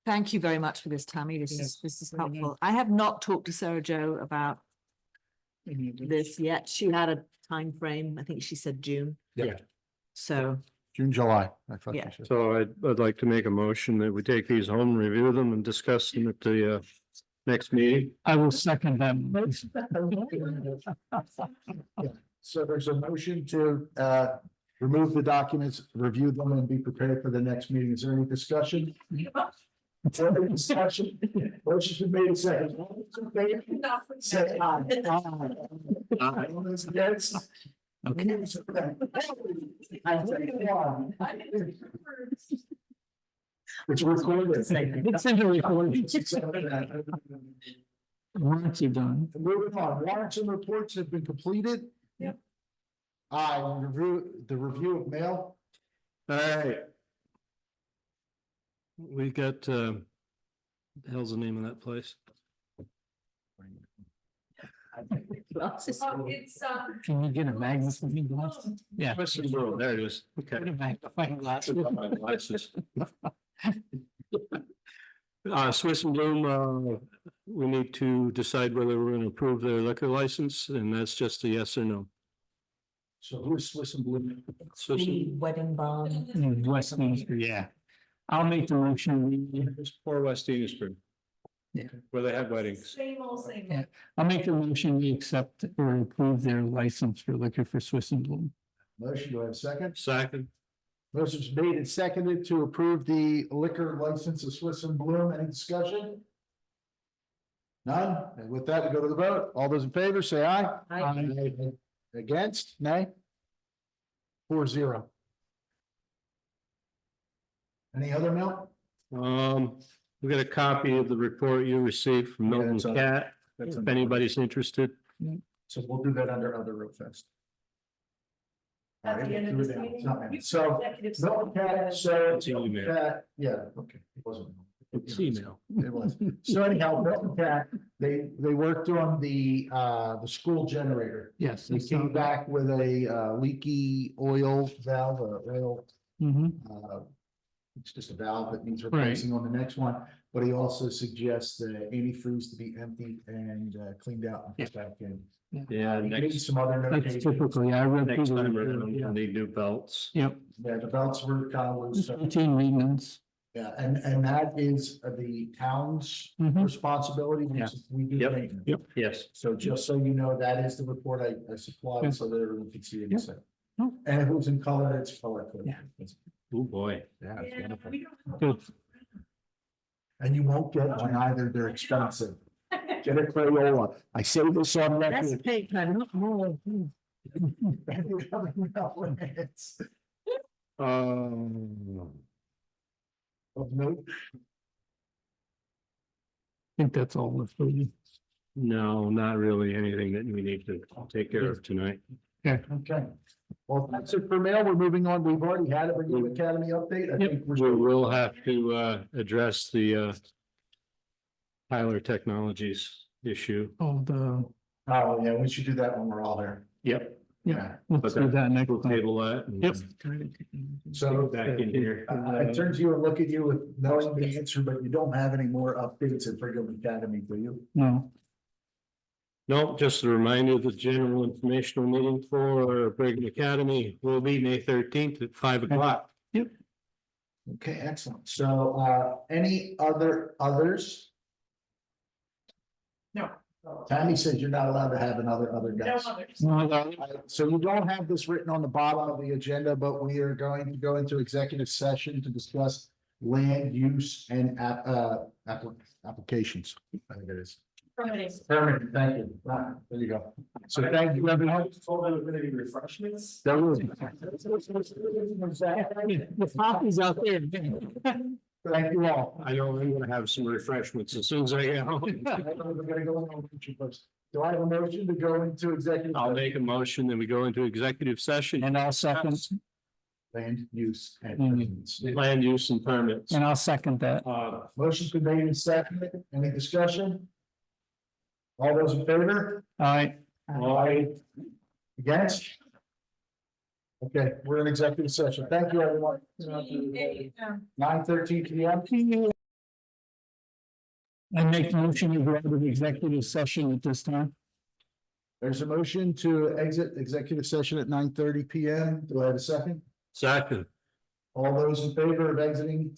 Thank you very much for this, Tammy. This is helpful. I have not talked to Sarah Jo about this yet. She had a time frame. I think she said June. Yeah. So, June, July. I thought Yeah. you said. So I'd like to make a motion that we take these home, review them and discuss them at the next meeting. I will second them. So there's a motion to remove the documents, review them and be prepared for the next meeting. Is there any discussion? Any discussion? Motion's been made and seconded. All those in favor, say aye. Aye. All those against? Okay. It's recorded. It's in the recording. Warrants are done. Moving on, warrants and reports have been completed. Yep. The review of mail. All right. We got, the hell's the name of that place? Can you get a magnifying glass? Yeah. Western World, there it is. Okay. Get a magnifying glass. Glasses. Swiss and Bloom, we need to decide whether we're gonna approve their liquor license, and that's just a yes or no. So who's Swiss and Blue? Swiss and- Wedding barn. Westminster, yeah. I'll make the motion. Just poor West Enosburg. Yeah. Where they have weddings. Same old thing. Yeah, I'll make the motion, we accept or approve their license for liquor for Swiss and Bloom. Motion, do I have a second? Second. Motion's made and seconded to approve the liquor license of Swiss and Bloom. Any discussion? None? And with that, we go to the vote. All those in favor, say aye. Aye. Against, nay? 4-0. Any other mail? We got a copy of the report you received from Yeah, Milton that's on- Cat, that's if on- anybody's interested. So we'll do that under other real fast. At the end of this All right, meeting. it's not bad. So, Executive Milton session. Cat, so, It's email. Cat, yeah, okay, it wasn't. It's email. It was. So anyhow, Milton Cat, they worked on the school generator. Yes. They came back with a leaky oil valve, oil, Mm-hmm. it's just a valve that needs Right. replacing on the next one. But he also suggests the antifreeze to be emptied and cleaned out and put back in. Yeah, Maybe next, some other That's notations. typically, I read next through time the around, report, yeah. we'll need new belts. Yep, Yeah, the belts were kind of loose. so- routine maintenance. Yeah, and that is the town's Mhm. responsibility. Yeah. We do Yep. maintenance. Yep. Yes. So just so you know, that is the report I Yeah. supplied so that everyone can see it. Yep. So- No. And if it was in color, it's color coded. Yeah. Oh, boy. Yeah, it's Yeah, beautiful. we don't have- Good. And you won't get one either. They're expensive. Get a Crayola. I say this on That's record. paper, not more. Nope. I think that's all for you. No, not really anything that we need to take care of tonight. Okay. Well, that's it for mail. We're moving on. We've already had a Virginia Academy update. I Yep, think we will have to address the Tyler Technologies issue. Oh, the, Oh, yeah, we should do that when we're all there. Yep. yeah, let's do that next We'll time. table that. and Yep. So Back in here. I turn to you and look at you with knowing the answer, but you don't have any more updates at Brigham Academy, do you? No, No, just a reminder, the general informational meeting for Brigham Academy will be May 13th at 5 o'clock. Okay, excellent. So any others? No. Tammy says you're not allowed to have other No guys. others. no, So you don't have this written on the bottom of the agenda, but we are going to go into executive session to discuss land use and applications. I think it is. Permitting. Permanent, thank you. Right, there you go. So thank you, everyone. Told them we're gonna be refreshments. There will- the coffee's out there. Thank you all. I know I'm gonna have some refreshments as soon as I get home. We're gonna go on motion first. Do I have a motion to go into executive? I'll session? make a motion that we go into executive session. And I'll second, Land use and Mm. permits. Land use and permits. and I'll second that. Motion's been made and seconded. Any discussion? All those in favor? Aye. Aye. Against? Okay, we're in executive session. Thank you, everyone. 9:13 PM. I make a motion to go into the executive session at this time. There's a motion to exit executive session at 9:30 PM. Do I have a second? Second. All those in favor of exiting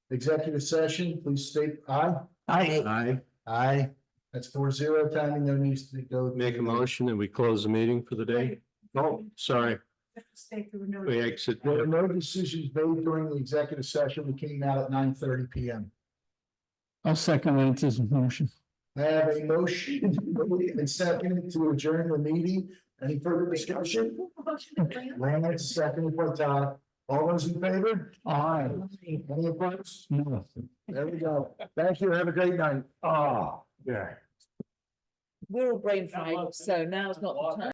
executive session, please state aye. Aye. I Aye. That's 4-0. Timing, no needs to go. make a motion that we close the meeting for the day. Oh, sorry, Stay through no. we exit. There were no decisions made during the executive session. We came out at 9:30 PM. I'll second Lance's motion. I have a motion and second to adjourn the meeting. Any further discussion? Lance, second by Todd. All those in favor? Aye. Any opposed? No. There we go. Thank you. Have a great night. Oh, yeah. We're all brain fried, so now's not the time.